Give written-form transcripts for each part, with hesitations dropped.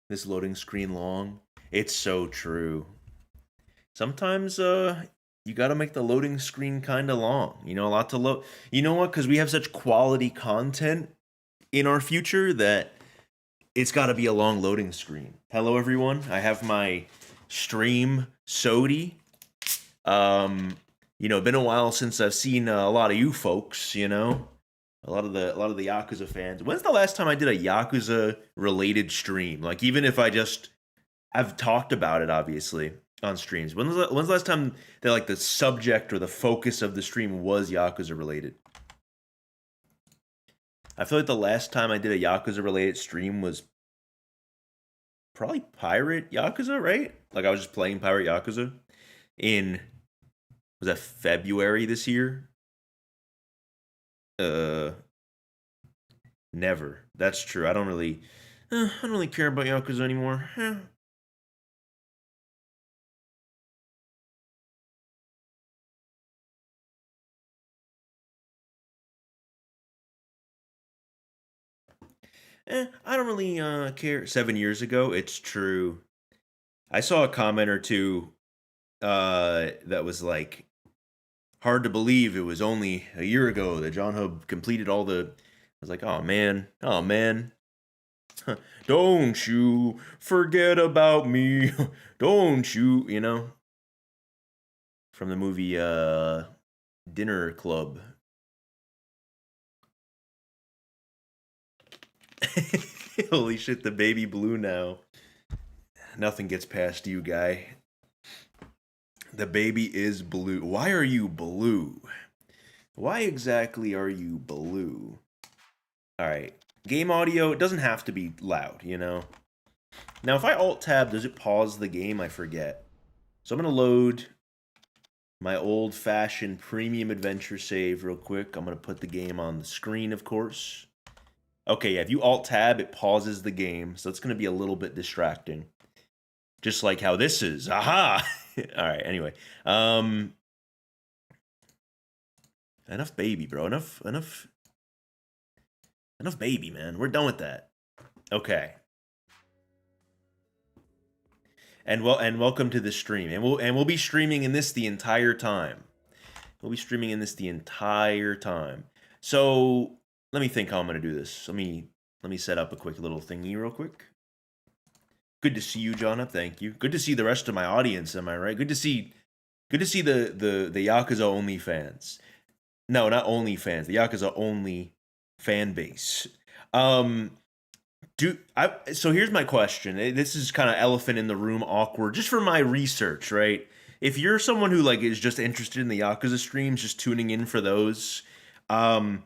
This loading screen long. It's so true. Sometimes you got to make the loading screen kind of long. You know, a lot to load. You know what? Cuz we have such quality content in our future that it's got to be a long loading screen. Hello everyone. I have my stream Sodi. Been a while since I've seen a lot of you folks, a lot of the Yakuza fans. When's the last time I did a Yakuza related stream? Like, even if I've talked about it obviously on streams. When's the last time that like the subject or the focus of the stream was Yakuza related? I feel like the last time I did a Yakuza related stream was probably Pirate Yakuza, right? Like I was just playing Pirate Yakuza in, was that February this year? Uh Never. That's true. I don't really care about Yakuza anymore. I don't really care. 7 years ago, it's true. I saw a comment or two that was like, hard to believe it was only a year ago that John Hub completed all the. I was like, oh man, don't you forget about me, don't you? From the movie Dinner Club. Holy shit, the baby blue now. Nothing gets past you, guy. The baby is blue. Why are you blue? Why exactly are you blue? Alright. Game audio, it doesn't have to be loud, Now, if I Alt-Tab, does it pause the game? I forget. So I'm going to load my old-fashioned premium adventure save real quick. I'm going to put the game on the screen, of course. Okay, yeah, if you Alt-Tab, it pauses the game, so it's going to be a little bit distracting. Just like how this is. Aha! Alright, anyway. Enough baby, bro. Enough baby, man. We're done with that. Okay. And welcome to the stream. And we'll be streaming in this the entire time. We'll be streaming in this the entire time. So let me think how I'm gonna do this. Let me set up a quick little thingy real quick. Good to see you, Jonna. Thank you. Good to see the rest of my audience. Am I right? Good to see the Yakuza only fans. No, not only fans. The Yakuza only fan base. So here's my question. This is kind of elephant in the room awkward, just for my research, right? If you're someone who like is just interested in the Yakuza streams, just tuning in for those, do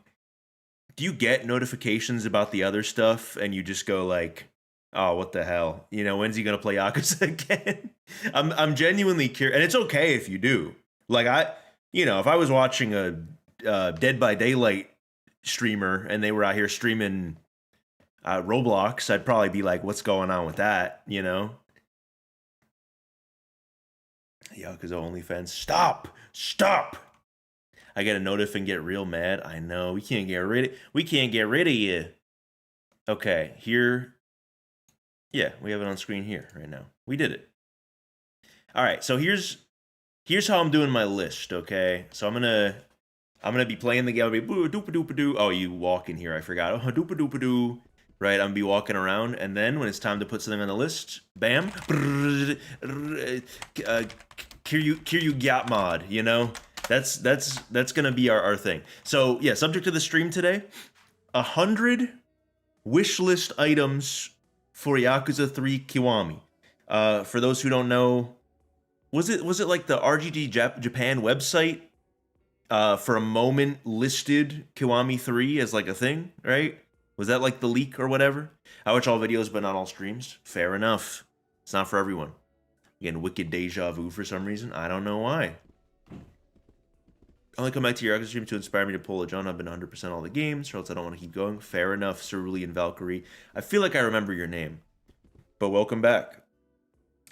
you get notifications about the other stuff and you just go like, oh, what the hell? When's he gonna play Yakuza again? I'm genuinely curious, and it's okay if you do. Like if I was watching a Dead by Daylight streamer and they were out here streaming Roblox, I'd probably be like, what's going on with that? Yakuza OnlyFans. Stop! I get a notif and get real mad. I know we can't get rid of you. Okay, here. Yeah, we have it on screen here right now. We did it. All right, so here's how I'm doing my list. Okay, so I'm gonna be playing the game. I'll be boo doopa doopa doo. Oh, you walk in here. I forgot. Oh, doopa doopa doo. Right, I'm gonna be walking around, and then when it's time to put something on the list, bam, Kiryu Gyat mod. That's gonna be our thing. So yeah, subject to the stream today: 100 wish list items for Yakuza 3 Kiwami. For those who don't know, was it like the RGG Japan website? For a moment listed Kiwami 3 as like a thing, right? Was that like the leak or whatever? I watch all videos but not all streams. Fair enough. It's not for everyone. Again, wicked deja vu for some reason. I don't know why. I only come back to your Yakuza stream to inspire me to pull a John. I've been 100% all the games, or else I don't want to keep going. Fair enough, Ceruli and Valkyrie. I feel like I remember your name. But welcome back.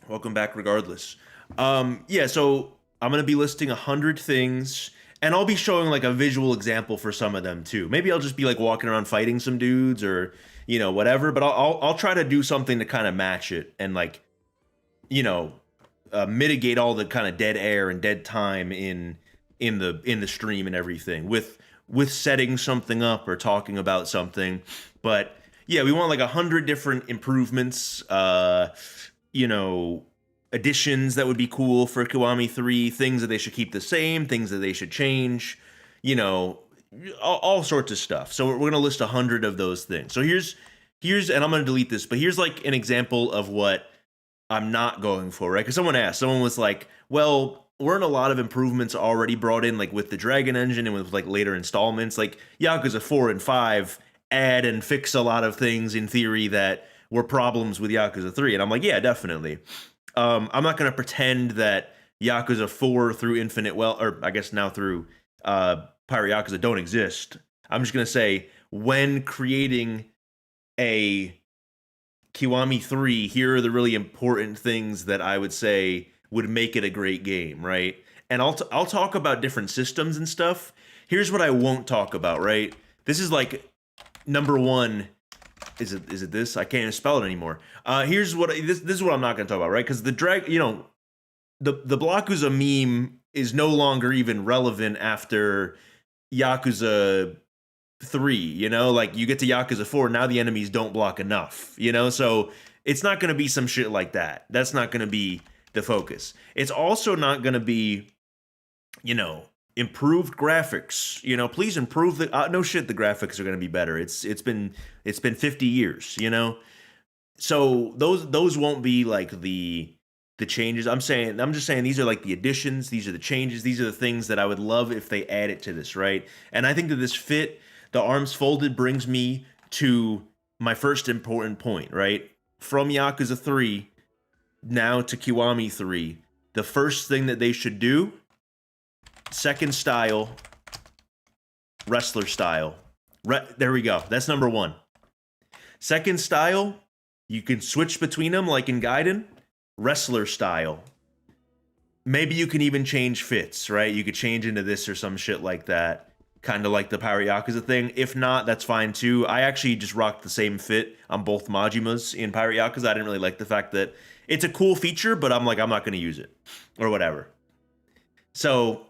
Welcome back regardless. Yeah, so I'm going to be listing 100 things. And I'll be showing like a visual example for some of them too. Maybe I'll just be like walking around fighting some dudes or whatever. But I'll try to do something to kind of match it and like you know mitigate all the kind of dead air and dead time in the stream and everything with setting something up or talking about something. But yeah, we want like 100 different improvements. You know, additions that would be cool for Kiwami 3, things that they should keep the same, things that they should change, you know, all sorts of stuff. So we're going to list 100 of those things. So here's and I'm going to delete this, but here's like an example of what I'm not going for, right? Because someone was like, well, weren't a lot of improvements already brought in, like with the Dragon Engine and with like later installments, like Yakuza 4 and 5 add and fix a lot of things in theory that were problems with Yakuza 3. And I'm like, yeah, definitely. I'm not going to pretend that Yakuza 4 through Infinite or I guess now through Pirate Yakuza don't exist. I'm just going to say, when creating a Kiwami 3, here are the really important things that I would say would make it a great game, right? And I'll talk about different systems and stuff. Here's what I won't talk about, right? This is like number one. Is it this? I can't even spell it anymore. Here's what this is what I'm not going to talk about, right? Because the Blockuza meme is no longer even relevant after Yakuza 3, like you get to Yakuza 4, now the enemies don't block enough, so it's not going to be some shit like that. That's not going to be the focus. It's also not going to be, improved graphics. Please improve the no shit, the graphics are going to be better. It's been 50 years, so those won't be like the changes. I'm just saying these are like the additions, these are the changes, these are the things that I would love if they added to this, right? And I think that this fit, the arms folded, brings me to my first important point, right? From Yakuza 3 now to Kiwami 3, the first thing that they should do, second style, wrestler style. There we go. That's number one. Second style, you can switch between them like in Gaiden. Wrestler style. Maybe you can even change fits, right? You could change into this or some shit like that. Kind of like the Pirate Yakuza thing. If not, that's fine too. I actually just rocked the same fit on both Majimas in Pirate Yakuza. I didn't really like the fact that it's a cool feature, but I'm not going to use it or whatever. So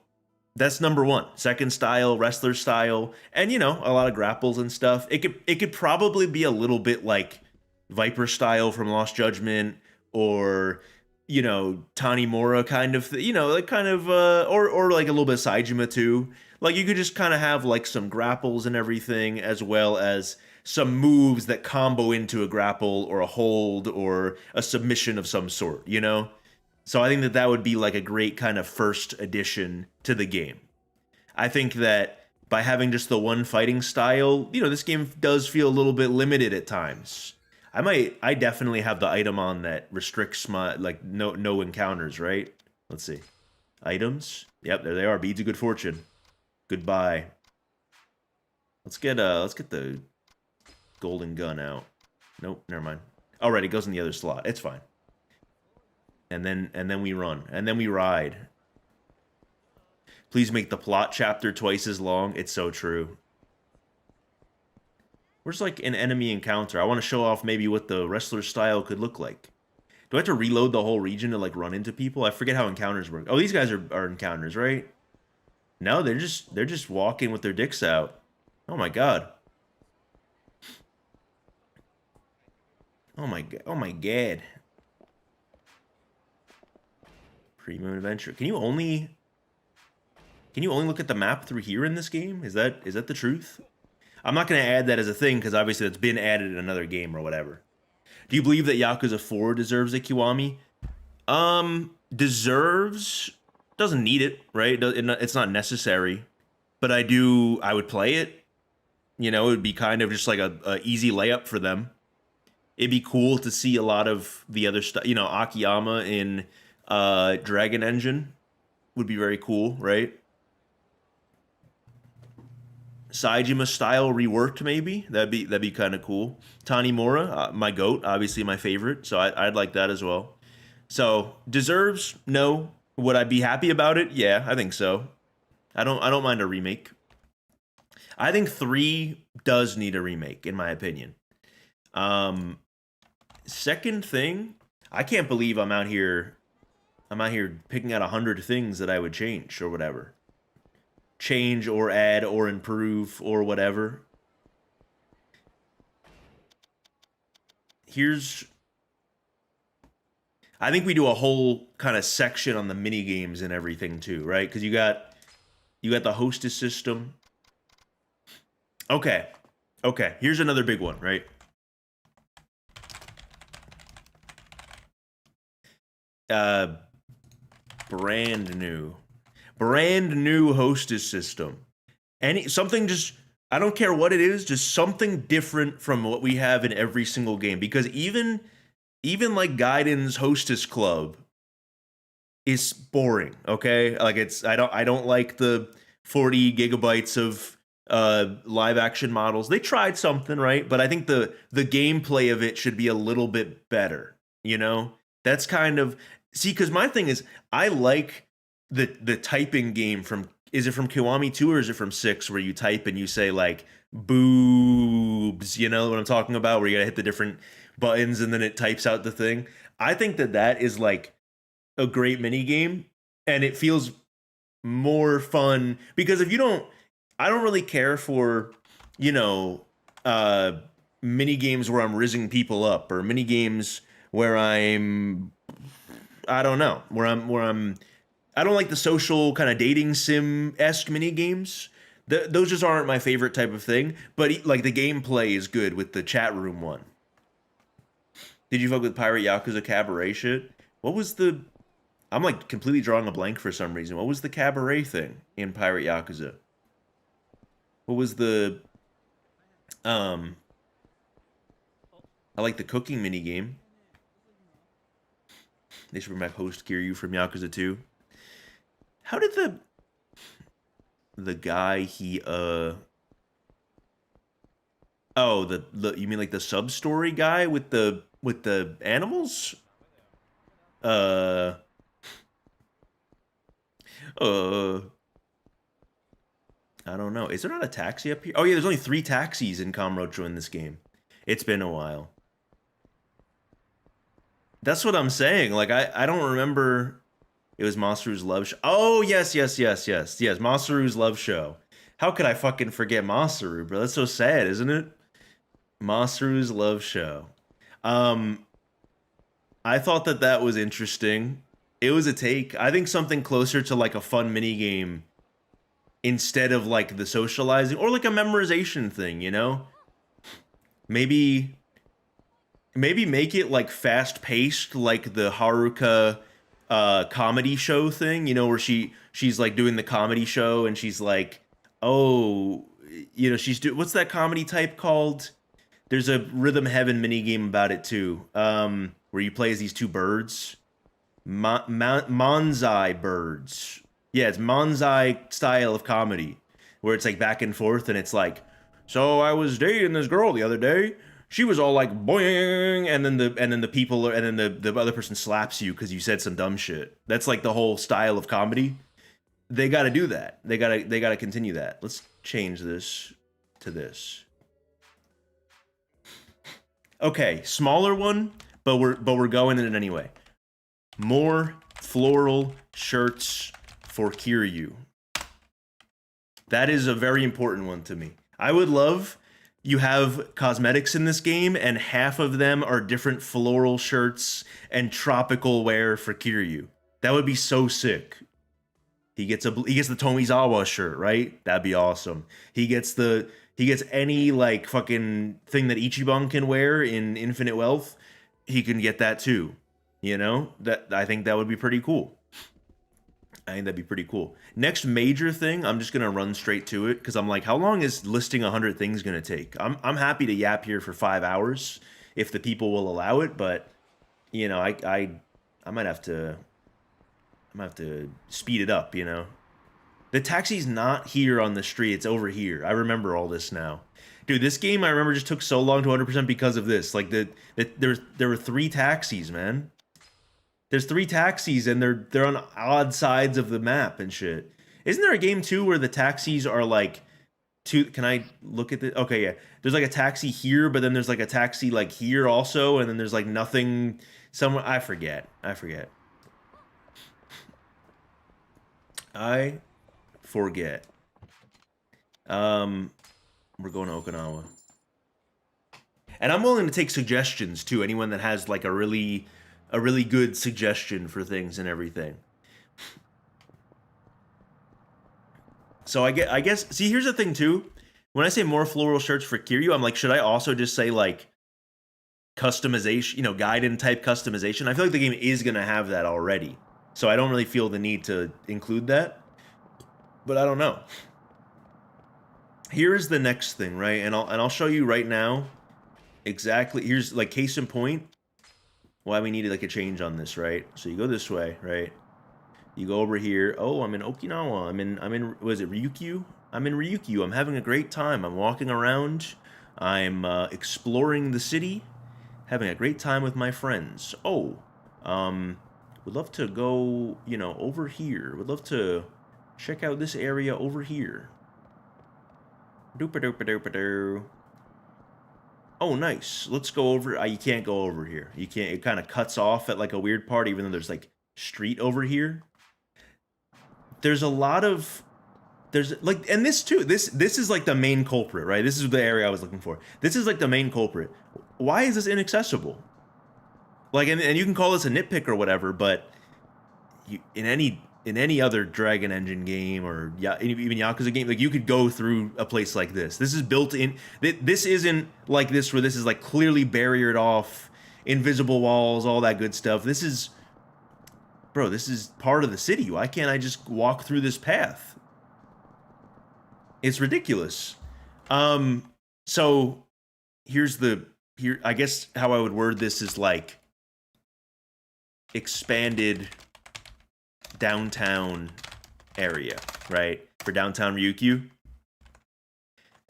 that's number one. Second style, wrestler style, and a lot of grapples and stuff. It could probably be a little bit like Viper style from Lost Judgment, or Tanimura kind of, like kind of, or like a little bit of Saejima too. Like you could just kind of have like some grapples and everything, as well as some moves that combo into a grapple or a hold or a submission of some sort, So I think that would be like a great kind of first addition to the game. I think that by having just the one fighting style, this game does feel a little bit limited at times. I definitely have the item on that restricts my, like, no encounters, right? Let's see. Items. Yep, there they are. Beads of Good Fortune. Goodbye. Let's get the golden gun out. Nope, never mind. All right, it goes in the other slot. It's fine. And then we run. And then we ride. Please make the plot chapter twice as long. It's so true. Where's like an enemy encounter? I want to show off maybe what the wrestler style could look like. Do I have to reload the whole region to like run into people? I forget how encounters work. Oh, these guys are encounters, right? No, they're just walking with their dicks out. Oh my god. Oh my god. Premium adventure. Can you only look at the map through here in this game? Is that the truth? I'm not going to add that as a thing because obviously it's been added in another game or whatever. Do you believe that Yakuza 4 deserves a Kiwami? Deserves, doesn't need it, right? It's not necessary, but I would play it. It would be kind of just like a easy layup for them. It'd be cool to see a lot of the other stuff, Akiyama in Dragon Engine would be very cool, right? Saejima style reworked, maybe that'd be kind of cool. Tanimura, my goat, obviously my favorite, so I'd like that as well. So deserves, no. Would I be happy about it? Yeah, I think so. I don't mind a remake. I think 3 does need a remake, in my opinion. Um, Second thing, I can't believe I'm out here picking out 100 things that I would change or whatever. Change or add or improve or whatever. Here's I think we do a whole kind of section on the mini games and everything too, right? Because you got the hostess system. Okay, okay. Here's another big one, right? Uh, brand new hostess system. Any something just I don't care what it is, just something different from what we have in every single game. Because even like Gaiden's hostess club is boring. Okay, like I don't like the 40 gigabytes of live action models. They tried something, right? But I think the gameplay of it should be a little bit better. You know, that's kind of see because my thing is I like the typing game from is it from Kiwami 2 or is it from 6 where you type and you say like boobs, you know what I'm talking about, where you gotta hit the different buttons and then it types out the thing. I think that is like a great mini game and it feels more fun because if you don't I don't really care for, you know, uh mini games where I'm rizzing people up or mini games where I don't know, where I'm I don't like the social kind of dating sim esque mini games. Those just aren't my favorite type of thing. But like the gameplay is good with the chat room one. Did you fuck with Pirate Yakuza Cabaret shit? What was the? I'm like completely drawing a blank for some reason. What was the cabaret thing in Pirate Yakuza? What was the? Um, I like the cooking mini game. They should bring back host Kiryu from Yakuza 2. How did the guy he oh the you mean like the sub story guy with the animals? Uh uh I don't know. Is there not a taxi up here? Oh yeah, there's only 3 taxis in Kamurocho in this game. It's been a while. That's what I'm saying. Like I don't remember it was Masaru's love show. Oh yes. Masaru's love show. How could I fucking forget Masaru, bro? That's so sad, isn't it? Masaru's love show. Um, I thought that was interesting. It was a take. I think something closer to like a fun mini game instead of like the socializing or like a memorization thing, you know? Maybe maybe make it like fast paced like the Haruka comedy show thing, you know, where she's like doing the comedy show and she's like, "Oh, you know, what's that comedy type called?" There's a Rhythm Heaven mini game about it too, where you play as these 2 birds, Manzai birds. Yeah, it's Manzai style of comedy, where it's like back and forth, and it's like, so I was dating this girl the other day. She was all like boing, and then the people and then the other person slaps you because you said some dumb shit. That's like the whole style of comedy. They got to do that. They got to continue that. Let's change this to this. Okay, smaller one, but we're going in it anyway. More floral shirts for Kiryu. That is a very important one to me. I would love you have cosmetics in this game, and half of them are different floral shirts and tropical wear for Kiryu. That would be so sick. He gets the Tomizawa shirt, right? That'd be awesome. He gets any like fucking thing that Ichiban can wear in Infinite Wealth. He can get that too. You know that I think that would be pretty cool. I think that'd be pretty cool. Next major thing, I'm just gonna run straight to it because I'm like, how long is listing 100 things gonna take? I'm happy to yap here for 5 hours if the people will allow it, but you know, I might have to speed it up. You know, the taxi's not here on the street; it's over here. I remember all this now, dude. This game I remember just took so long to 100% because of this. Like there were 3 taxis, man. There's 3 taxis and they're on odd sides of the map and shit. Isn't there a game too where the taxis are like two? Can I look at the? Okay, yeah. There's like a taxi here, but then there's like a taxi like here also, and then there's like nothing somewhere. I forget. I forget. I forget. Um, we're going to Okinawa, and I'm willing to take suggestions too. Anyone that has like a really good suggestion for things and everything. So I guess see here's the thing too. When I say more floral shirts for Kiryu, I'm like, should I also just say like customization, you know, guide-in type customization? I feel like the game is gonna have that already, so I don't really feel the need to include that. But I don't know. Here's the next thing, right? And I'll show you right now exactly. Here's like case in point why we needed like a change on this, right? So you go this way, right? You go over here. Oh, I'm in Okinawa. I'm in was it Ryukyu? I'm in Ryukyu. I'm having a great time. I'm walking around. I'm exploring the city, having a great time with my friends. Oh, would love to go, you know, over here. Would love to check out this area over here. Doopa doopa doopa doo. Oh, nice. Let's go over. You can't go over here. You can't. It kind of cuts off at like a weird part, even though there's like street over here. There's a lot of there's like and this too. This is like the main culprit, right? This is the area I was looking for. This is like the main culprit. Why is this inaccessible? Like, and you can call this a nitpick or whatever, but you, in any other Dragon Engine game or even Yakuza game, like you could go through a place like this. This is built in. This isn't like this where this is like clearly barriered off, invisible walls, all that good stuff. This is, bro. This is part of the city. Why can't I just walk through this path? It's ridiculous. So here's the here. I guess how I would word this is like expanded downtown area, right? For downtown Ryukyu.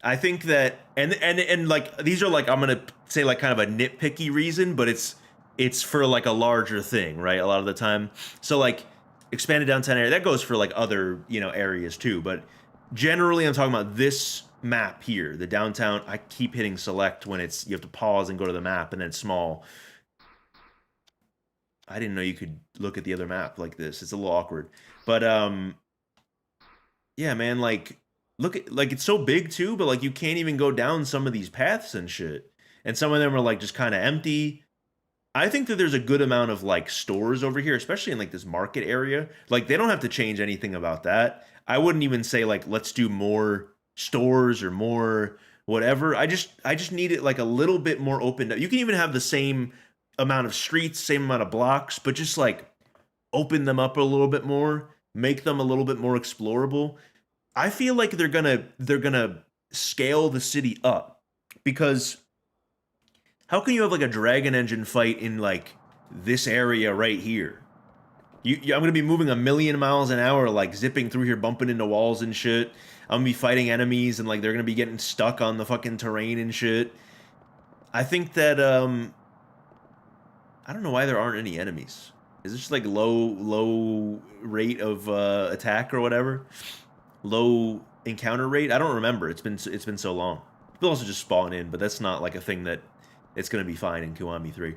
I think that and like these are like I'm gonna say like kind of a nitpicky reason, but it's for like a larger thing, right? A lot of the time. So like expanded downtown area, that goes for like other, you know, areas too. But generally I'm talking about this map here, the downtown. I keep hitting select when it's you have to pause and go to the map and then it's small. I didn't know you could look at the other map like this. It's a little awkward. But yeah, man, like look at like it's so big too, but like you can't even go down some of these paths and shit. And some of them are like just kind of empty. I think that there's a good amount of like stores over here, especially in like this market area. Like they don't have to change anything about that. I wouldn't even say like let's do more stores or more whatever. I just need it like a little bit more opened up. You can even have the same amount of streets, same amount of blocks, but just like open them up a little bit more, make them a little bit more explorable. I feel like they're gonna scale the city up because how can you have like a Dragon Engine fight in like this area right here? I'm gonna be moving a million miles an hour, like zipping through here, bumping into walls and shit. I'm gonna be fighting enemies and like they're gonna be getting stuck on the fucking terrain and shit. I think that I don't know why there aren't any enemies. Is this just like low rate of attack or whatever? Low encounter rate? I don't remember. It's been so long. People also just spawn in, but that's not like a thing that it's gonna be fine in Kiwami 3.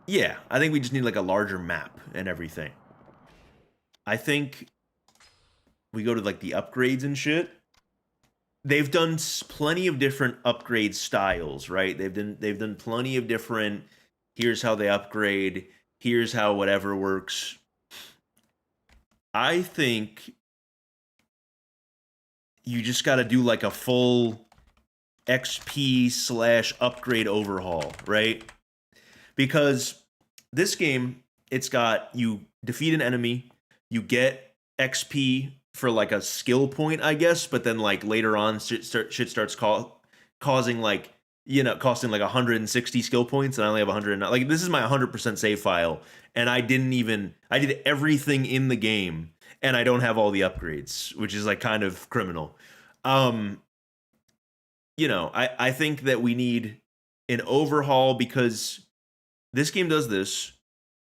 Yeah, I think we just need like a larger map and everything. I think we go to like the upgrades and shit. They've done plenty of different upgrade styles, right? They've done plenty of different. Here's how they upgrade. Here's how whatever works. I think you just got to do like a full XP / upgrade overhaul, right? Because this game, it's got you defeat an enemy, you get XP for like a skill point, I guess, but then like later on shit starts causing like, you know, costing like 160 skill points and I only have 100. Like this is my 100% save file and I did everything in the game and I don't have all the upgrades, which is like kind of criminal. You know, I think that we need an overhaul because this game does this.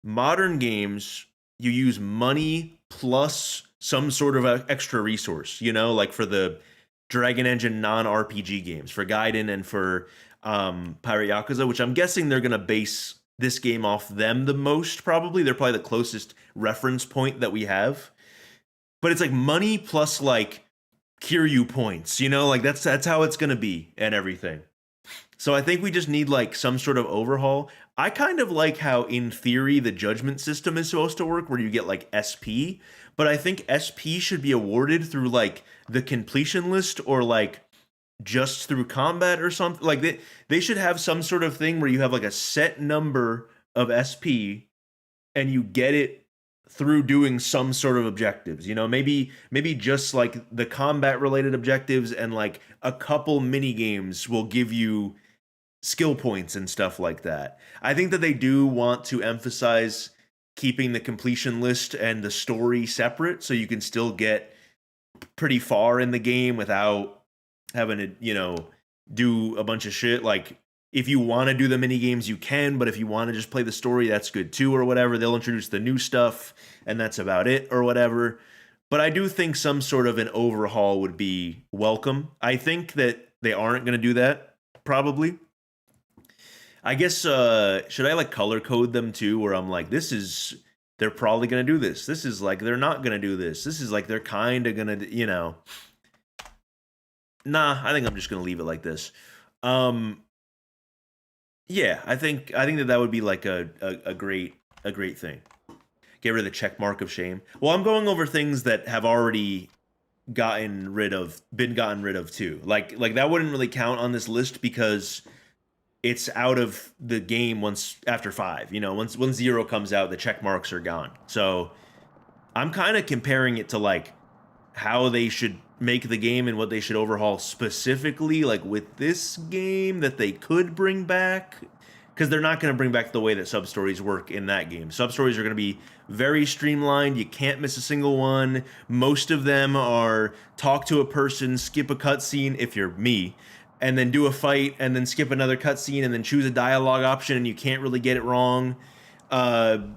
Modern games, you use money plus some sort of a extra resource, you know, like for the Dragon Engine non-RPG games, for Gaiden and for Pirate Yakuza, which I'm guessing they're gonna base this game off them the most. Probably they're probably the closest reference point that we have. But it's like money plus like Kiryu points, you know, like that's how it's gonna be and everything. So I think we just need like some sort of overhaul. I kind of like how in theory the judgment system is supposed to work where you get like SP, but I think SP should be awarded through like the completion list or like just through combat or something. Like they should have some sort of thing where you have like a set number of SP and you get it through doing some sort of objectives. You know, maybe just like the combat related objectives and like a couple mini games will give you skill points and stuff like that. I think that they do want to emphasize keeping the completion list and the story separate so you can still get pretty far in the game without having to, you know, do a bunch of shit. Like if you want to do the mini games, you can, but if you want to just play the story, that's good too, or whatever. They'll introduce the new stuff, and that's about it, or whatever. But I do think some sort of an overhaul would be welcome. I think that they aren't going to do that, probably. I guess, should I like color code them too, where I'm like, they're probably going to do this. This is like, they're not going to do this. This is like, they're kind of going to, you know. Nah, I think I'm just going to leave it like this. Yeah, I think that would be like a great thing. Get rid of the check mark of shame. Well, I'm going over things that have already been gotten rid of too. Like that wouldn't really count on this list because it's out of the game once after 5. You know, once 0 comes out, the check marks are gone. So I'm kind of comparing it to like how they should make the game and what they should overhaul specifically, like with this game that they could bring back, because they're not going to bring back the way that sub-stories work in that game. Sub-stories are going to be very streamlined. You can't miss a single one. Most of them are talk to a person, skip a cutscene if you're me, and then do a fight, and then skip another cutscene, and then choose a dialogue option, and you can't really get it wrong. And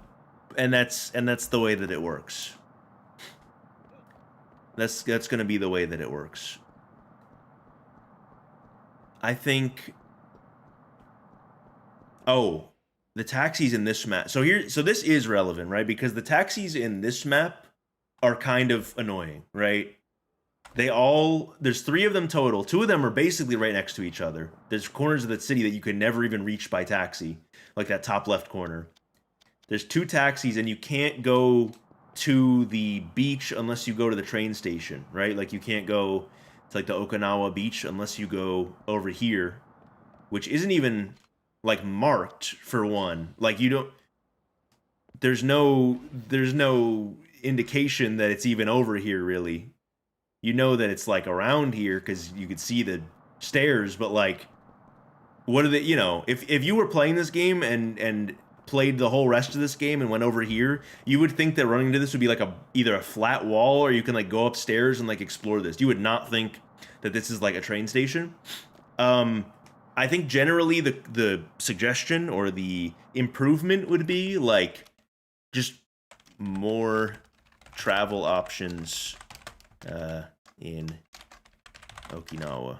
that's the way that it works. That's going to be the way that it works. I think. Oh, the taxis in this map. So this is relevant, right? Because the taxis in this map are kind of annoying, right? There's 3 of them total. 2 of them are basically right next to each other. There's corners of the city that you can never even reach by taxi, like that top left corner. There's 2 taxis, and you can't go to the beach unless you go to the train station, right? Like you can't go to like the Okinawa beach unless you go over here, which isn't even like marked for one. Like you don't, there's no indication that it's even over here really. You know that it's like around here because you could see the stairs, but like what are they, you know, if you were playing this game and played the whole rest of this game and went over here, you would think that running to this would be like either a flat wall or you can like go upstairs and like explore this. You would not think that this is like a train station. I think generally the suggestion or the improvement would be like just more travel options in Okinawa.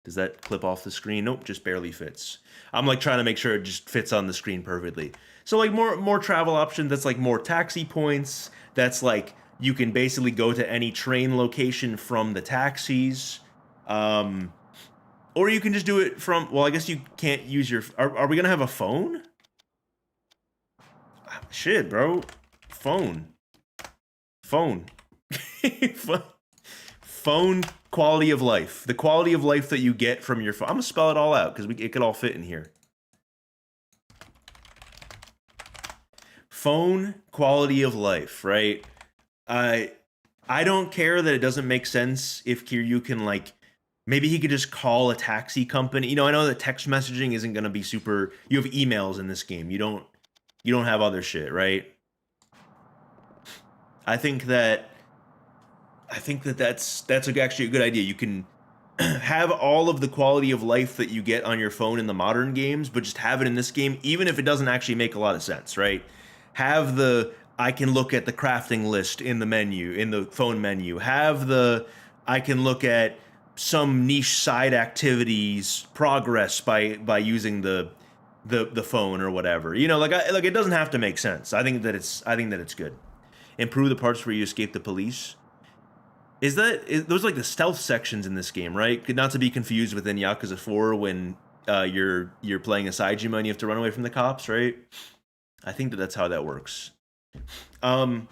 Does that clip off the screen? Nope, just barely fits. I'm like trying to make sure it just fits on the screen perfectly. So like more travel options. That's like more taxi points. That's like you can basically go to any train location from the taxis. Or you can just do it from, well, I guess you can't use your, are we going to have a phone? Shit, bro. Phone. Phone quality of life. The quality of life that you get from your phone. I'm going to spell it all out because it could all fit in here. Phone quality of life, right? I don't care that it doesn't make sense if Kiryu can like, maybe he could just call a taxi company. You know, I know that text messaging isn't going to be super, you have emails in this game. You don't have other shit, right? I think that's actually a good idea. You can have all of the quality of life that you get on your phone in the modern games, but just have it in this game, even if it doesn't actually make a lot of sense, right? Have the I can look at the crafting list in the menu, in the phone menu. Have the I can look at some niche side activities progress by using the phone or whatever. You know, like it doesn't have to make sense. I think that it's good. Improve the parts where you escape the police. Those are like the stealth sections in this game, right? Not to be confused with in Yakuza 4 when you're playing a Saijima and you have to run away from the cops, right? I think that that's how that works. For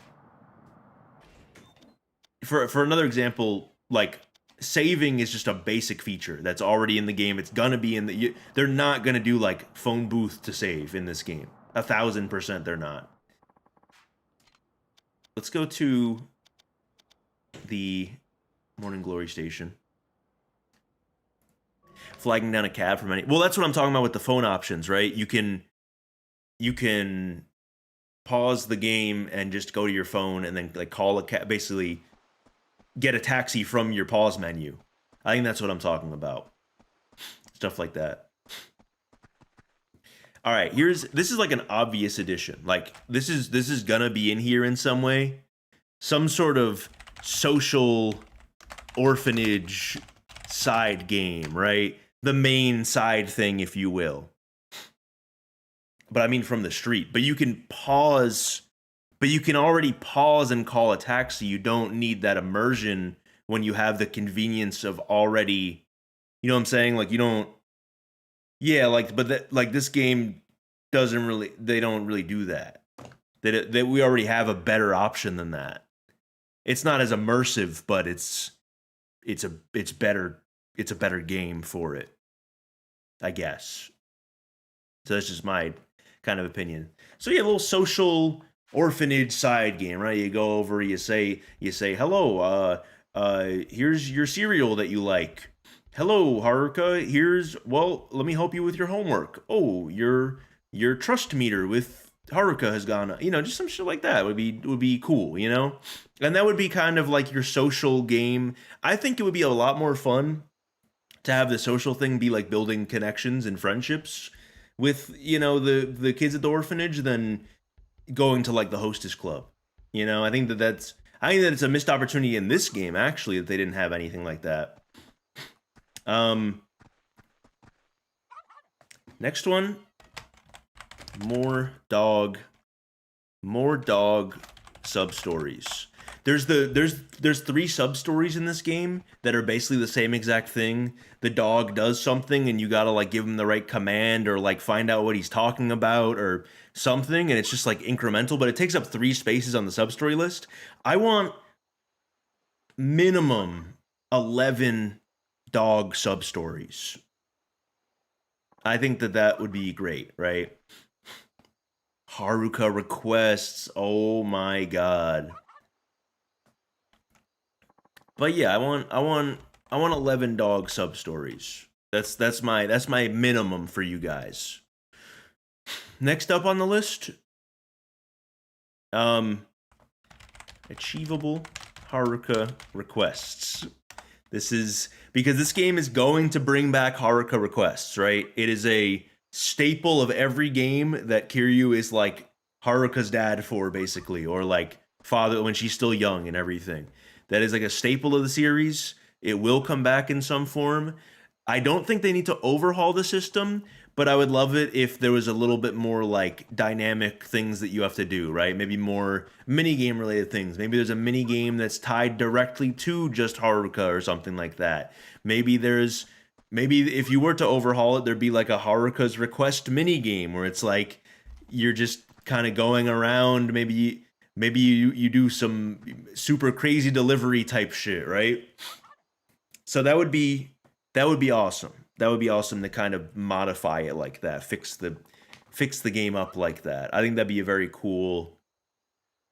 another example, like saving is just a basic feature that's already in the game. It's gonna be in the. They're not gonna do like phone booth to save in this game. 1000% they're not. Let's go to the Morning Glory station. Flagging down a cab from any. Well, that's what I'm talking about with the phone options, right? You can pause the game and just go to your phone and then like call a cab, basically get a taxi from your pause menu. I think that's what I'm talking about. Stuff like that. All right, this is like an obvious addition. Like this is gonna be in here in some way. Some sort of social orphanage side game, right? The main side thing, if you will. But I mean from the street. But you can pause, but you can already pause and call a taxi. You don't need that immersion when you have the convenience of already, you know what I'm saying? Like you don't, yeah, like, but that, like this game doesn't really, they don't really do that. That we already have a better option than that. It's not as immersive, but it's better. It's a better game for it, I guess. So that's just my kind of opinion. So yeah, a little social orphanage side game, right? You go over, you say hello, here's your cereal that you like. Hello, Haruka. Let me help you with your homework. Oh, your trust meter with Haruka has gone up. You know, just some shit like that would be cool, you know? And that would be kind of like your social game. I think it would be a lot more fun to have the social thing be like building connections and friendships with, you know, the kids at the orphanage than going to like the hostess club. You know, I think that it's a missed opportunity in this game actually that they didn't have anything like that. Next one, more dog sub stories. There's 3 sub stories in this game that are basically the same exact thing. The dog does something and you gotta like give him the right command or like find out what he's talking about or something, and it's just like incremental, but it takes up 3 spaces on the sub story list. I want minimum 11 dog sub stories. I think that would be great, right? Haruka requests. Oh my god. But yeah, I want 11 dog sub stories. That's my minimum for you guys. Next up on the list, achievable Haruka requests. This is because this game is going to bring back Haruka requests, right? It is a staple of every game that Kiryu is like Haruka's dad for, basically, or like father when she's still young and everything. That is like a staple of the series. It will come back in some form. I don't think they need to overhaul the system, but I would love it if there was a little bit more like dynamic things that you have to do, right? Maybe more mini-game related things. Maybe there's a mini-game that's tied directly to just Haruka or something like that. Maybe if you were to overhaul it, there'd be like a Haruka's request mini-game where it's like you're just kind of going around, maybe you do some super crazy delivery type shit, right? So that would be awesome. That would be awesome to kind of modify it like that, fix the game up like that. I think that'd be a very cool.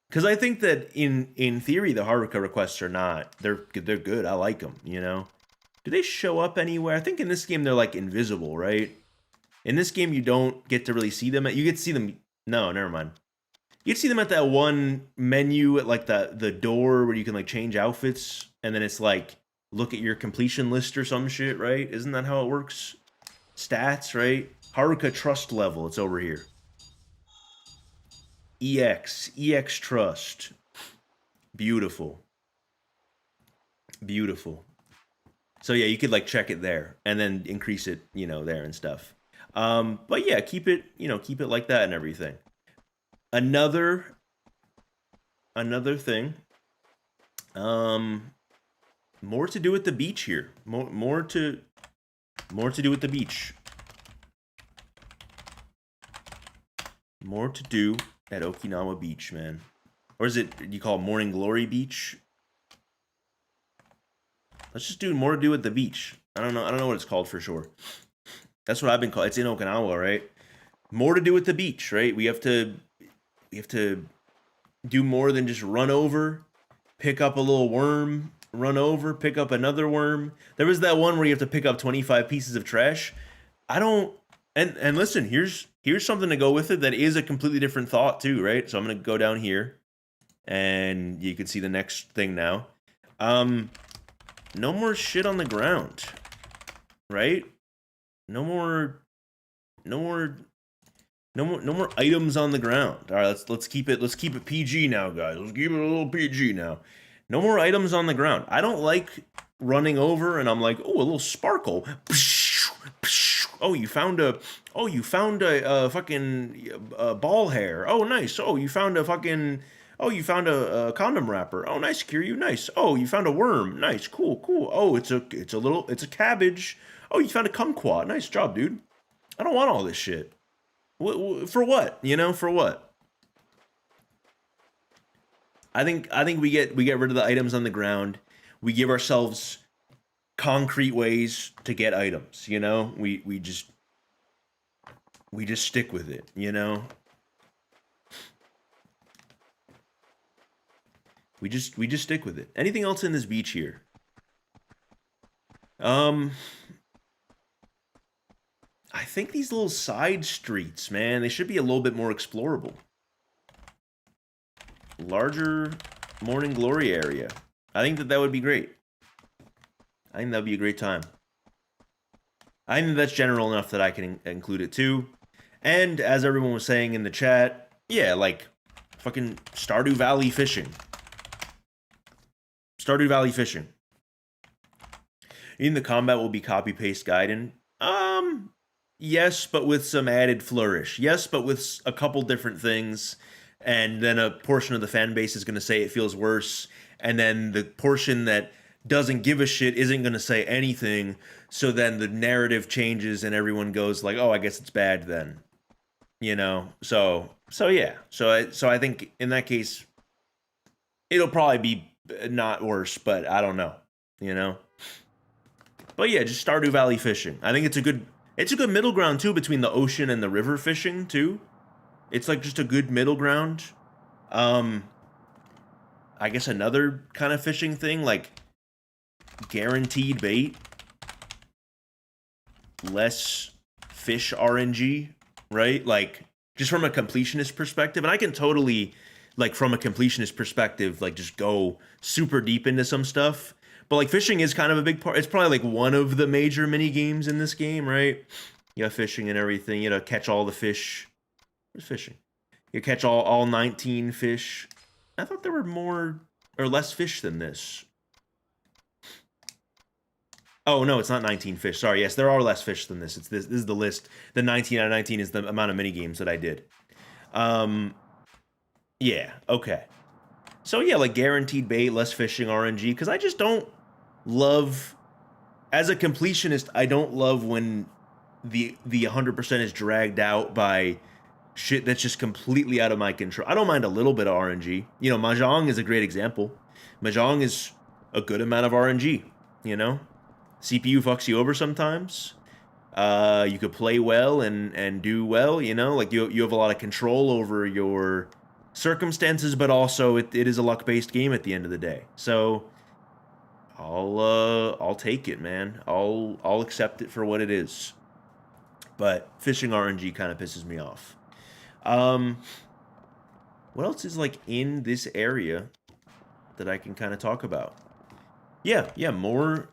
Because I think that in theory the Haruka requests are not they're good. I like them. You know, do they show up anywhere? I think in this game they're like invisible, right? In this game you don't get to really see them. You get to see them. No, never mind. You get to see them at that one menu at like the door where you can like change outfits, and then it's like look at your completion list or some shit, right? Isn't that how it works? Stats, right? Haruka trust level, it's over here. EX Trust. Beautiful. Beautiful. So yeah, you could like check it there and then increase it, there and stuff. But yeah, keep it like that and everything. Another another thing, um, more to do with the beach here. More to do with the beach. More to do at Okinawa Beach, man. Or is it you call it Morning Glory Beach? Let's just do more to do with the beach. I don't know what it's called for sure. That's what I've been called. It's in Okinawa, right? More to do with the beach, right? We have to do more than just run over, pick up a little worm, run over, pick up another worm. There was that one where you have to pick up 25 pieces of trash. I don't and listen, here's something to go with it that is a completely different thought too, right? So I'm going to go down here and you can see the next thing now. No more shit on the ground. Right? No more no more items on the ground. All right, let's keep it PG now, guys. Let's keep it a little PG now. No more items on the ground. I don't like running over and I'm like, oh, a little sparkle. Oh, you found a fucking ball hair. Oh, nice. You found a condom wrapper. Oh, nice, Kiryu. Nice. Oh, you found a worm. Nice. Cool, cool. Oh, it's a cabbage. Oh, you found a kumquat. Nice job, dude. I don't want all this shit. For what? For what? I think we get rid of the items on the ground. We give ourselves concrete ways to get items. We just stick with it. We just stick with it. Anything else in this beach here? I think these little side streets, man, they should be a little bit more explorable. Larger Morning Glory area. I think that would be great. I think that would be a great time. I think that's general enough that I can include it too. And as everyone was saying in the chat, yeah, like fucking Stardew Valley fishing. Stardew Valley fishing. In the combat will be copy paste Gaiden. Yes, but with some added flourish. Yes, but with a couple different things. And then a portion of the fan base is going to say it feels worse. And then the portion that doesn't give a shit isn't going to say anything. So then the narrative changes and everyone goes like, oh, I guess it's bad then. So yeah. So I think in that case, it'll probably be not worse, but I don't know. But yeah, just Stardew Valley fishing. I think it's a good middle ground too between the ocean and the river fishing too. It's like just a good middle ground. I guess another kind of fishing thing, like guaranteed bait, less fish RNG, right? Like just from a completionist perspective, and I can totally, like from a completionist perspective, like just go super deep into some stuff. But like fishing is kind of a big part. It's probably like one of the major mini games in this game, right? You got fishing and everything. Catch all the fish. Where's fishing? You catch all 19 fish. I thought there were more or less fish than this. Oh no, it's not 19 fish. Sorry, yes, there are less fish than this. This is the list. The 19 out of 19 is the amount of mini games that I did. Yeah, okay. So yeah, like guaranteed bait, less fishing RNG, because I just don't love, as a completionist, I don't love when the 100% is dragged out by shit that's just completely out of my control. I don't mind a little bit of RNG. Mahjong is a great example. Mahjong is a good amount of RNG, CPU fucks you over sometimes. You could play well and do well, like you have a lot of control over your circumstances, but also it is a luck-based game at the end of the day. So I'll take it, man. I'll accept it for what it is. But fishing RNG kind of pisses me off. What else is like in this area that I can kind of talk about? Yeah, more.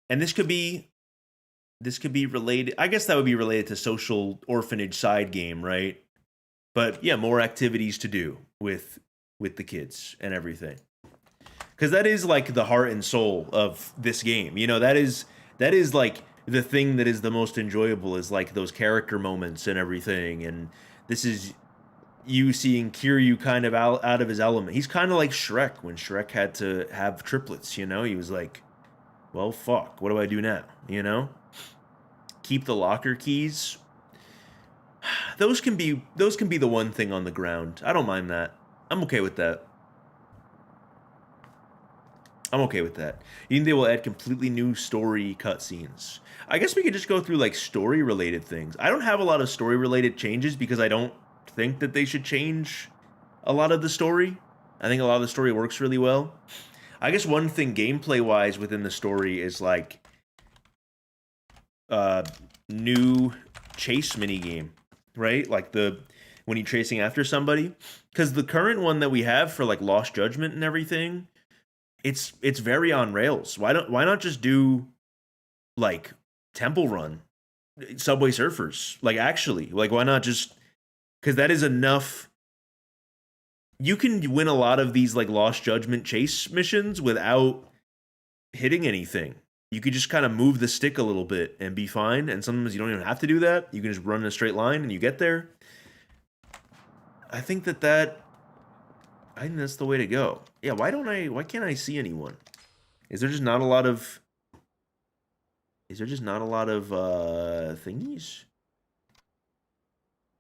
And this could be related. I guess that would be related to social orphanage side game, right? But yeah, more activities to do with the kids and everything. Because that is like the heart and soul of this game. You know, that is like the thing that is the most enjoyable is like those character moments and everything. And this is you seeing Kiryu kind of out of his element. He's kind of like Shrek when Shrek had to have triplets. You know, he was like, well, fuck, what do I do now? You know, keep the locker keys. Those can be the one thing on the ground. I don't mind that. I'm okay with that. I'm okay with that. You think they will add completely new story cutscenes? I guess we could just go through like story related things. I don't have a lot of story related changes because I don't think that they should change a lot of the story. I think a lot of the story works really well. I guess one thing gameplay wise within the story is like new chase minigame, right? Like when you're chasing after somebody. Because the current one that we have for like Lost Judgment and everything, it's very on rails. Why not just do like Temple Run, Subway Surfers? Like actually, like why not just, because that is enough. You can win a lot of these like Lost Judgment chase missions without hitting anything. You could just kind of move the stick a little bit and be fine. And sometimes you don't even have to do that. You can just run in a straight line and you get there. I think that's the way to go. Yeah, why can't I see anyone? Is there just not a lot of thingies?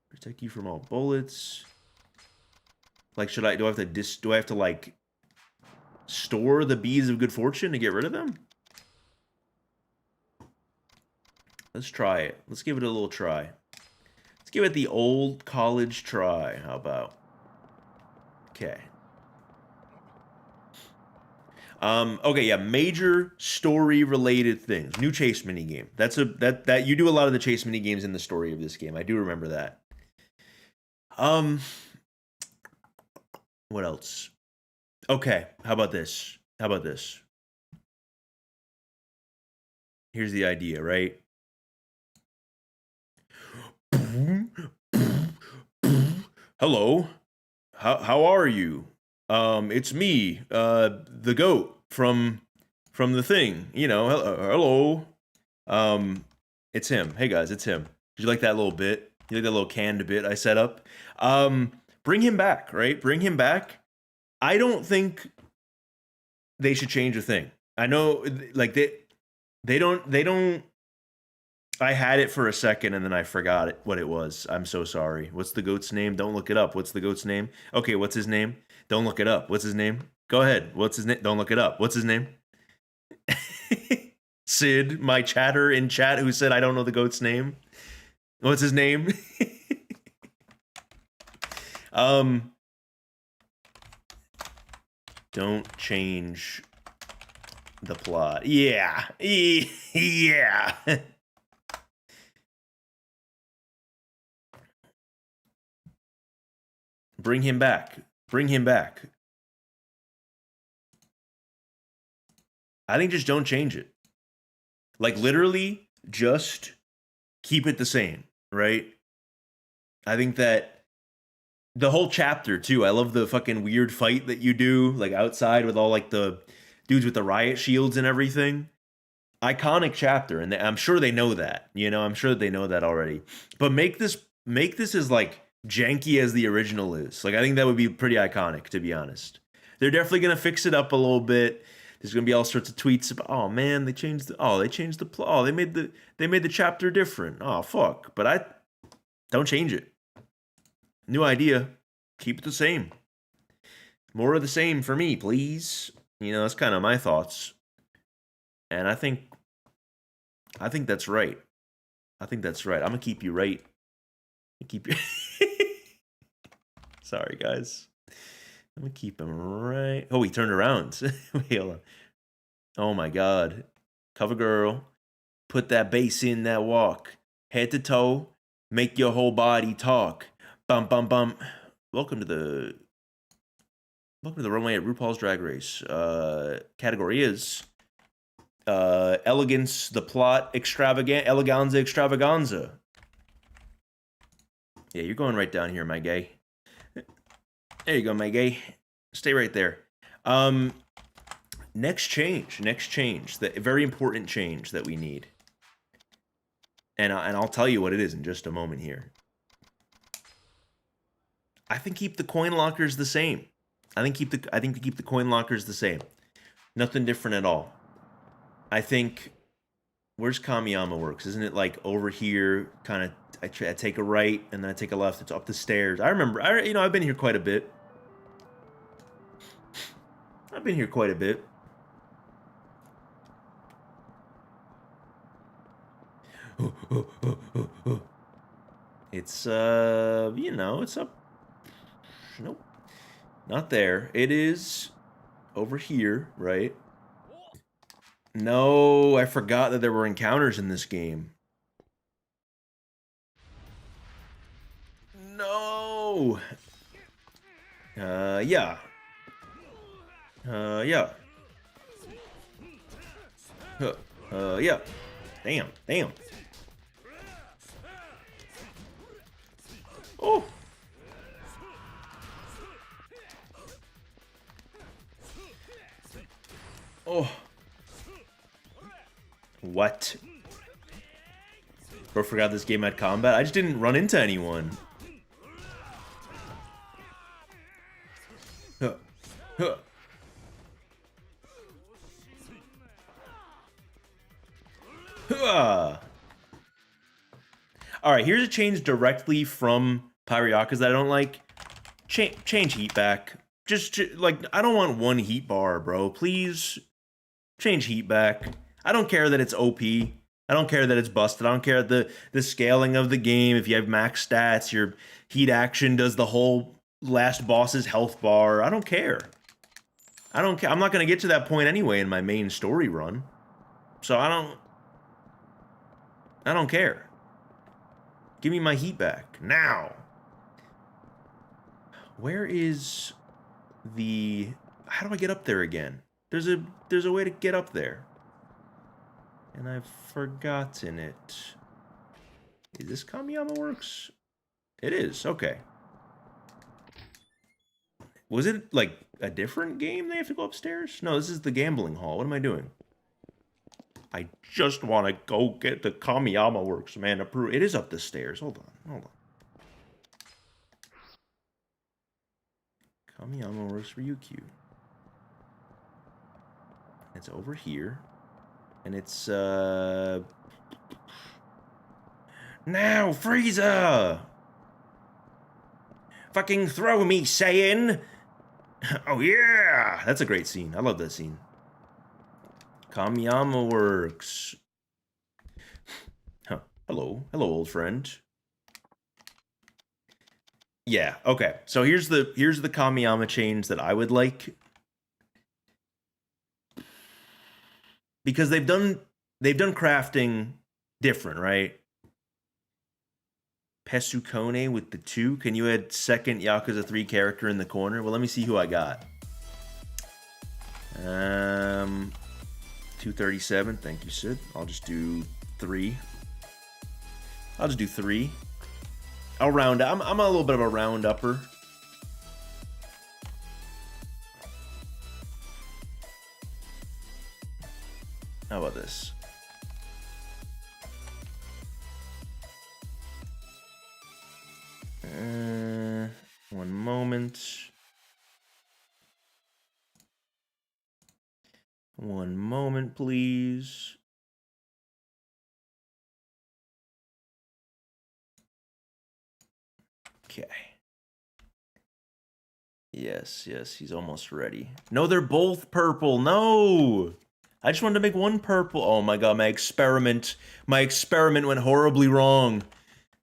Protect you from all bullets. Like, do I have to like store the bees of good fortune to get rid of them? Let's try it. Let's give it a little try. Let's give it the old college try. How about? Okay. Okay, yeah, major story-related things. New chase minigame. That you do a lot of the chase minigames in the story of this game. I do remember that. What else? Okay, how about this? Here's the idea, right? Hello. How are you? It's me, the goat from the thing. You know, hello. It's him. Hey guys, it's him. Did you like that little bit? You like that little canned bit I set up? Bring him back, right? Bring him back. I don't think they should change a thing. I know, like they don't. I had it for a second and then I forgot what it was. I'm so sorry. What's the goat's name? Don't look it up. What's the goat's name? Okay, what's his name? Don't look it up. What's his name? Go ahead. What's his name? Don't look it up. What's his name? Sid, my chatter in chat who said I don't know the goat's name. What's his name? Don't change the plot. Yeah. Yeah. Bring him back. Bring him back. I think just don't change it. Like literally just keep it the same, right? I think that the whole chapter too. I love the fucking weird fight that you do like outside with all like the dudes with the riot shields and everything. Iconic chapter, and I'm sure they know that. You know, I'm sure they know that already. But make this as like janky as the original is. Like I think that would be pretty iconic, to be honest. They're definitely gonna fix it up a little bit. There's gonna be all sorts of tweets about, oh man, they changed the plot. Oh, they made the chapter different. Oh fuck. But I don't change it. New idea. Keep it the same. More of the same for me, please. You know, that's kind of my thoughts. And I think that's right. I'm gonna keep you right. Sorry, guys. I'm gonna keep him right. Oh, he turned around. Wait, hold on. Oh my god. Cover girl. Put that bass in that walk. Head to toe. Make your whole body talk. Bum bum bum. Welcome to the runway at RuPaul's Drag Race. Category is elegance, the plot, eleganza extravaganza. Yeah, you're going right down here, my gay. There you go, my gay. Stay right there. Next change, the very important change that we need. And I'll tell you what it is in just a moment here. I think keep the coin lockers the same. I think keep the coin lockers the same. Nothing different at all. I think where's Kamiyama works? Isn't it like over here? Kind of. I take a right and then I take a left. It's up the stairs. I remember. I've been here quite a bit. It's it's up. Nope. Not there. It is over here, right? No, I forgot that there were encounters in this game. No. Yeah. Yeah. Yeah. Damn. Oh. Oh. What? Bro, forgot this game had combat? I just didn't run into anyone. Alright, here's a change directly from Pyro Yakuza that I don't like. Change heat back. Just, like, I don't want one heat bar, bro. Please, change heat back. I don't care that it's OP. I don't care that it's busted. I don't care the scaling of the game. If you have max stats, your heat action does the whole last boss's health bar. I don't care. I'm not going to get to that point anyway in my main story run. So I don't care. Give me my heat back now. Where is the... How do I get up there again? There's a way to get up there. And I've forgotten it. Is this Kamiyama Works? It is, okay. Was it, like, a different game they have to go upstairs? No, this is the gambling hall. What am I doing? I just want to go get the Kamiyama Works, man. It is up the stairs. Hold on. Kamiyama Works Ryukyu. It's over here. And it's, Now, Frieza! Fucking throw me, Saiyan! Oh yeah! That's a great scene. I love that scene. Kamiyama Works. Huh. Hello, old friend. Yeah, okay. So here's the Kamiyama change that I would like. Because they've done crafting different, right? Pesukone with the 2. Can you add second Yakuza 3 character in the corner? Well, let me see who I got. 237. Thank you, Sid. I'll just do 3. I'll round. I'm a little bit of a round upper. How about this? One moment. One moment, please. Okay. Yes, he's almost ready. No, they're both purple. No! I just wanted to make one purple. Oh my god, my experiment went horribly wrong.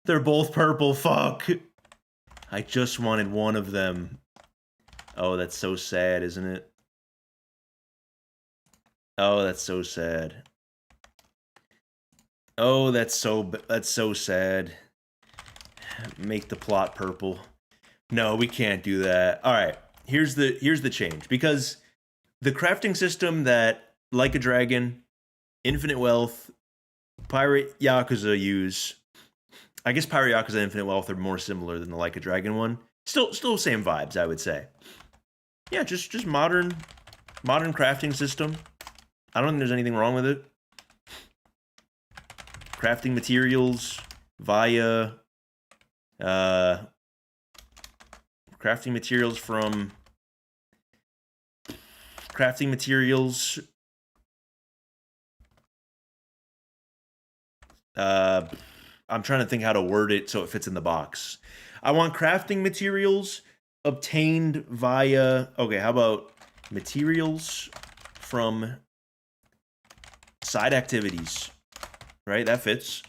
They're both purple, fuck. I just wanted one of them. Oh, that's so sad, isn't it? Oh, that's so sad. Oh, that's so sad. Make the plot purple. No, we can't do that. All right, here's the change, because the crafting system that Like a Dragon, Infinite Wealth, Pirate Yakuza use I guess Pyro Yakuza Infinite Wealth are more similar than the Like a Dragon one. Still same vibes, I would say. Yeah, just modern crafting system. I don't think there's anything wrong with it. Crafting materials via crafting materials from crafting materials I'm trying to think how to word it so it fits in the box. I want crafting materials obtained via, okay, how about materials from side activities, right? That fits.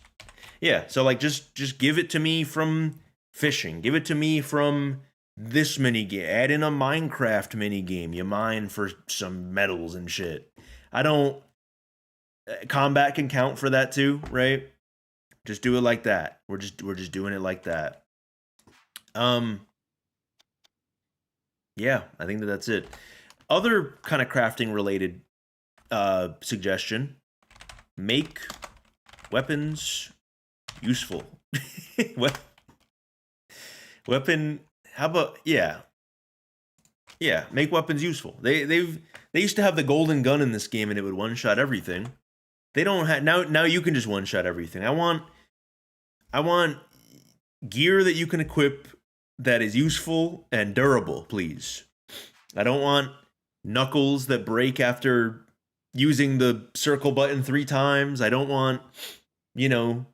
Yeah, so like just give it to me from fishing. Give it to me from this mini game. Add in a Minecraft mini game. You mine for some metals and shit. I don't. Combat can count for that too, right? Just do it like that. We're just doing it like that. Yeah, I think that's it. Other kind of crafting related suggestion: make weapons useful. Weapon. How about yeah? Make weapons useful. They used to have the golden gun in this game and it would one shot everything. They don't have now. You can just one shot everything. I want gear that you can equip that is useful and durable, please. I don't want knuckles that break after using the circle button 3 times. I don't want,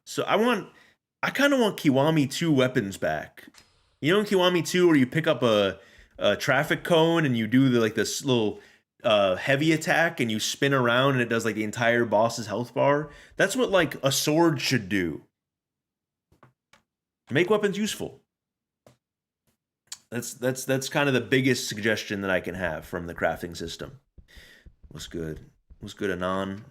so I kind of want Kiwami 2 weapons back. You know in Kiwami 2 where you pick up a traffic cone and you do this little heavy attack and you spin around and it does like the entire boss's health bar? That's what like a sword should do. Make weapons useful. That's kind of the biggest suggestion that I can have from the crafting system. What's good? What's good, Anon?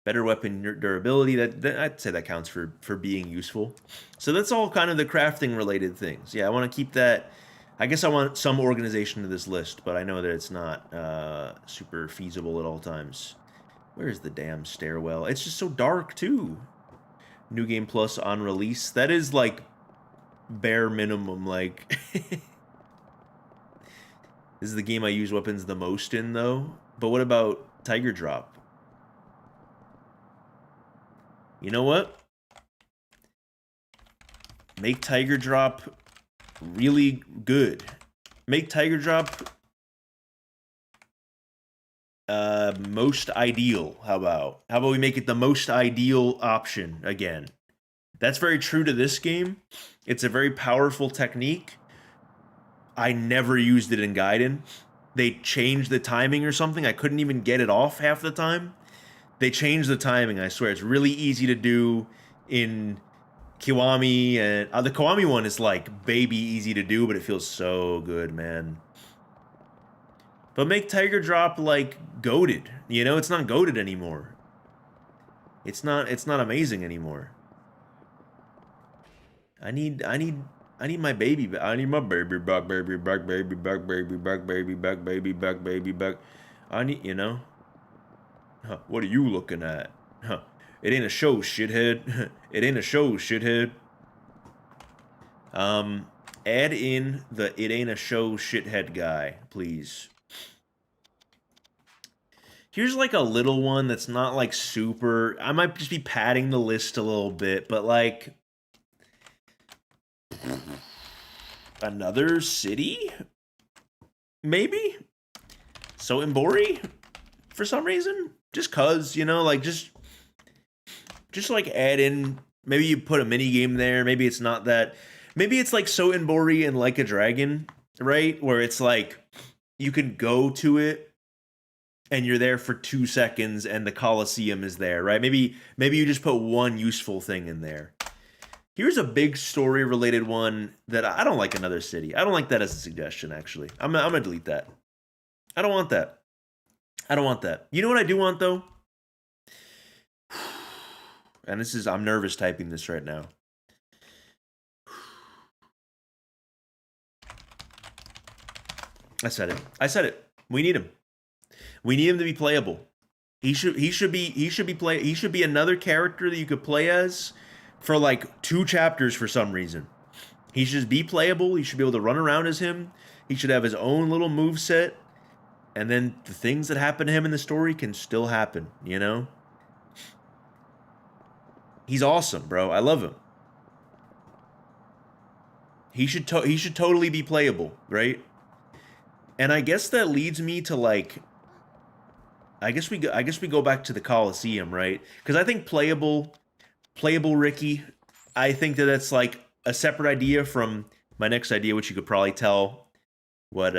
Better weapon durability. That I'd say that counts for being useful. So that's all kind of the crafting related things. Yeah, I want to keep that. I guess I want some organization to this list, but I know that it's not super feasible at all times. Where's the damn stairwell? It's just so dark too. New Game Plus on release. That is like bare minimum. Like this is the game I use weapons the most in, though. But what about Tiger Drop? You know what? Make Tiger Drop really good. Make Tiger Drop most ideal. How about we make it the most ideal option again? That's very true to this game. It's a very powerful technique. I never used it in Gaiden. They changed the timing or something. I couldn't even get it off half the time. They changed the timing, I swear. It's really easy to do in Kiwami. And the Kiwami one is like baby easy to do, but it feels so good, man. But make Tiger Drop like goated. It's not goated anymore. It's not amazing anymore. I need my baby back. I need my baby back, baby back, baby back, baby back, baby back, baby back, baby back. I need, Huh, what are you looking at? Huh, it ain't a show, shithead. It ain't a show, shithead. Add in the it ain't a show, shithead guy, please. Here's like a little one that's not like super. I might just be padding the list a little bit, but like another city? Maybe? So Imbori? For some reason? Just cause, like just like add in, maybe you put a mini game there, maybe it's not that. Maybe it's like So Imbori and Like a Dragon, right? Where it's like you can go to it and you're there for 2 seconds and the Coliseum is there, right? Maybe you just put one useful thing in there. Here's a big story related one that I don't like. Another city. I don't like that as a suggestion, actually. I'm gonna delete that. I don't want that. I don't want that. You know what I do want, though? And I'm nervous typing this right now. I said it. We need him. We need him to be playable. He should be another character that you could play as for like 2 chapters for some reason. He should just be playable. He should be able to run around as him. He should have his own little move set. And then the things that happen to him in the story can still happen, you know? He's awesome, bro. I love him. He should totally be playable, right? And I guess that leads me to like I guess we go back to the Coliseum, right? Cuz I think playable Ricky, I think that that's like a separate idea from my next idea, which you could probably tell what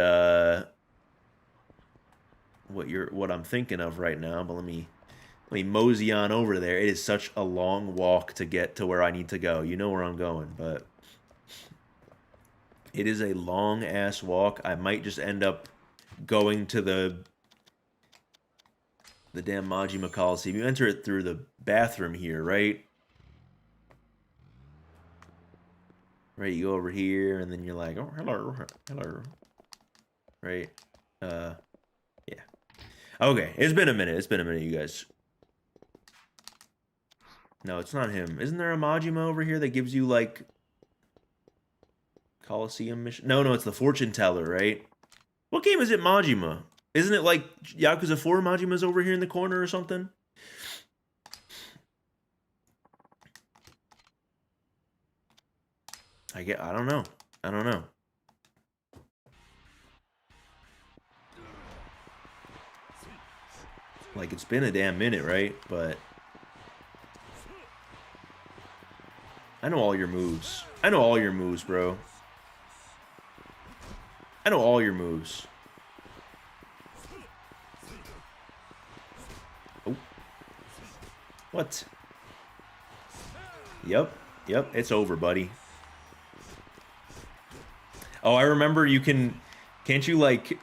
what I'm thinking of right now, but let me mosey on over there. It is such a long walk to get to where I need to go. You know where I'm going, but it is a long ass walk. I might just end up going to the damn Majima Coliseum. You enter it through the bathroom here, right? Right, you go over here, and then you're like, oh, hello, hello. Right? Yeah. Okay, it's been a minute, you guys. No, it's not him. Isn't there a Majima over here that gives you, like, Coliseum mission? No, it's the fortune teller, right? What game is it Majima? Isn't it, like, Yakuza 4 Majima's over here in the corner or something? I don't know. Like, it's been a damn minute, right? But I know all your moves. I know all your moves, bro. I know all your moves. Oh. What? Yep, it's over, buddy. Oh, I remember you can... Can't you, like...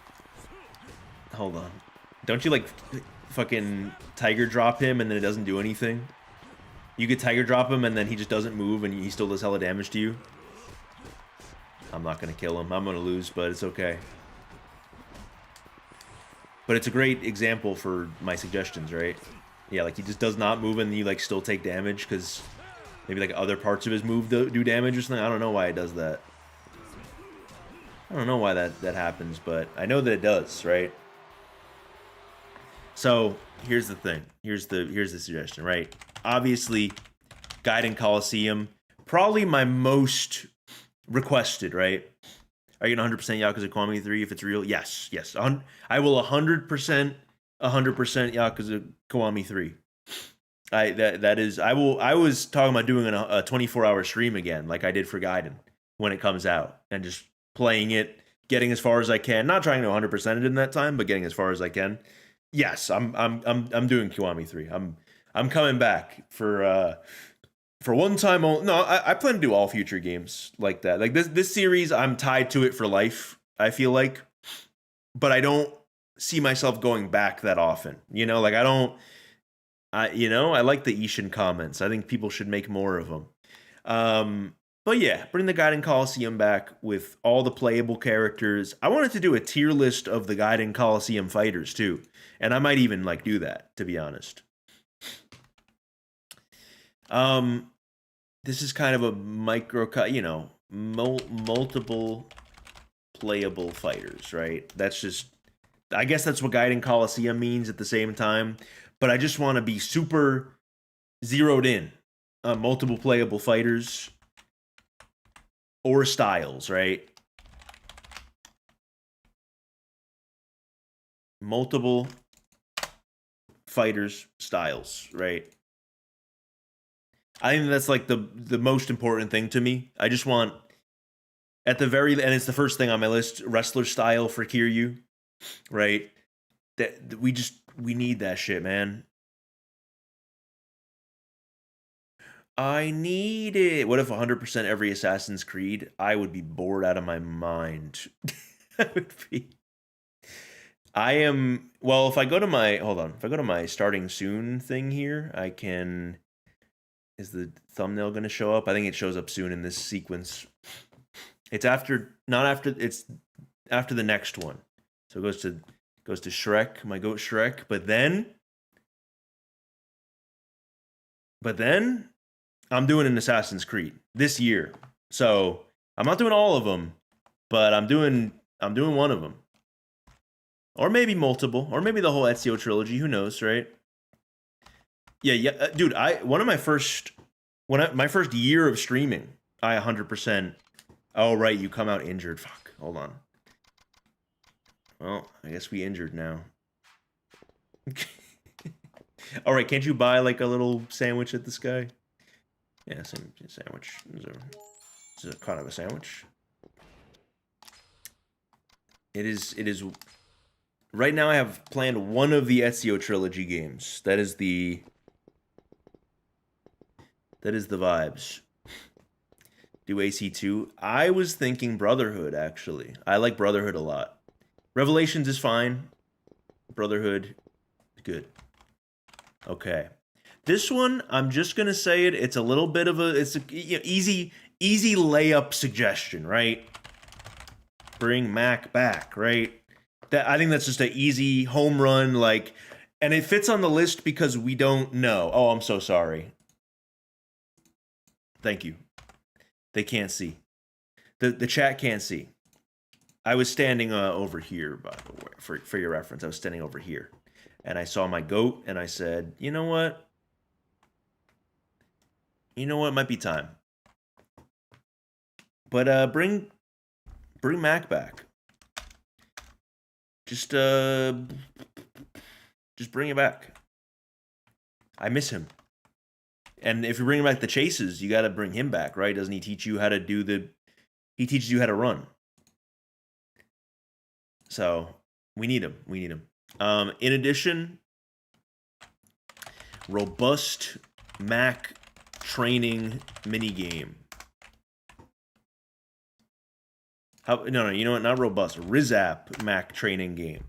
Hold on. Don't you, like, fucking Tiger Drop him and then it doesn't do anything? You could Tiger Drop him and then he just doesn't move and he still does hella damage to you? I'm not gonna kill him. I'm gonna lose, but it's okay. But it's a great example for my suggestions, right? Yeah, like, he just does not move and you, like, still take damage because maybe, like, other parts of his move do damage or something. I don't know why it does that. I don't know why that happens, but I know that it does, right? So here's the thing. Here's the suggestion, right? Obviously, Gaiden Coliseum, probably my most requested, right? Are you gonna 100% Yakuza Kiwami 3 if it's real? Yes. I will 100% Yakuza Kiwami 3. That is I was talking about doing a 24-hour stream again, like I did for Gaiden when it comes out, and just playing it, getting as far as I can, not trying to 100% it in that time, but getting as far as I can. Yes, I'm doing Kiwami 3. I'm coming back for one time. No, I plan to do all future games like that. Like this series, I'm tied to it for life, I feel like, but I don't see myself going back that often. You know, like I like the Ishin comments. I think people should make more of them. But yeah, bring the Gaiden Coliseum back with all the playable characters. I wanted to do a tier list of the Gaiden Coliseum fighters too, and I might even like do that, to be honest. This is kind of a multiple playable fighters, right? That's just, I guess that's what Gaiden Coliseum means at the same time, but I just want to be super zeroed in on multiple playable fighters or styles, right? Multiple fighters, styles, right? I think that's like the most important thing to me. I just want, at the very, and it's the first thing on my list, wrestler style for Kiryu, right? That we need that shit, man. I need it. What if 100% every Assassin's Creed? I would be bored out of my mind. I would be. If I go to my starting soon thing here, I can. Is the thumbnail going to show up? I think it shows up soon in this sequence. It's it's after the next one. So it goes to Shrek, my goat Shrek, but then I'm doing an Assassin's Creed this year. So I'm not doing all of them, but I'm doing one of them. Or maybe multiple, or maybe the whole Ezio trilogy, who knows, right? Yeah, dude, my first year of streaming, I 100%. Oh right, you come out injured. Fuck. Hold on. Well, I guess we injured now. All right, can't you buy like a little sandwich at this guy? Yeah, sandwich. This is kind of a sandwich. It is. Right now, I have planned one of the Ezio trilogy games. That is the vibes. Do AC2. I was thinking Brotherhood, actually. I like Brotherhood a lot. Revelations is fine. Brotherhood, good. Okay. This one, I'm just gonna say it. It's a little bit of it's a easy layup suggestion, right? Bring Mac back, right? I think that's just an easy home run, like, and it fits on the list because we don't know. Oh, I'm so sorry. Thank you. They can't see. The chat can't see. I was standing over here, by the way, for your reference. I was standing over here, and I saw my goat, and I said, you know what? You know what? Might be time. But bring Mac back. Just bring it back. I miss him. And if you bring back the chases, you got to bring him back, right? Doesn't he teach you how to do he teaches you how to run. So we need him. In addition, robust Mac training minigame. No, you know what? Not robust. Rizap Mac training game.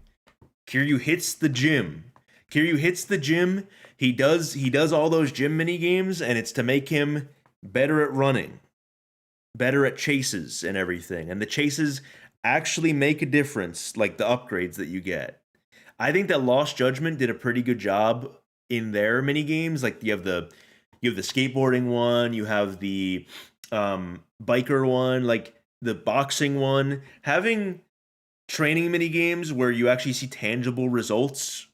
Kiryu hits the gym. He does all those gym mini games, and it's to make him better at running, better at chases and everything. And the chases actually make a difference, like the upgrades that you get. I think that Lost Judgment did a pretty good job in their mini games. Like you have the skateboarding one, you have the biker one, like the boxing one. Having training mini games where you actually see tangible results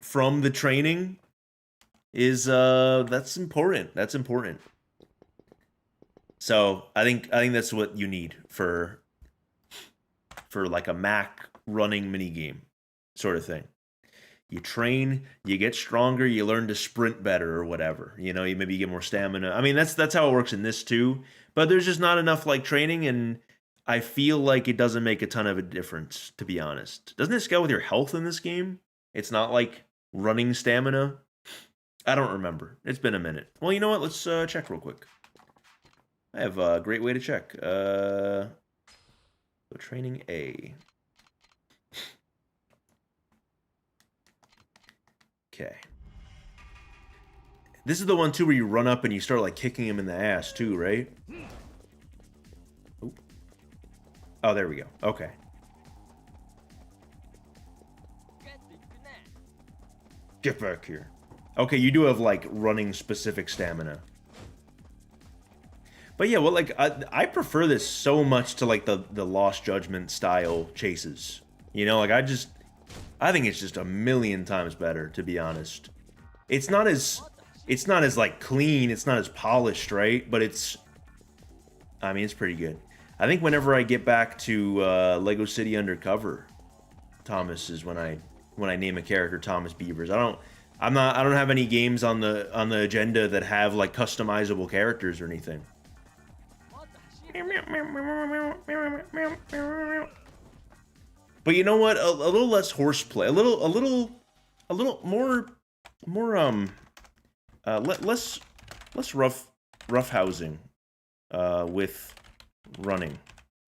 from the training is that's important. So I think that's what you need for like a Mac running mini game sort of thing. You train, you get stronger, you learn to sprint better or whatever. You know, you maybe get more stamina. I mean, that's how it works in this too. But there's just not enough like training, and I feel like it doesn't make a ton of a difference, to be honest. Doesn't it scale with your health in this game? It's not like running stamina. I don't remember. It's been a minute. Well, you know what? Let's check real quick. I have a great way to check. So training A. Okay. This is the one too where you run up and you start like kicking him in the ass too, right? Ooh. Oh, there we go. Okay. Get back here. Okay, you do have like running specific stamina. But yeah, well, like I prefer this so much to like the Lost Judgment style chases. You know, like I think it's just a million times better, to be honest. It's not as like clean, it's not as polished, right? But it's pretty good. I think whenever I get back to Lego City Undercover, Thomas is when I name a character Thomas Beavers. I don't have any games on the agenda that have like customizable characters or anything. But you know what? A little less horseplay, a little more less rough housing with running.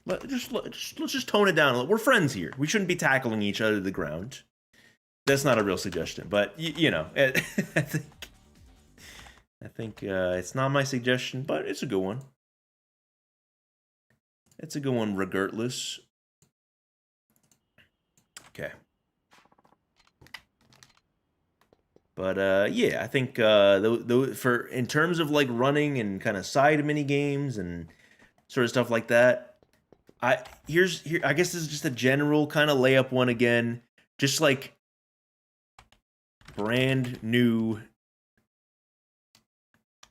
Let's just tone it down. We're friends here. We shouldn't be tackling each other to the ground. That's not a real suggestion, but you know, I think it's not my suggestion, but it's a good one. It's a good one, regardless. Okay. But yeah, I think for in terms of like running and kind of side mini games and sort of stuff like that, here I guess this is just a general kind of layup one again, just like brand new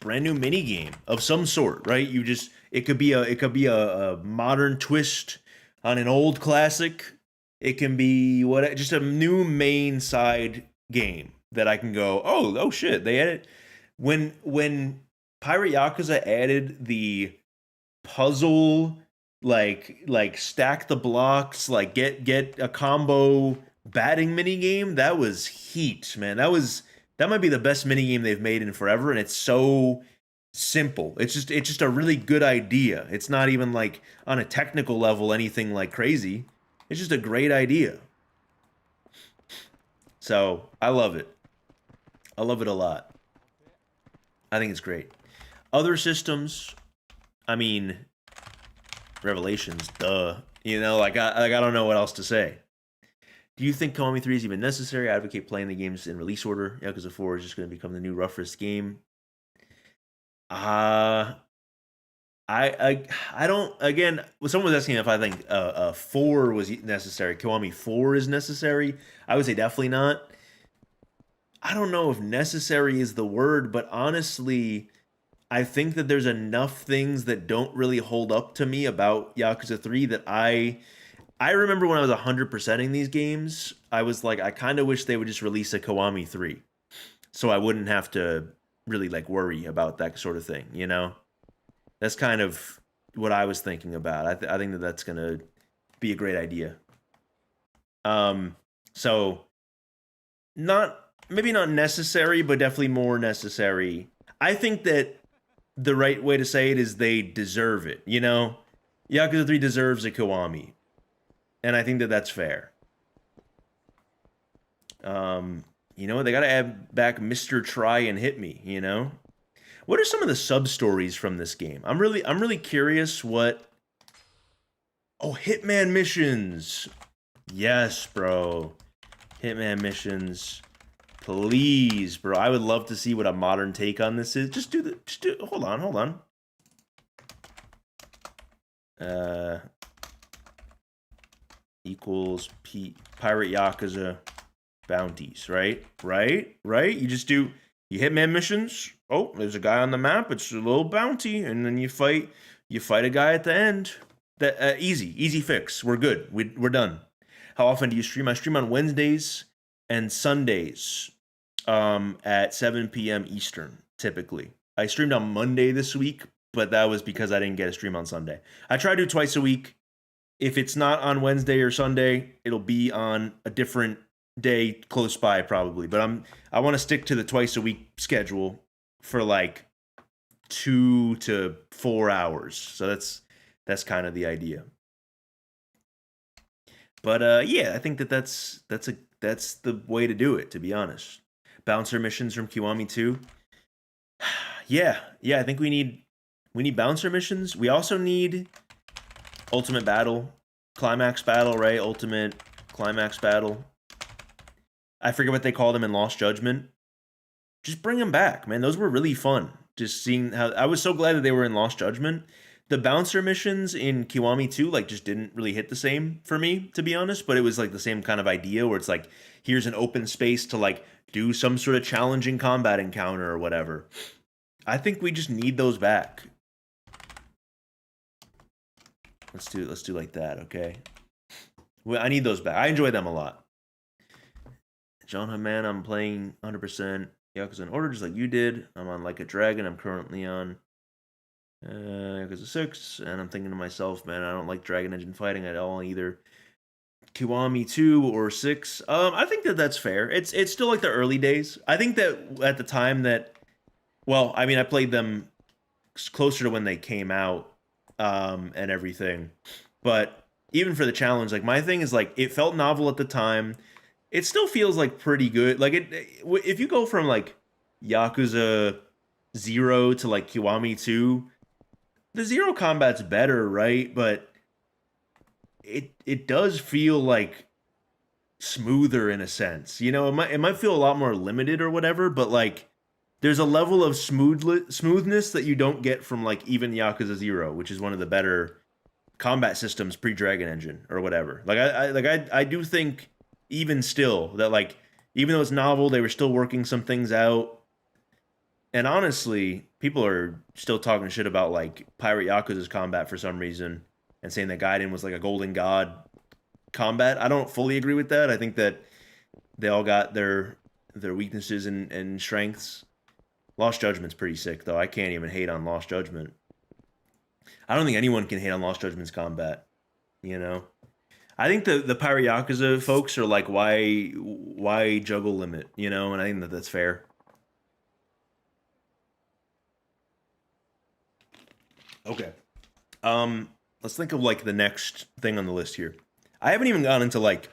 mini game of some sort, right? You just it could be a modern twist on an old classic. It can be what just a new main side game that I can go, oh shit, they added when Pirate Yakuza added the puzzle like stack the blocks, like get a combo batting mini game. That was heat, man. That might be the best mini game they've made in forever, and it's so simple. It's just a really good idea. It's not even like on a technical level anything like crazy. It's just a great idea. So I love it. I love it a lot. I think it's great. Other systems, I mean, Revelations, duh. You know, I don't know what else to say. Do you think Kiwami 3 is even necessary? I advocate playing the games in release order. Yakuza 4 is just going to become the new roughest game. Uh I don't. Again, someone was asking if I think 4 was necessary. Kiwami 4 is necessary. I would say definitely not. I don't know if necessary is the word, but honestly, I think that there's enough things that don't really hold up to me about Yakuza 3 that I remember when I was 100%ing these games, I was like, I kind of wish they would just release a Kiwami 3 so I wouldn't have to really like worry about that sort of thing, you know? That's kind of what I was thinking about. I think that that's going to be a great idea. So not maybe not necessary, but definitely more necessary. I think that the right way to say it is they deserve it, you know? Yakuza 3 deserves a Kiwami. And I think that that's fair. You know, they got to add back Mr. Try and Hit Me, you know? What are some of the sub stories from this game? I'm really curious what. Oh, Hitman missions. Yes, bro. Hitman missions. Please, bro. I would love to see what a modern take on this is. Hold on. Equals Pirate Yakuza bounties, right? You just do Hitman missions. Oh, there's a guy on the map. It's a little bounty, and then you fight a guy at the end. That easy fix. We're good. We're done. How often do you stream? I stream on Wednesdays and Sundays, at 7 p.m. Eastern. Typically, I streamed on Monday this week, but that was because I didn't get a stream on Sunday. I try to do twice a week. If it's not on Wednesday or Sunday, it'll be on a different day close by probably. But I want to stick to the twice a week schedule for like 2 to 4 hours. So that's kind of the idea. But yeah, I think that's the way to do it, to be honest. Bouncer missions from Kiwami 2. Yeah, I think we need bouncer missions. We also need Ultimate Battle, Climax Battle, right? Ultimate Climax Battle. I forget what they call them in Lost Judgment. Just bring them back, man. Those were really fun. Just seeing how I was so glad that they were in Lost Judgment. The bouncer missions in Kiwami 2 like just didn't really hit the same for me, to be honest, but it was like the same kind of idea where it's like here's an open space to like do some sort of challenging combat encounter or whatever. I think we just need those back. Let's do like that, okay? Well, I need those back. I enjoy them a lot. John, man, I'm playing 100% Yakuza in order, just like you did. I'm on Like a Dragon. I'm currently on Yakuza 6, and I'm thinking to myself, man, I don't like Dragon Engine fighting at all either. Kiwami 2 or 6. I think that that's fair. It's still like the early days. I think that at the time that, well, I mean, I played them closer to when they came out, and everything. But even for the challenge, like my thing is like it felt novel at the time. It still feels like pretty good. Like if you go from like Yakuza 0 to like Kiwami 2, the Zero combat's better, right? But it does feel like smoother in a sense. You know, it might feel a lot more limited or whatever, but like there's a level of smoothness that you don't get from like even Yakuza 0, which is one of the better combat systems pre Dragon Engine or whatever. Like I do think even still that like even though it's novel, they were still working some things out. And honestly, people are still talking shit about like Pirate Yakuza's combat for some reason and saying that Gaiden was like a golden god combat. I don't fully agree with that. I think that they all got their weaknesses and strengths. Lost Judgment's pretty sick though. I can't even hate on Lost Judgment. I don't think anyone can hate on Lost Judgment's combat. You know, I think the Pirate Yakuza folks are like, why juggle limit? You know, and I think that that's fair. Okay. Let's think of like the next thing on the list here. I haven't even gone into like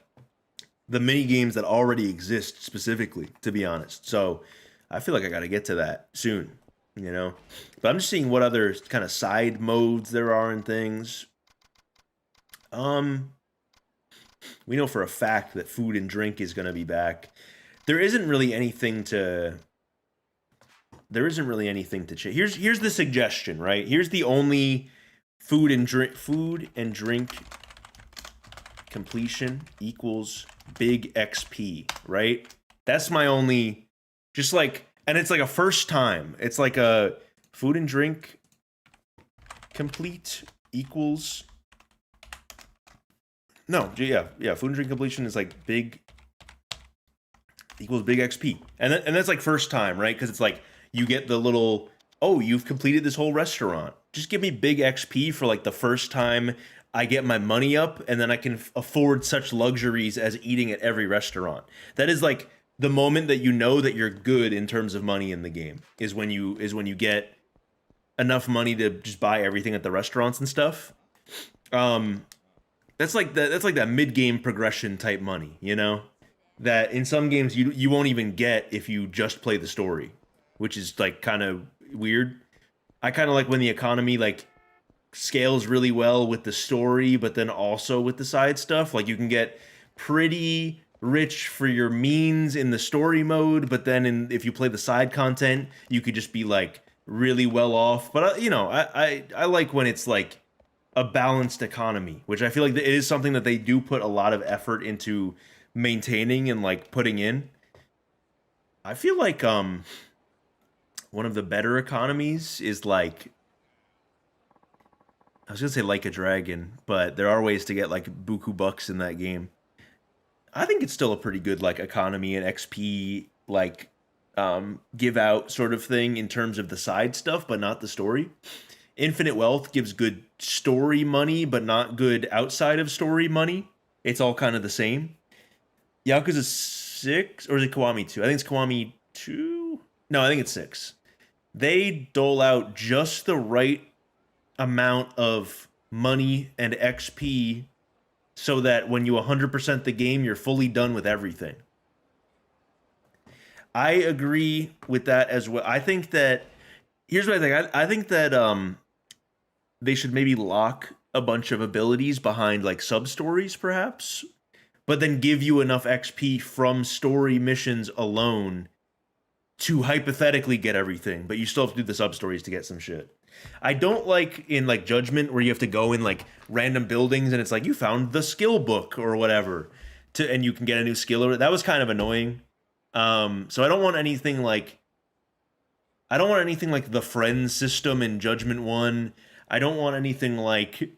the mini games that already exist specifically, to be honest. So I feel like I got to get to that soon, you know. But I'm just seeing what other kind of side modes there are and things. Um, we know for a fact that food and drink is going to be back. There isn't really anything to. There isn't really anything to change. Here's the suggestion, right? Here's the only food and drink completion equals big XP, right? That's my only, just like, and it's like a first time. It's like a food and drink complete equals, no, yeah, food and drink completion is like big equals big XP. And that's like first time, right? Because it's like you get the little, oh, you've completed this whole restaurant. Just give me big XP for like the first time I get my money up, and then I can afford such luxuries as eating at every restaurant. That is like the moment that you know that you're good in terms of money in the game is when you get enough money to just buy everything at the restaurants and stuff. Um, that's like that mid game progression type money, you know, that in some games you won't even get if you just play the story, which is like kind of weird. I kind of like when the economy like scales really well with the story, but then also with the side stuff. Like you can get pretty rich for your means in the story mode, but then if you play the side content, you could just be like really well off. But you know, I like when it's like a balanced economy, which I feel like it is something that they do put a lot of effort into maintaining and like putting in. I feel like one of the better economies is like, I was gonna say like a dragon, but there are ways to get like buku bucks in that game. I think it's still a pretty good like economy and XP like give out sort of thing in terms of the side stuff, but not the story. Infinite Wealth gives good story money, but not good outside of story money. It's all kind of the same. Yakuza 6, or is it Kiwami 2? I think it's Kiwami 2. No, I think it's 6. They dole out just the right amount of money and XP so that when you 100% the game, you're fully done with everything. I agree with that as well. I think that here's what I think. I think that they should maybe lock a bunch of abilities behind like sub stories, perhaps, but then give you enough XP from story missions alone to hypothetically get everything, but you still have to do the sub stories to get some shit. I don't like in like Judgment where you have to go in like random buildings and it's like you found the skill book or whatever to and you can get a new skill or that was kind of annoying. So I don't want anything like the friends system in Judgment 1. I don't want anything like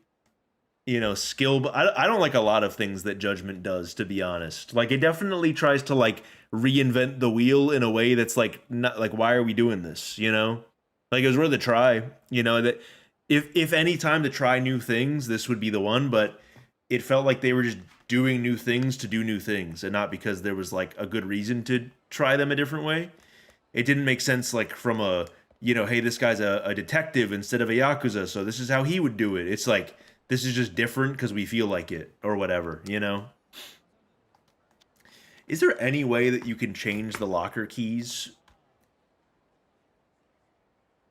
skill, but I don't like a lot of things that Judgment does, to be honest. Like it definitely tries to like reinvent the wheel in a way that's like not like, why are we doing this, like it was worth a try, that if any time to try new things, this would be the one, but it felt like they were just doing new things to do new things and not because there was like a good reason to try them a different way. It didn't make sense like from a, hey, this guy's a detective instead of a Yakuza, so this is how he would do it. It's like, this is just different because we feel like it or whatever. Is there any way that you can change the locker keys?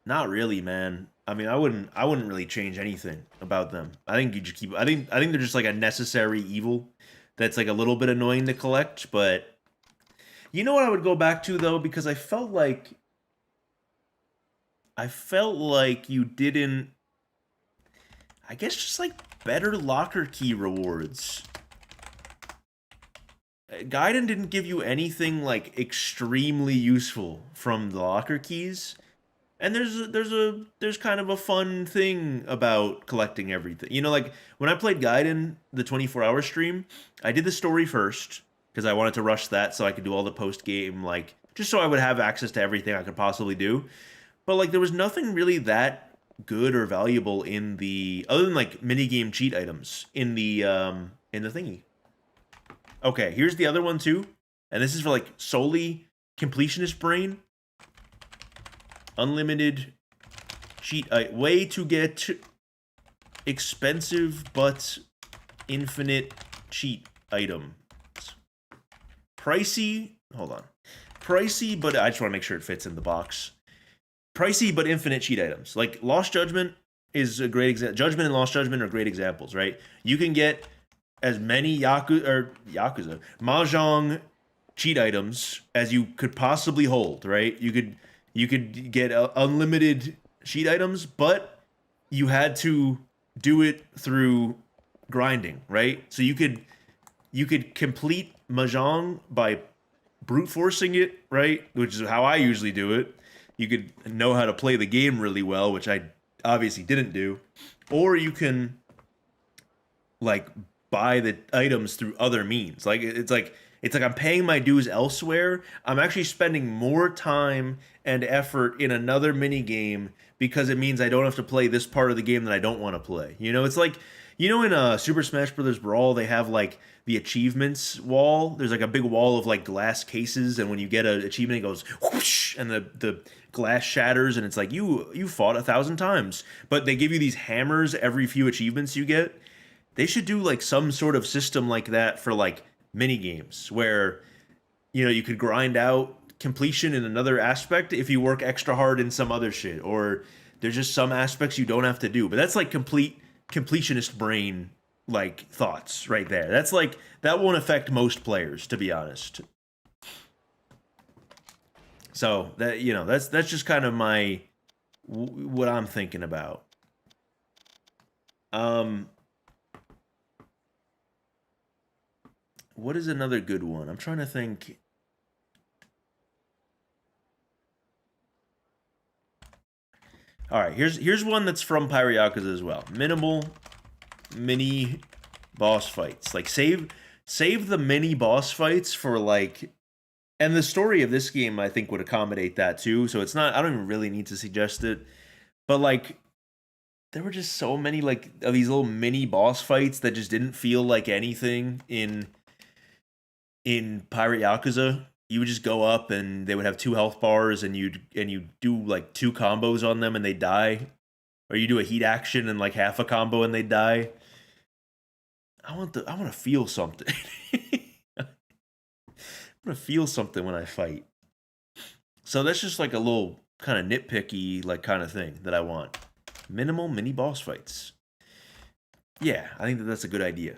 Not really, man. I mean, I wouldn't really change anything about them. I think you just keep I think they're just like a necessary evil that's like a little bit annoying to collect. But you know what I would go back to though, because I felt like you didn't. I guess just like better locker key rewards. Gaiden didn't give you anything like extremely useful from the locker keys. And there's kind of a fun thing about collecting everything. You know, like when I played Gaiden, the 24-hour stream, I did the story first because I wanted to rush that so I could do all the post game, like just so I would have access to everything I could possibly do. But like there was nothing really that good or valuable in the other than like mini game cheat items in the thingy. Okay, here's the other one too, and this is for like solely completionist brain. Unlimited cheat way to get expensive but infinite cheat items. Pricey, hold on. Pricey, but I just want to make sure it fits in the box. Pricey but infinite cheat items. Like Lost Judgment is a great example. Judgment and Lost Judgment are great examples, right? You can get as many Yakuza Mahjong cheat items as you could possibly hold, right? You could get unlimited cheat items, but you had to do it through grinding, right? So you could complete Mahjong by brute forcing it, right? Which is how I usually do it. You could know how to play the game really well, which I obviously didn't do. Or you can like buy the items through other means. Like it's like I'm paying my dues elsewhere. I'm actually spending more time and effort in another mini game because it means I don't have to play this part of the game that I don't want to play. You know, it's like, you know, in Super Smash Bros. Brawl, they have like the achievements wall. There's like a big wall of like glass cases, and when you get an achievement, it goes whoosh, and the glass shatters, and it's like you fought 1,000 times. But they give you these hammers every few achievements you get. They should do like some sort of system like that for like mini games where, you know, you could grind out completion in another aspect if you work extra hard in some other shit, or there's just some aspects you don't have to do. But that's like complete completionist brain like thoughts right there. That's like, that won't affect most players, to be honest. So that, you know, that's just kind of my what I'm thinking about. What is another good one? I'm trying to think. All right, here's one that's from Pirate Yakuza as well. Minimal mini boss fights. Like save the mini boss fights for like, and the story of this game I think would accommodate that too. So it's not, I don't even really need to suggest it. But like there were just so many like of these little mini boss fights that just didn't feel like anything in Pirate Yakuza. You would just go up and they would have 2 health bars, and you do like 2 combos on them and they die, or you do a heat action and like half a combo and they die. I want to feel something. I want to feel something when I fight. So that's just like a little kind of nitpicky like kind of thing that I want. Minimal mini boss fights. Yeah, I think that's a good idea.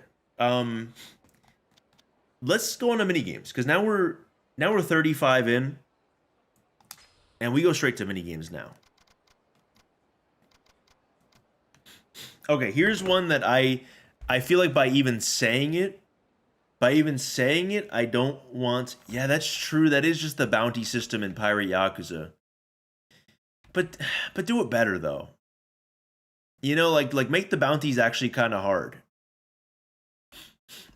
Let's go on to mini games, because now we're 35 in, and we go straight to mini games now. Okay, here's one that I feel like by even saying it, I don't want. Yeah, that's true. That is just the bounty system in Pirate Yakuza. But do it better though. You know, like make the bounties actually kind of hard.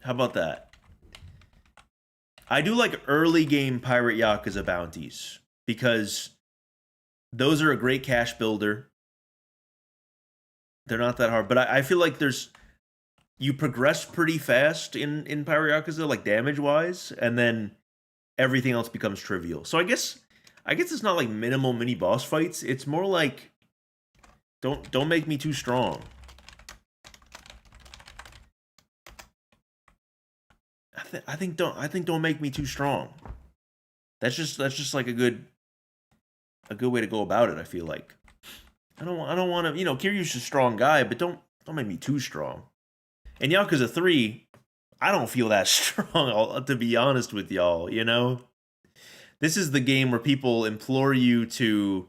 How about that? I do like early game Pirate Yakuza bounties because those are a great cash builder. They're not that hard, but I feel like you progress pretty fast in Pirate Yakuza, like damage wise, and then everything else becomes trivial. So I guess it's not like minimal mini boss fights. It's more like don't make me too strong. I think don't make me too strong. That's just like a good way to go about it. I feel like I don't want to, you know, Kiryu's a strong guy, but don't make me too strong. And Yakuza 3, I don't feel that strong, to be honest with y'all, you know? This is the game where people implore you to,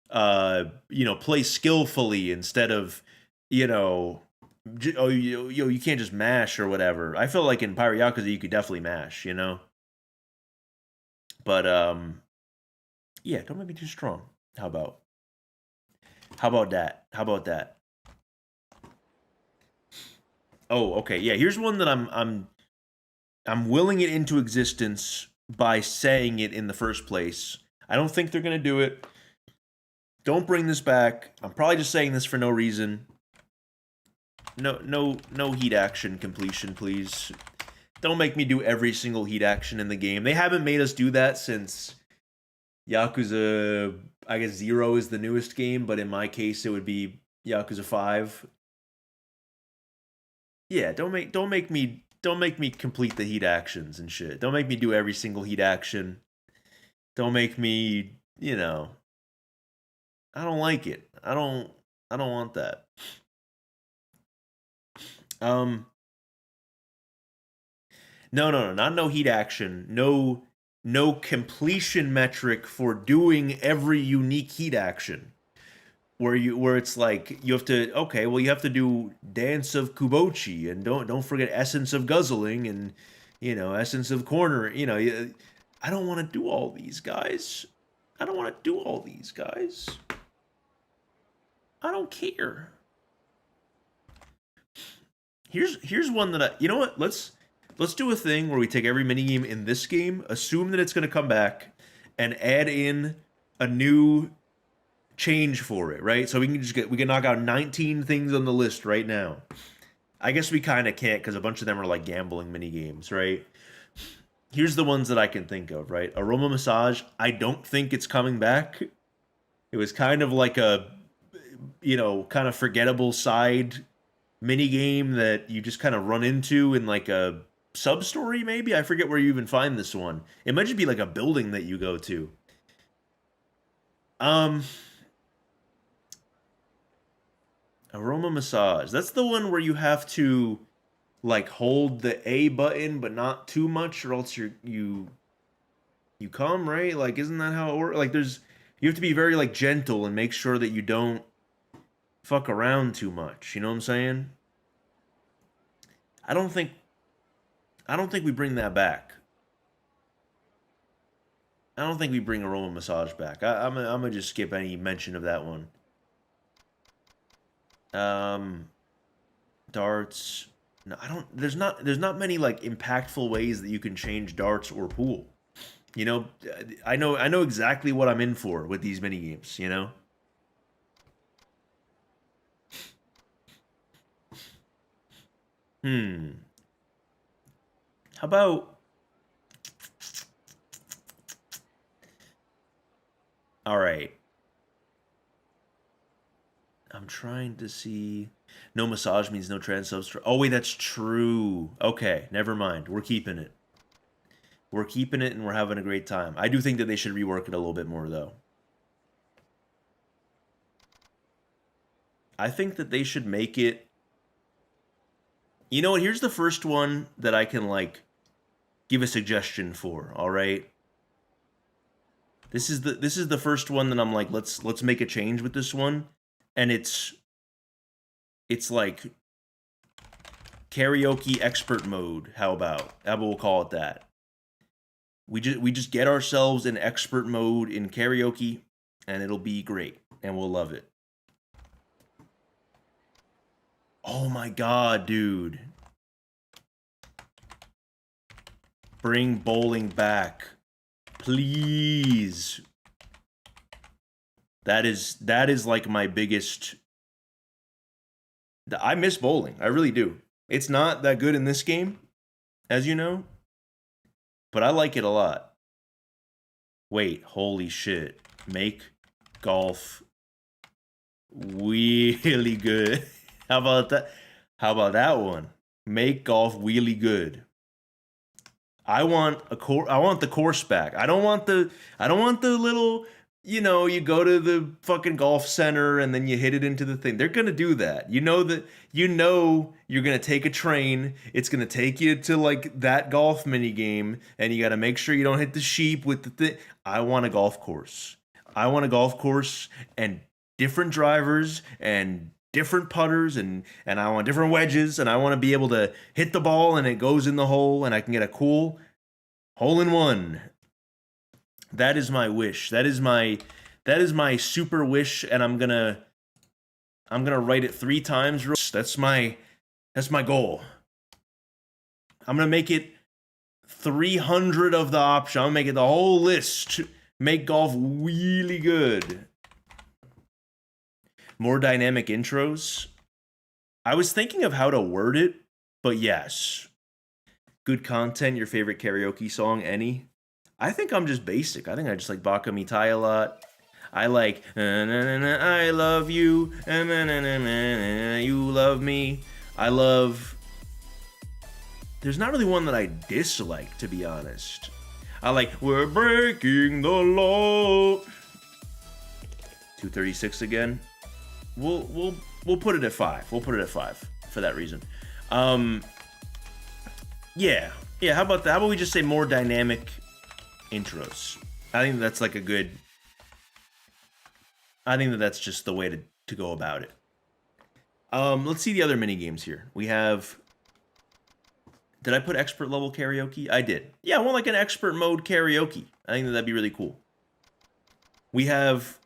play skillfully instead of, you know, you can't just mash or whatever. I feel like in Pirate Yakuza you could definitely mash, you know? But, yeah, don't make me too strong. How about? How about that? How about that? Oh, okay. Yeah, here's one that I'm willing it into existence by saying it in the first place. I don't think they're gonna do it. Don't bring this back. I'm probably just saying this for no reason. No heat action completion, please. Don't make me do every single heat action in the game. They haven't made us do that since Yakuza, I guess 0 is the newest game, but in my case it would be Yakuza 5. Yeah, don't make me complete the heat actions and shit. Don't make me do every single heat action. Don't make me, I don't like it. I don't want that. Um no, not no heat action. No completion metric for doing every unique heat action. Where it's like you have to, okay, well, you have to do Dance of Kubochi, and don't forget Essence of Guzzling, and Essence of Corner. I don't want to do all these, guys. I don't want to do all these, guys. I don't care. Here's one that you know what? Let's do a thing where we take every minigame in this game, assume that it's gonna come back, and add in a new change for it, right? So we can knock out 19 things on the list right now. I guess we kind of can't because a bunch of them are like gambling mini games, right? Here's the ones that I can think of, right? Aroma Massage, I don't think it's coming back. It was kind of like a kind of forgettable side mini game that you just kind of run into in like a sub story, maybe. I forget where you even find this one. It might just be like a building that you go to. Um Aroma Massage. That's the one where you have to like hold the A button but not too much or else you come, right? Like isn't that how it works? Like you have to be very like gentle and make sure that you don't fuck around too much. You know what I'm saying? I don't think I don't think we bring that back. I don't think we bring Aroma Massage back. I'm gonna just skip any mention of that one. Um Darts. No, I don't. There's not many like impactful ways that you can change darts or pool. You know, I know exactly what I'm in for with these mini games. Hmm. How about? All right. I'm trying to see. No massage means no trans substrate. Oh wait, that's true. Okay, never mind. We're keeping it. We're keeping it, and we're having a great time. I do think that they should rework it a little bit more, though. I think that they should make it. You know what? Here's the first one that I can like give a suggestion for. All right. This is the first one that I'm like, let's make a change with this one, and it's like karaoke expert mode. How about we'll call it that? We just get ourselves in expert mode in karaoke, and it'll be great, and we'll love it. Oh my god, dude! Bring bowling back, please. That is like my biggest. I miss bowling. I really do. It's not that good in this game, as you know, but I like it a lot. Wait, holy shit. Make golf really good. How about that? How about that one? Make golf really good. I want the course back. I don't want the little you know, you go to the fucking golf center and then you hit it into the thing. They're gonna do that. You know you're gonna take a train. It's gonna take you to like that golf mini game, and you gotta make sure you don't hit the sheep with the thing. I want a golf course. I want a golf course and different drivers and different putters and I want different wedges and I want to be able to hit the ball and it goes in the hole and I can get a cool hole in one. That is my wish. That is my super wish, and I'm gonna write it 3 times. That's my goal. I'm gonna make it 300 of the option. I'm gonna make it the whole list. Make golf really good. More dynamic intros. I was thinking of how to word it, but yes. Good content, your favorite karaoke song, any? I think I'm just basic. I think I just like Baka Mitai a lot. I like I love you, you love me. I love... There's not really one that I dislike, to be honest. I like We're Breaking the Law. 236 again. We'll put it at 5. We'll put it at 5 for that reason. Yeah. How about that? How about we just say more dynamic intros? I think that's like a good... I think that's just the way to go about it. Let's see the other mini games here. We have... Did I put expert level karaoke? I did. Yeah, I want like an expert mode karaoke. I think that'd be really cool. We have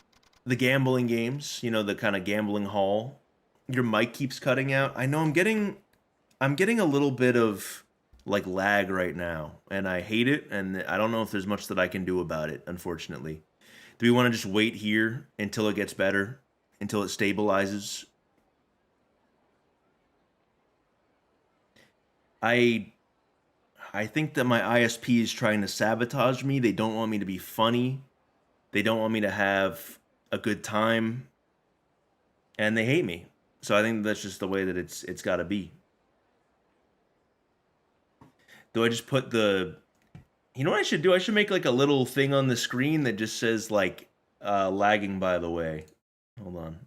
the gambling games, you know, the kind of gambling hall. Your mic keeps cutting out. I know I'm getting a little bit of like lag right now, and I hate it, and I don't know if there's much that I can do about it, unfortunately. Do we want to just wait here until it gets better, until it stabilizes? I think that my ISP is trying to sabotage me. They don't want me to be funny. They don't want me to have a good time, and they hate me. So I think that's just the way that it's got to be. Do I just put the... You know what I should do? I should make like a little thing on the screen that just says like lagging by the way. Hold on.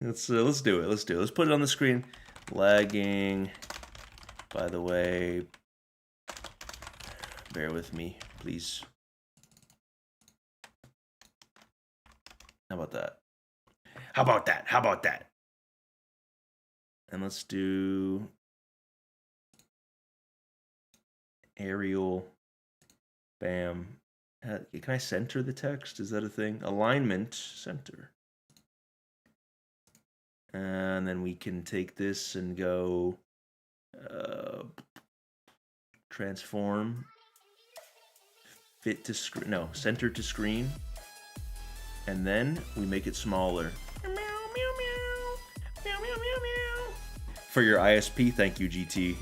Let's do it. Let's put it on the screen. Lagging by the way. Bear with me, please. How about that? How about that? And let's do Arial. Bam. Can I center the text? Is that a thing? Alignment, center. And then we can take this and go transform, fit to screen, no, center to screen. And then we make it smaller. For your ISP, thank you, GT.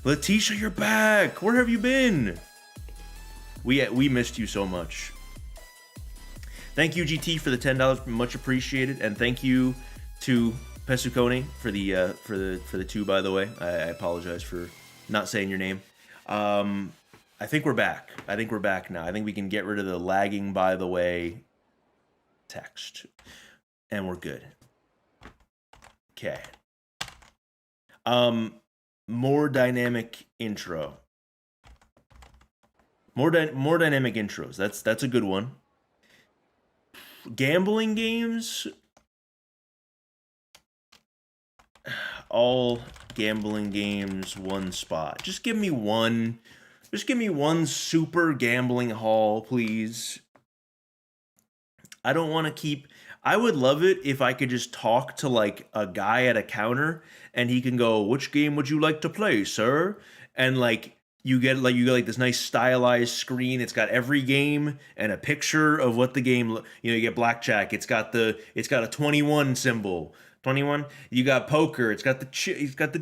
Letitia, you're back. Where have you been? We missed you so much. Thank you, GT, for the $10, much appreciated, and thank you to Pesukone for the 2. By the way, I apologize for not saying your name. I think we're back. I think we're back now. I think we can get rid of the lagging by the way text, and we're good. Okay. More dynamic intro. More dynamic intros. That's a good one. Gambling games. All gambling games, one spot. Just give me one. Just give me one super gambling hall, please. I don't want to keep... I would love it if I could just talk to like a guy at a counter and he can go, "Which game would you like to play, sir?" And like you get this nice stylized screen. It's got every game and a picture of what the game, you get blackjack. It's got a 21 symbol. 21. You got poker. It's got the chips. It's got the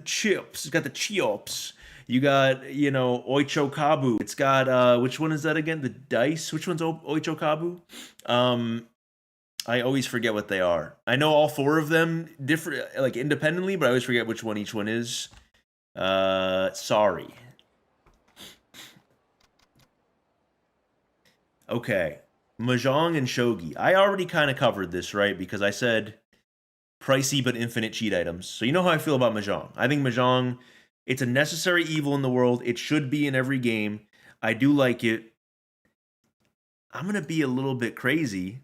chiops. You got, Oicho Kabu. It's got, which one is that again? The dice? Which one's Oicho Kabu? I always forget what they are. I know all 4 of them different, like independently, but I always forget which one each one is. Sorry. Okay. Mahjong and Shogi. I already kind of covered this, right? Because I said pricey but infinite cheat items. So you know how I feel about Mahjong. I think Mahjong, it's a necessary evil in the world. It should be in every game. I do like it. I'm gonna be a little bit crazy.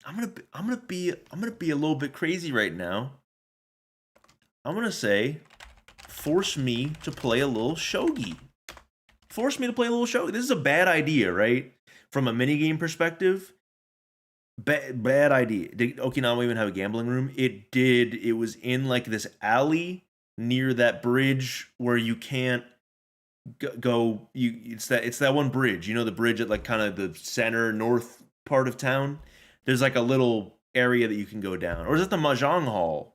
I'm gonna be a little bit crazy right now. I'm gonna say, force me to play a little shogi. Force me to play a little shogi. This is a bad idea, right? From a minigame perspective, bad idea. Did Okinawa even have a gambling room? It did. It was in like this alley near that bridge where you can't go. It's that one bridge. You know, the bridge at like kind of the center north part of town. There's like a little area that you can go down. Or is it the Mahjong Hall?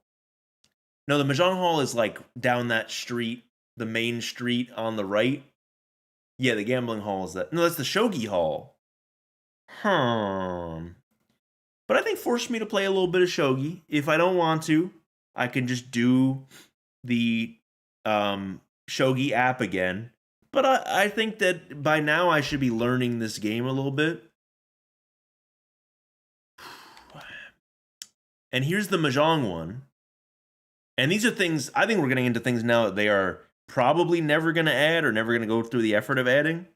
No, the Mahjong Hall is like down that street, the main street on the right. Yeah, the gambling hall is that. No, that's the Shogi Hall. But I think force me to play a little bit of shogi. If I don't want to, I can just do the shogi app again. But I think that by now I should be learning this game a little bit. And here's the Mahjong one. And these are things, I think we're getting into things now that they are probably never going to add or never going to go through the effort of adding.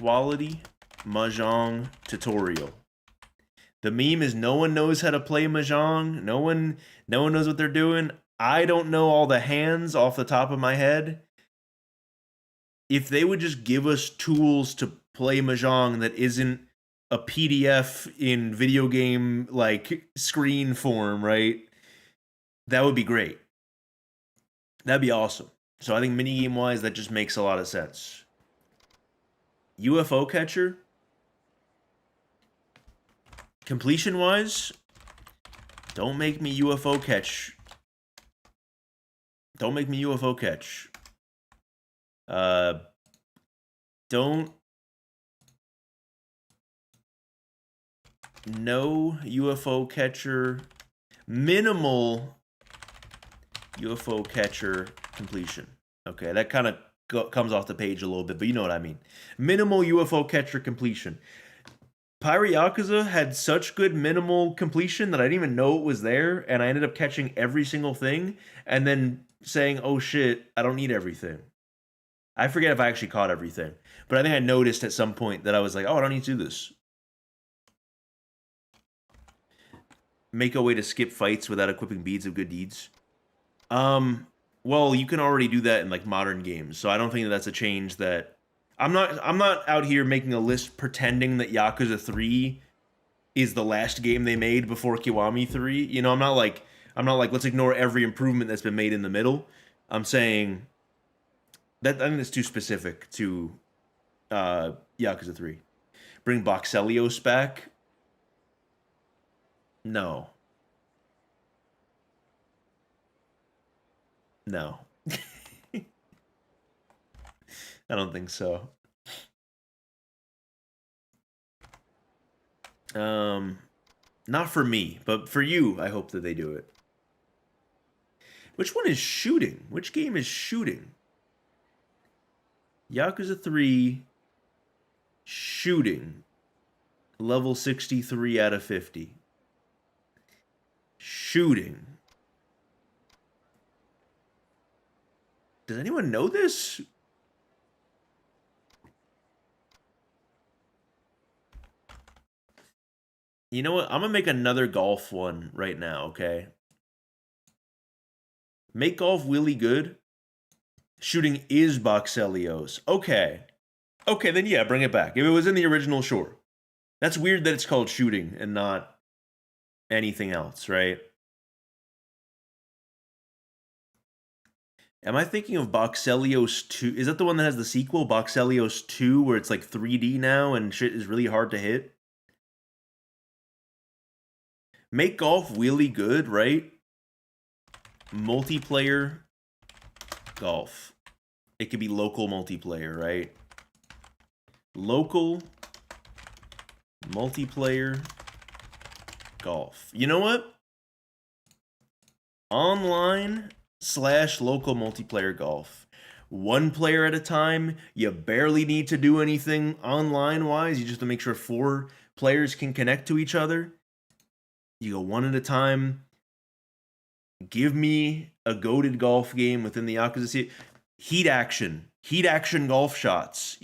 Quality Mahjong tutorial. The meme is no one knows how to play Mahjong. No one knows what they're doing. I don't know all the hands off the top of my head. If they would just give us tools to play Mahjong that isn't a PDF in video game like screen form, right? That would be great. That'd be awesome. So I think minigame wise, that just makes a lot of sense. UFO catcher. Completion wise, don't make me UFO catch. Don't make me UFO catch. Don't. No UFO catcher. Minimal UFO catcher completion. Okay, that kind of comes off the page a little bit, but you know what I mean. Minimal UFO catcher completion. Pirate Yakuza had such good minimal completion that I didn't even know it was there, and I ended up catching every single thing, and then saying, oh shit, I don't need everything. I forget if I actually caught everything, but I think I noticed at some point that I was like, oh, I don't need to do this. Make a way to skip fights without equipping beads of good deeds. Well, you can already do that in like modern games, so I don't think that's a change that I'm not out here making a list pretending that Yakuza 3 is the last game they made before Kiwami 3. You know, I'm not like let's ignore every improvement that's been made in the middle. I'm saying that I think that's too specific to Yakuza 3. Bring Boxelios back? No. No. I don't think so. Not for me, but for you, I hope that they do it. Which one is shooting? Which game is shooting? Yakuza 3 shooting. Level 63 out of 50. Shooting. Does anyone know this? You know what? I'm going to make another golf one right now, okay? Make golf really good. Shooting is Boxelios. Okay. Okay, then yeah, bring it back. If it was in the original, sure. That's weird that it's called shooting and not anything else, right? Am I thinking of Boxelios 2? Is that the one that has the sequel, Boxelios 2, where it's like 3D now and shit is really hard to hit? Make golf really good, right? Multiplayer golf. It could be local multiplayer, right? Local multiplayer golf. You know what? Online slash local multiplayer golf. One player at a time. You barely need to do anything online wise. You just have to make sure 4 players can connect to each other. You go one at a time. Give me a goated golf game within the Yakuza series. Heat action golf shots.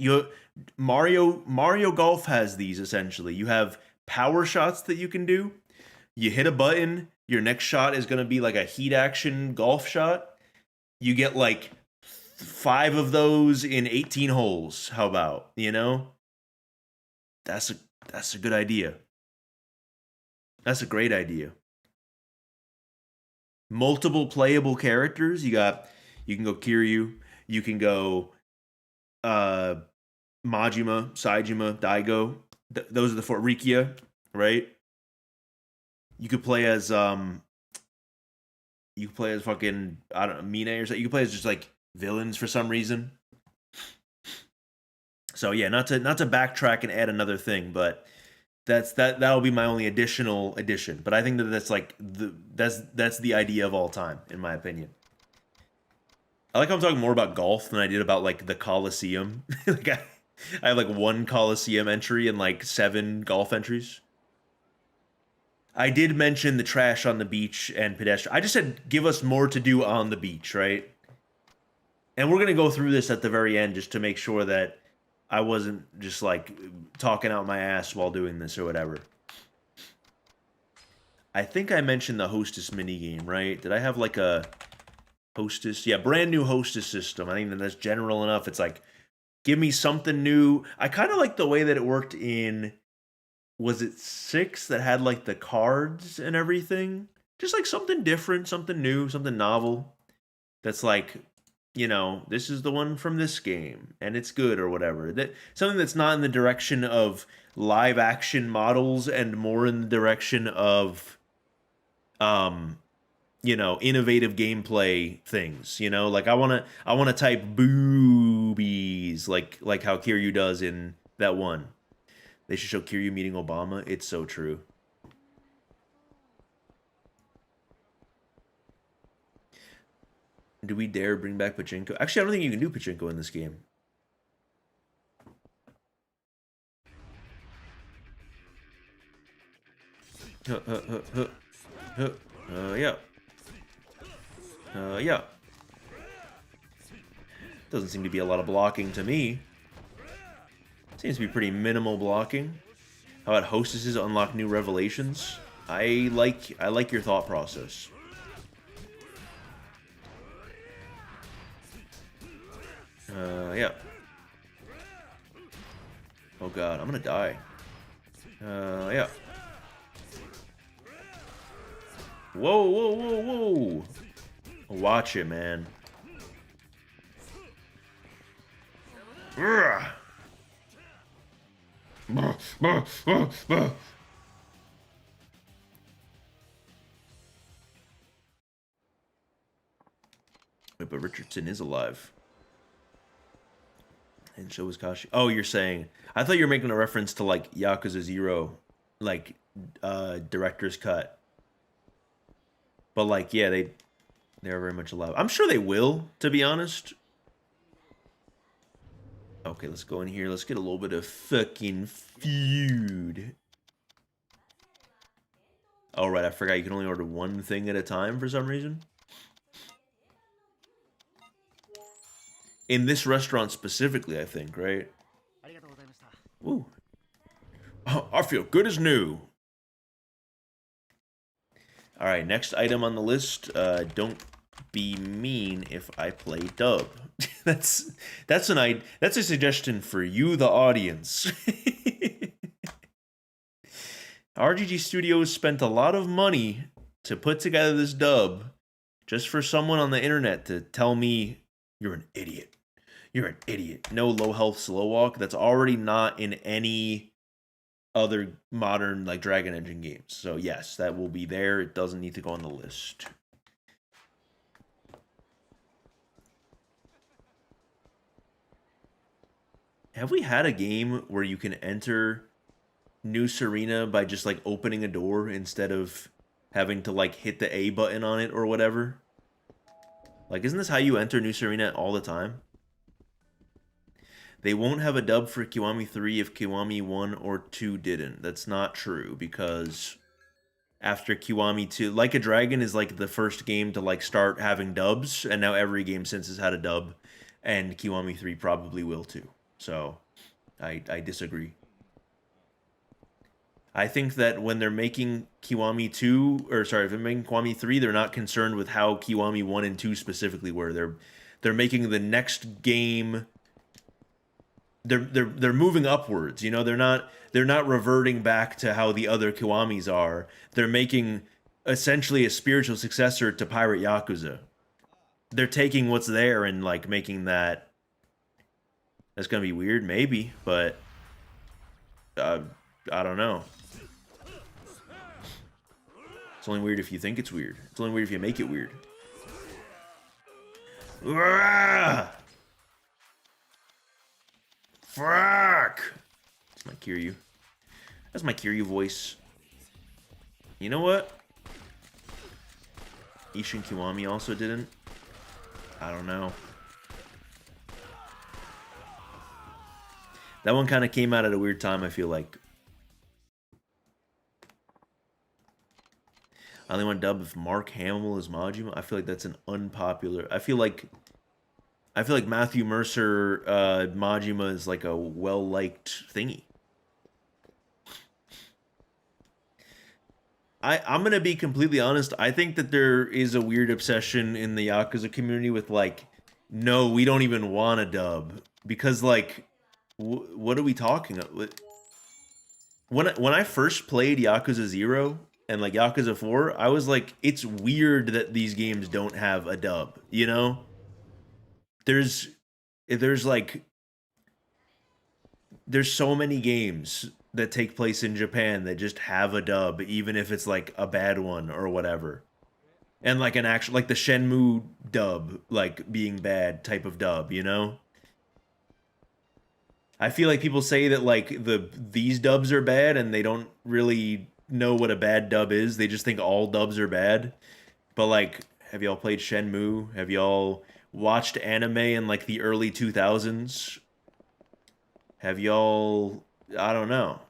Mario Golf has these essentially. You have power shots that you can do. You hit a button, your next shot is going to be like a heat action golf shot. You get like 5 of those in 18 holes. How about, you know? That's a good idea. That's a great idea. Multiple playable characters. You can go Kiryu, you can go Majima, Saejima, Daigo. Those are the 4. Rikia, right? You could play as fucking, I don't know, Mine or something. You could play as just like villains for some reason. So yeah, not to backtrack and add another thing, but that'll be my only additional addition. But I think that's like that's the idea of all time, in my opinion. I like how I'm talking more about golf than I did about like the Coliseum. Like I have like 1 Coliseum entry and like 7 golf entries. I did mention the trash on the beach and pedestrian. I just said give us more to do on the beach, right? And we're gonna go through this at the very end just to make sure that I wasn't just like talking out my ass while doing this or whatever. I think I mentioned the hostess minigame, right? Did I have like a hostess? Yeah, brand new hostess system. I think that's general enough. It's like, give me something new. I kind of like the way that it worked in, was it 6 that had like the cards and everything? Just like something different, something new, something novel. That's like, you know, this is the one from this game and it's good or whatever. That something that's not in the direction of live action models and more in the direction of you know, innovative gameplay things, you know? Like I want to type boobies like how Kiryu does in that one. They should show Kiryu meeting Obama. It's so true. Do we dare bring back pachinko? Actually, I don't think you can do pachinko in this game. Yeah. Yeah. Doesn't seem to be a lot of blocking to me. Seems to be pretty minimal blocking. How about hostesses unlock new revelations? I like your thought process. Yeah. Oh god, I'm gonna die. Yeah. Whoa, whoa, whoa, whoa! Watch it, man. Wait, but Richardson is alive. And so is Kashi. Oh, you're saying... I thought you were making a reference to, like, Yakuza 0, like, director's cut. But, like, yeah, they're very much alive. I'm sure they will, to be honest. Okay, let's go in here. Let's get a little bit of fucking feud. Oh, right, I forgot you can only order 1 thing at a time for some reason. In this restaurant specifically, I think, right? Ooh. Oh, I feel good as new. All right, next item on the list. Don't be mean if I play dub. that's a suggestion for you, the audience. RGG Studios spent a lot of money to put together this dub just for someone on the internet to tell me you're an idiot. You're an idiot. No low health slow walk. That's already not in any other modern like Dragon Engine games. So yes, that will be there. It doesn't need to go on the list. Have we had a game where you can enter New Serena by just like opening a door instead of having to like hit the A button on it or whatever? Like, isn't this how you enter New Serena all the time? They won't have a dub for Kiwami 3 if Kiwami 1 or 2 didn't. That's not true, because after Kiwami 2, Like a Dragon is like the first game to like start having dubs, and now every game since has had a dub, and Kiwami 3 probably will too. So I disagree. I think that when they're making Kiwami 2, or sorry, if they're making Kiwami 3, they're not concerned with how Kiwami 1 and 2 specifically were. They're making the next game, they're moving upwards, you know, they're not reverting back to how the other Kiwamis are. They're making essentially a spiritual successor to Pirate Yakuza. They're taking what's there and like making that. That's gonna be weird, maybe, but I don't know. It's only weird if you think it's weird. It's only weird if you make it weird. Fuck! That's my Kiryu. That's my Kiryu voice. You know what? Ishin Kiwami also didn't. I don't know. That one kind of came out at a weird time, I feel like. I only want to dub if Mark Hamill is Majima. I feel like that's an unpopular. I feel like Matthew Mercer Majima is like a well-liked thingy. I'm gonna be completely honest. I think that there is a weird obsession in the Yakuza community with like, no, we don't even want a dub, because like, what are we talking about? When I first played Yakuza 0 and like Yakuza 4, I was like, it's weird that these games don't have a dub, you know? There's so many games that take place in Japan that just have a dub, even if it's like a bad one or whatever. And like an actual, like the Shenmue dub, like being bad type of dub, you know? I feel like people say that like these dubs are bad and they don't really know what a bad dub is. They just think all dubs are bad. But like, have y'all played Shenmue? Have y'all watched anime in like the early 2000s? Have y'all, I don't know.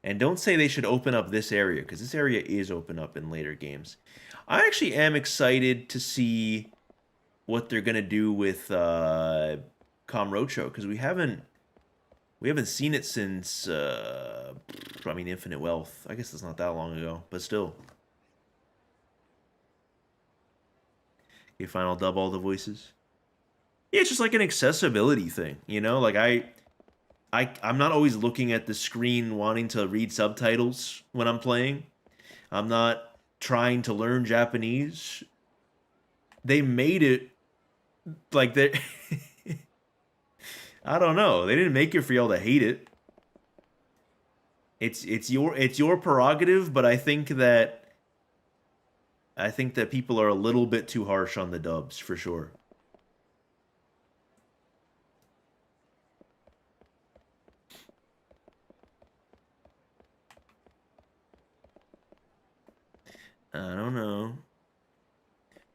And don't say they should open up this area, because this area is open up in later games. I actually am excited to see what they're gonna do with Kamurocho, because we haven't seen it since I mean, Infinite Wealth. I guess it's not that long ago, but still. You final dub all the voices. Yeah, it's just like an accessibility thing, you know? Like I'm not always looking at the screen wanting to read subtitles when I'm playing. I'm not trying to learn Japanese. They made it like they I don't know. They didn't make it for y'all to hate it. It's your prerogative, but I think that people are a little bit too harsh on the dubs for sure. I don't know.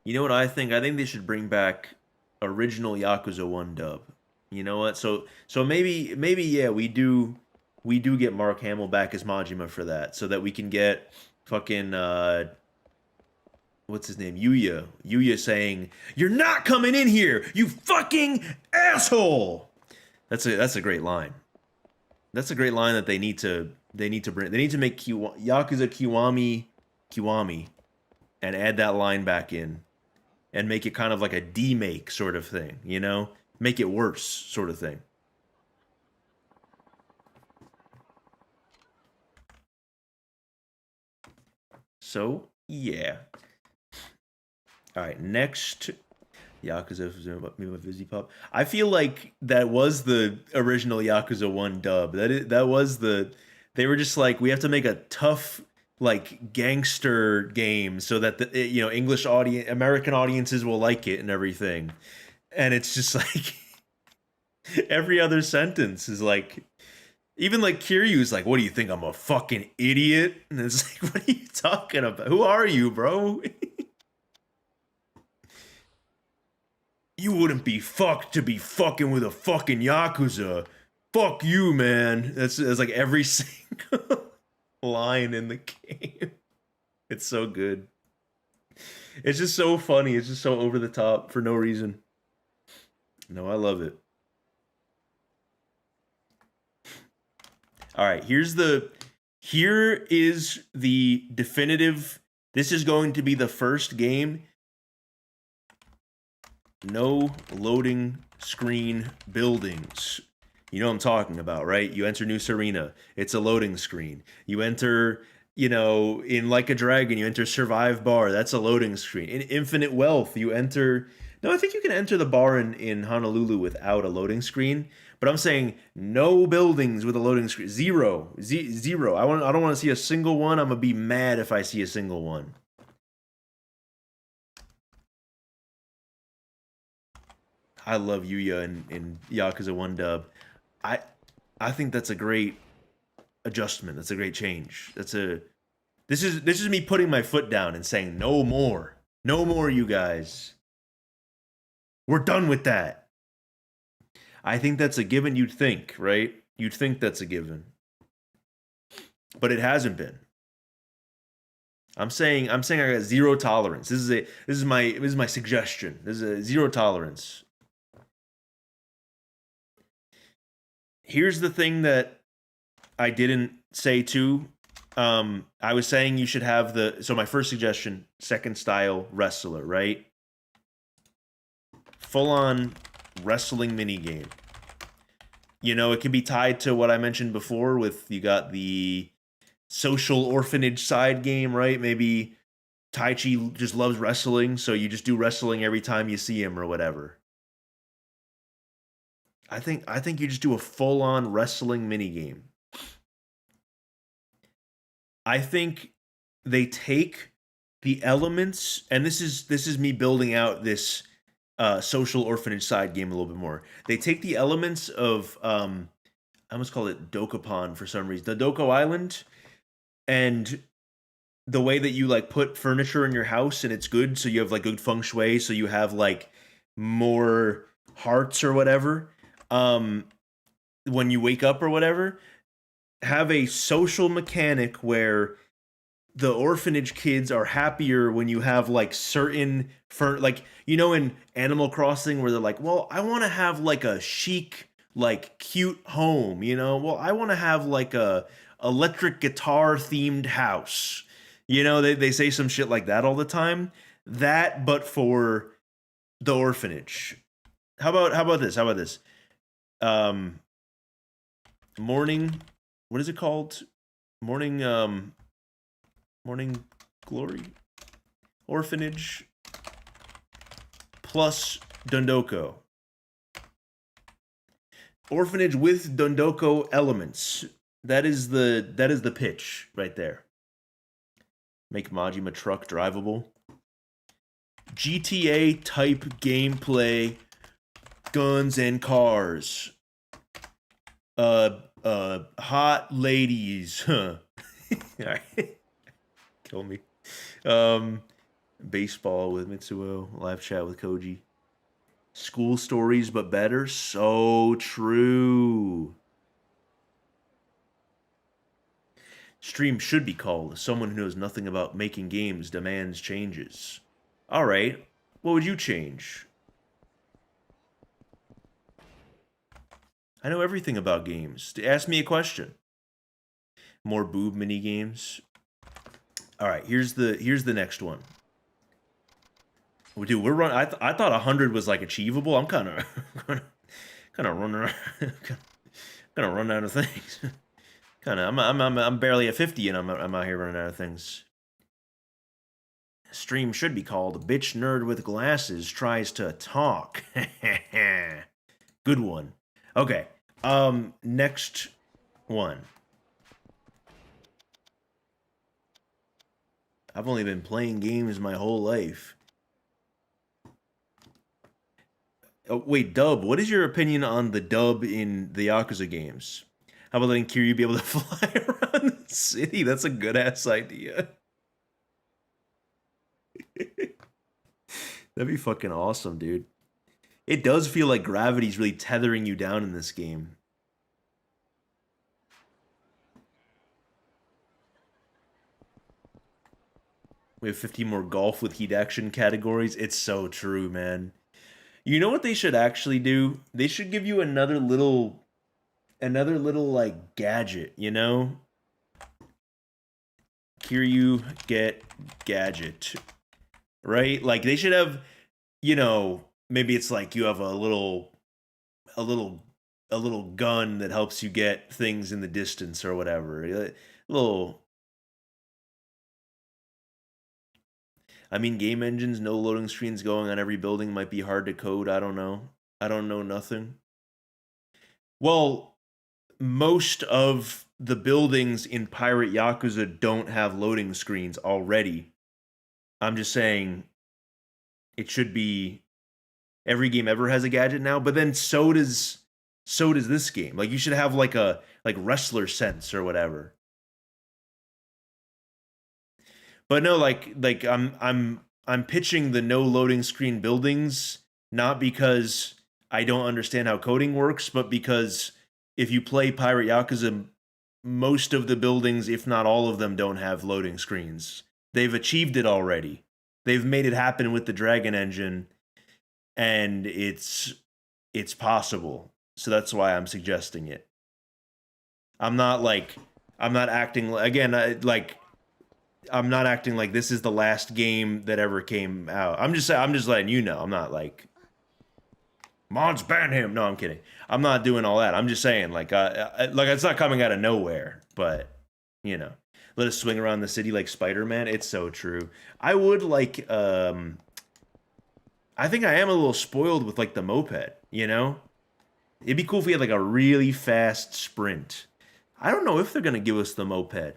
You know what I think? I think they should bring back original Yakuza 1 dub. You know what? So maybe yeah, we do get Mark Hamill back as Majima for that, so that we can get fucking what's his name? Yuya saying, "You're not coming in here, you fucking asshole." That's a great line. That's a great line that they need to bring. They need to make Yakuza Kiwami and add that line back in and make it kind of like a demake sort of thing, you know? Make it worse sort of thing. So, yeah. All right, next Yakuza Fizzy Pop. I feel like that was the original Yakuza 1 dub. That was the they were just like, we have to make a tough like gangster game so that the English audience, American audiences will like it and everything. And it's just like every other sentence is like, even like Kiryu's like, "What do you think? I'm a fucking idiot?" And it's like, what are you talking about? Who are you, bro? You wouldn't be fucked to be fucking with a fucking Yakuza. Fuck you, man. That's like every single line in the game. It's so good. It's just so funny. It's just so over the top for no reason. No, I love it. All right, here is the definitive. This is going to be the first game. No loading screen buildings. You know what I'm talking about, right? You enter New Serena. It's a loading screen. You enter, in Like a Dragon, you enter Survive Bar. That's a loading screen. In Infinite Wealth, you enter. No, I think you can enter the bar in Honolulu without a loading screen. But I'm saying no buildings with a loading screen. Zero. Zero. I don't want to see a single one. I'm gonna be mad if I see a single one. I love Yuya in Yakuza 1 dub. I I think that's a great adjustment. That's a great change. This is me putting my foot down and saying no more. No more, you guys. We're done with that. I think that's a given. You'd think, right? You'd think that's a given. But it hasn't been. I'm saying I got zero tolerance. This is my suggestion. This is a zero tolerance. Here's the thing that I didn't say too. I was saying you should have so my first suggestion, second style wrestler, right? Full on wrestling mini game. It can be tied to what I mentioned before with you got the social orphanage side game, right? Maybe Taichi just loves wrestling, so you just do wrestling every time you see him or whatever. I think you just do a full on wrestling mini game. I think they take the elements, and this is me building out this social orphanage side game a little bit more. They take the elements of I almost call it Dokapon for some reason, the Doko Island, and the way that you like put furniture in your house and it's good, so you have like good feng shui, so you have like more hearts or whatever. When you wake up or whatever, have a social mechanic where the orphanage kids are happier when you have like certain like in Animal Crossing where they're like, well, I want to have like a chic, like cute home, well, I want to have like a electric guitar themed house. They say some shit like that all the time. That, but for the orphanage. How about this? Morning, what is it called? Morning Glory Orphanage plus Dondoko. Orphanage with Dondoko elements. That is the pitch right there. Make Majima truck drivable. GTA type gameplay, guns and cars. Hot ladies, huh? Alright. Kill me. Baseball with Mitsuo, live chat with Koji. School stories but better. So true. Stream should be called Someone Who Knows Nothing About Making Games Demands Changes. Alright, what would you change? I know everything about games. Ask me a question. More boob mini games. All right, here's the next one. Dude, we're running. I thought 100 was like achievable. I'm kind of running around, kind of run out of things. I'm barely at 50 and I'm out here running out of things. Stream should be called Bitch Nerd with Glasses Tries to Talk. Good one. Okay. Next one. I've only been playing games my whole life. Oh, wait, dub. What is your opinion on the dub in the Yakuza games? How about letting Kiryu be able to fly around the city? That's a good ass idea. That'd be fucking awesome, dude. it does feel like gravity's really tethering you down in this game. We have 50 more golf with heat action categories. It's so true, man. You know what they should actually do? They should give you another little like gadget, you know? Kiryu get gadget. Right? Like they should have, you know, maybe it's like you have a little gun that helps you get things in the distance or whatever. A little I mean, game engines, no loading screens going on every building might be hard to code. I don't know. I don't know nothing. Well, most of the buildings in Pirate Yakuza don't have loading screens already. I'm just saying it should be every game ever has a gadget now, but then so does this game. Like you should have like a wrestler sense or whatever. But no, like I'm pitching the no loading screen buildings not because I don't understand how coding works, but because if you play Pirate Yakuza, most of the buildings, if not all of them, don't have loading screens. They've achieved it already. They've made it happen with the Dragon Engine, and it's possible. So that's why I'm suggesting it. I'm not acting again I'm not acting like this is the last game that ever came out. I'm just letting you know. I'm not like mods ban him. No, I'm kidding. I'm not doing all that. I'm just saying like it's not coming out of nowhere, but you know, let us swing around the city like Spider-Man. It's so true. I would like I think I am a little spoiled with like the moped, you know? It'd be cool if we had like a really fast sprint. I don't know if they're gonna give us the moped.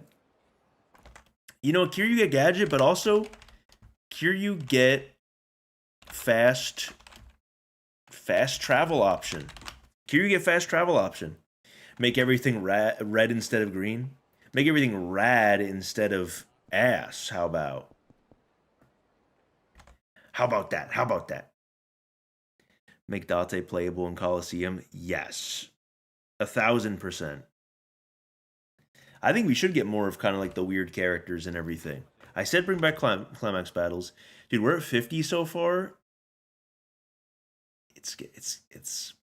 You know, Kiryu get gadget, but also Kiryu get fast travel option. Kiryu get fast travel option. Make everything red instead of green. Make everything rad instead of ass. How about that? How about that? Make Date playable in Coliseum? Yes. 1,000%. I think we should get more of kind of like the weird characters and everything. I said bring back climax battles. Dude, we're at 50 so far. It's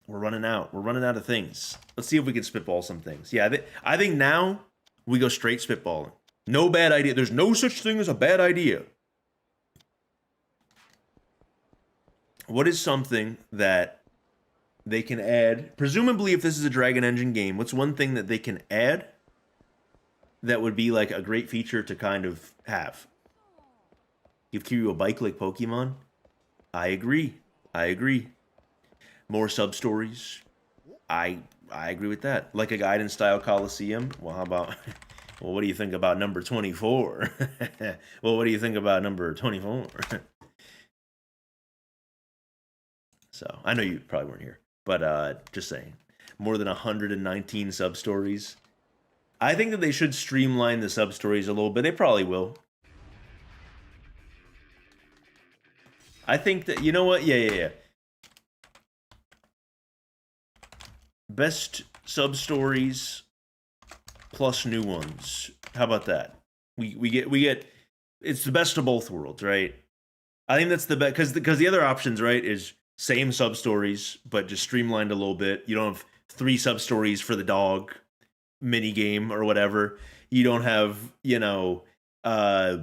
we're running out. We're running out of things. Let's see if we can spitball some things. Yeah, I think now we go straight spitballing. No bad idea. There's no such thing as a bad idea. What is something that they can add? Presumably, if this is a Dragon Engine game, what's one thing that they can add that would be like a great feature to kind of have? Give Kiryu a bike like Pokemon? I agree. More sub-stories? I agree with that. Like a Gaiden-style Coliseum? Well, how about... Well, what do you think about number 24? Well, what do you think about number 24? So, I know you probably weren't here. But, just saying. More than 119 sub-stories. I think that they should streamline the sub-stories a little bit. They probably will. I think that, you know what? Yeah. Best sub-stories plus new ones. How about that? We get it's the best of both worlds, right? I think that's the best because the other options, right, is same sub-stories but just streamlined a little bit. You don't have 3 sub-stories for the dog mini game or whatever. You don't have, you know, I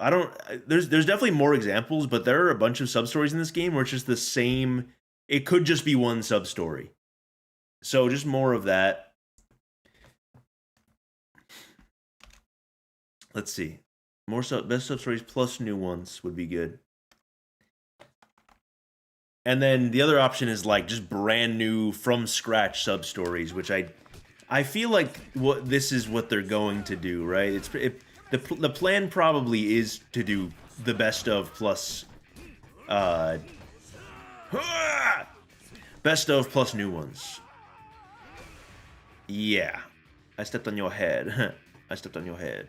don't. There's definitely more examples, but there are a bunch of sub stories in this game where it's just the same. It could just be one sub story. So just more of that. Let's see. More best sub stories plus new ones would be good. And then the other option is like just brand new from scratch sub stories, which I feel like this is what they're going to do, right? The plan probably is to do the best of plus best of plus new ones. Yeah. I stepped on your head. I stepped on your head.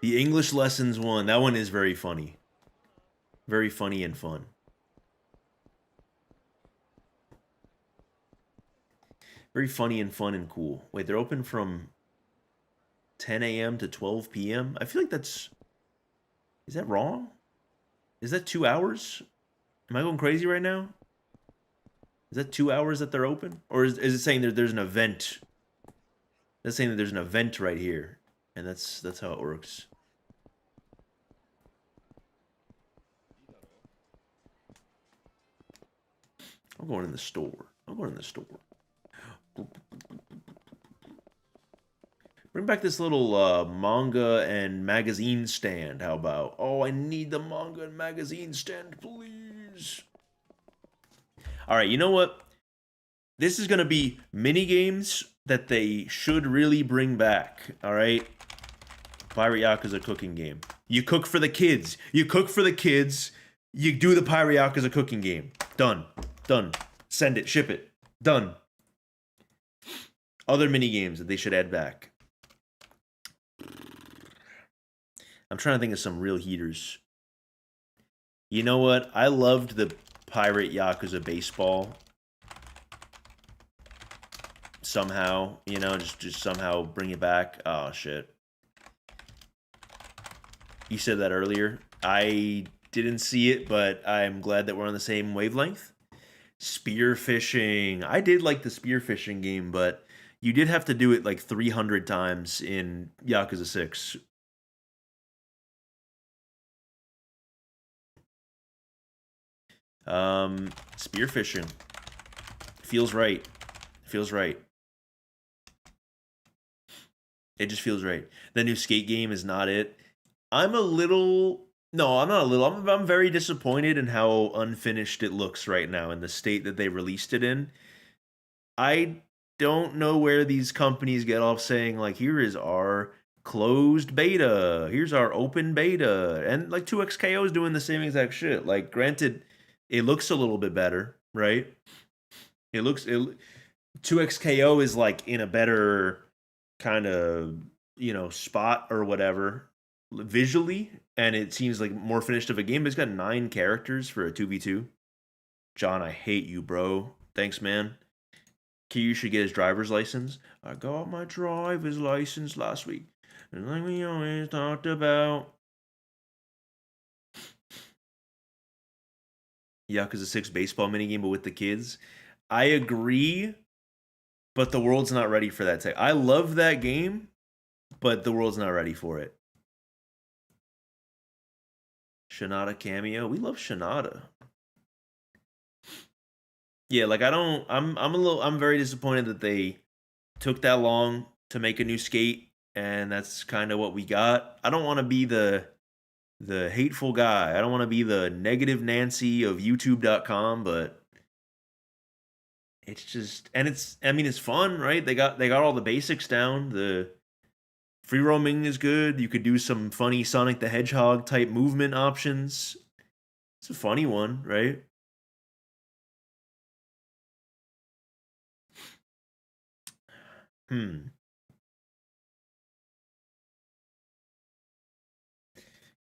The English lessons one. That one is very funny. Very funny and fun. Very funny and fun and cool. Wait, they're open from 10 a.m. to 12 p.m.? I feel like that's... Is that wrong? Is that 2 hours? Am I going crazy right now? Is that 2 hours that they're open? Or is it saying that there's an event? That's saying that there's an event right here. And that's how it works. I'm going in the store. I'm going in the store. Bring back this little manga and magazine stand. How about? Oh, I need the manga and magazine stand, please. All right, you know what? This is going to be mini games that they should really bring back. All right? Pirate Yakuza cooking game. You cook for the kids. You cook for the kids. You do the Pirate Yakuza cooking game. Done. Done. Send it. Ship it. Done. Other mini games that they should add back. I'm trying to think of some real heaters. You know what? I loved the Pirate Yakuza baseball. Somehow, you know, just somehow bring it back. Oh, shit. You said that earlier. I didn't see it, but I'm glad that we're on the same wavelength. Spearfishing. I did like the spearfishing game, but you did have to do it like 300 times in Yakuza 6. Spearfishing. Feels right. Feels right. It just feels right. The new skate game is not it. I'm a little... No, I'm not a little. I'm very disappointed in how unfinished it looks right now in the state that they released it in. I don't know where these companies get off saying, like, here is our closed beta. Here's our open beta. And, like, 2XKO is doing the same exact shit. Like, granted, it looks a little bit better, right? 2XKO is, like, in a better kind of, you know, spot or whatever visually, and it seems like more finished of a game. But it's got 9 characters for a 2v2. John, I hate you, bro. Thanks, man. Kiryu should get his driver's license. I got my driver's license last week. And like we always talked about. Yakuza 6 baseball minigame, but with the kids. I agree, but the world's not ready for that tech. I love that game, but the world's not ready for it. Shinada cameo. We love Shinada. Yeah, like I'm very disappointed that they took that long to make a new skate, and that's kind of what we got. I don't want to be the hateful guy. I don't want to be the negative Nancy of youtube.com, but it's just, and it's fun, right? They got all the basics down. The free roaming is good. You could do some funny Sonic the Hedgehog type movement options. It's a funny one, right?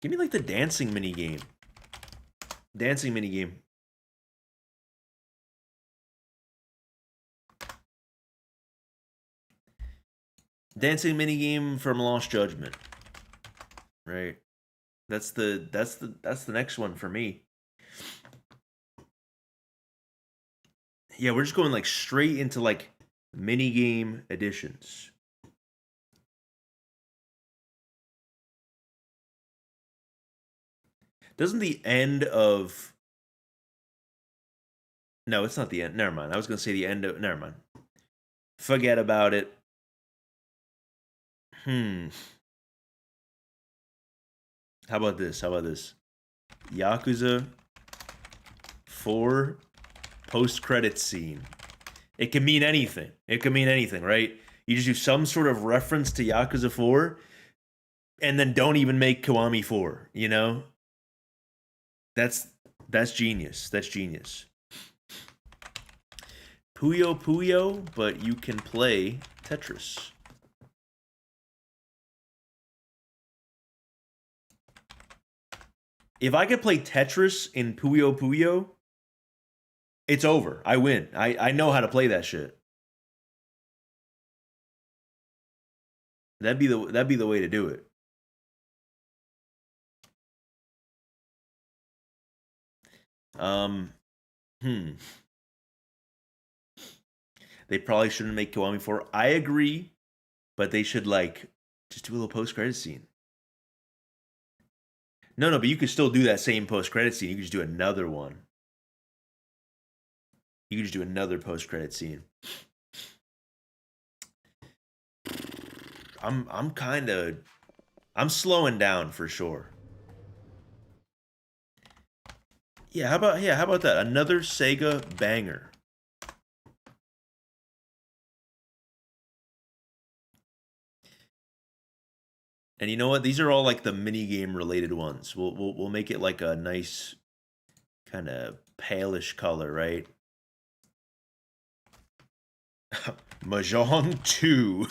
Give me like the dancing mini game. Dancing mini game. Dancing mini game from Lost Judgment. Right. That's the next one for me. Yeah, we're just going like straight into like mini game editions. Doesn't the end of... No, it's not the end. Never mind. I was going to say the end of... Never mind. Forget about it. How about this? Yakuza 4 post-credits scene. It can mean anything. Right? You just do some sort of reference to Yakuza 4 and then don't even make Kiwami 4, you know? That's genius. That's genius. Puyo Puyo, but you can play Tetris. If I could play Tetris in Puyo Puyo, it's over. I win. I know how to play that shit. That'd be the way to do it. Hmm. They probably shouldn't make Kiwami 4. I agree, but they should like just do a little post-credit scene. No, but you could still do that same post-credit scene. You could just do another one. You could just do another post-credit scene. I'm slowing down for sure. Yeah, how about that? Another Sega banger. And you know what? These are all like the mini game related ones. We'll make it like a nice kind of palish color, right? Mahjong 2.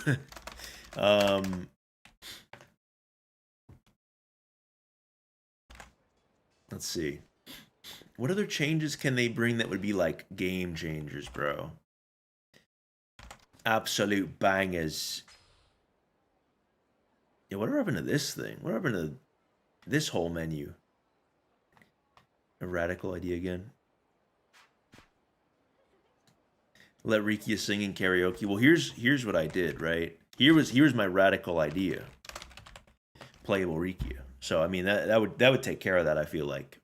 Let's see. What other changes can they bring that would be like game changers, bro? Absolute bangers. Yeah, whatever happened to this thing? What happened to this whole menu? A radical idea again. Let Rikia sing in karaoke. Well, here's what I did, right? Here's my radical idea. Playable Rikia. So I mean that would take care of that, I feel like.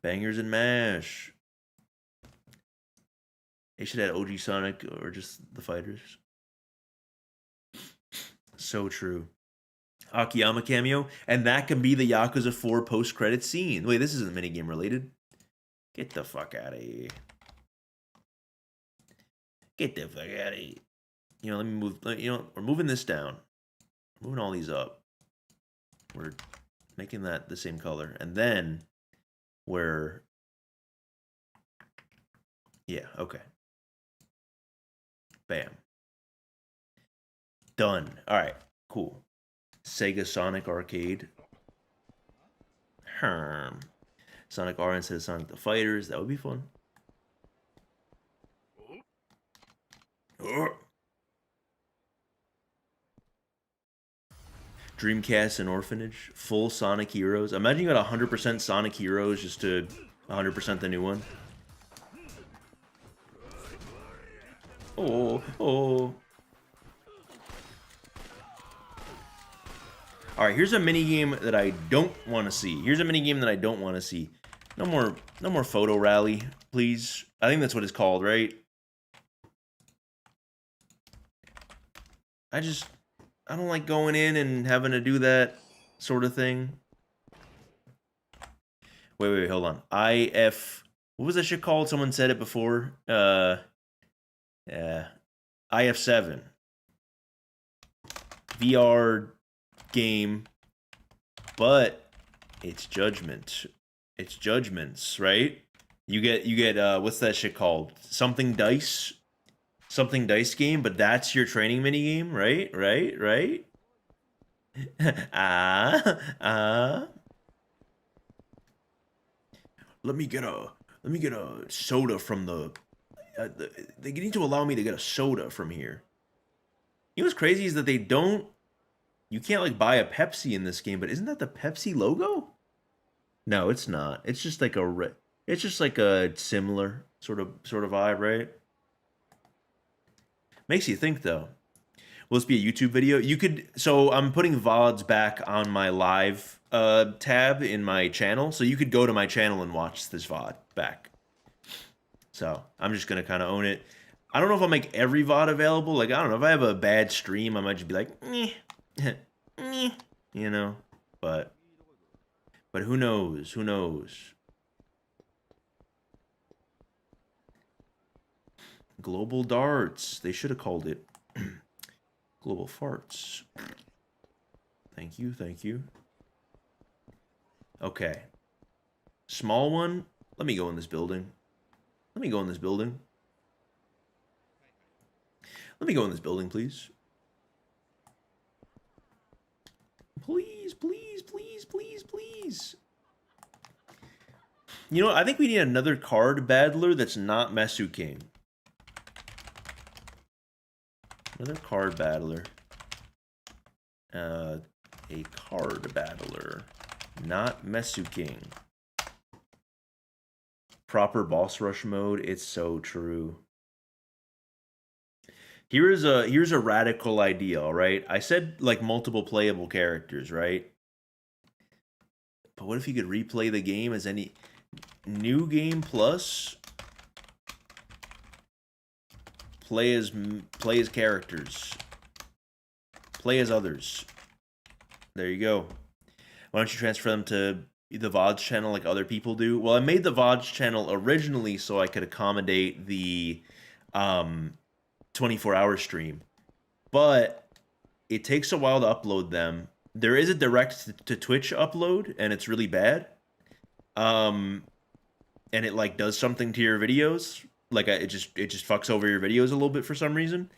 Bangers and mash. They should add OG Sonic or just the fighters. So true. Akiyama cameo, and that can be the Yakuza 4 post-credit scene. Wait, this isn't minigame related. Get the fuck out of here. Get the fuck out of here. You know, let me move. You know, we're moving this down. We're moving all these up. We're making that the same color. And then we're... Yeah, okay. Bam. Done. All right, cool. Sega Sonic Arcade. Sonic R instead of Sonic the Fighters. That would be fun. Dreamcast and Orphanage. Full Sonic Heroes. Imagine you got 100% Sonic Heroes just to 100% the new one. Oh. All right, here's a mini game that I don't want to see. No more photo rally, please. I think that's what it's called, right? I don't like going in and having to do that sort of thing. Wait, hold on. What was that shit called? Someone said it before. IF7. VR game, but it's Judgment. It's Judgments, right? You get what's that shit called? Something dice game, but that's your training mini game, right? Let me get a soda from the they need to allow me to get a soda from here. You know what's crazy is that you can't like buy a Pepsi in this game, but isn't that the Pepsi logo? No, it's not. It's just like a similar sort of vibe, right? Makes you think though. Will this be a YouTube video? So I'm putting VODs back on my live tab in my channel, so you could go to my channel and watch this VOD back. So I'm just gonna kind of own it. I don't know if I'll make every VOD available. Like, I don't know, if I have a bad stream, I might just be like, you know, but who knows? Global darts. They should have called it global farts. Thank you. Okay. Small one. Let me go in this building. Let me go in this building, please. Please, please, please, please, please. You know, I think we need another card battler that's not Mesu King. Another card battler. A card battler, not Mesu King. Proper boss rush mode. It's so true. Here's a radical idea, all right? I said like multiple playable characters, right? But what if you could replay the game as any new game plus play as characters, play as others. There you go. Why don't you transfer them to the VODs channel like other people do? Well, I made the VODs channel originally so I could accommodate the 24-hour stream, but it takes a while to upload them. There is a direct to Twitch upload, and it's really bad. And it like does something to your videos. Like it just fucks over your videos a little bit for some reason.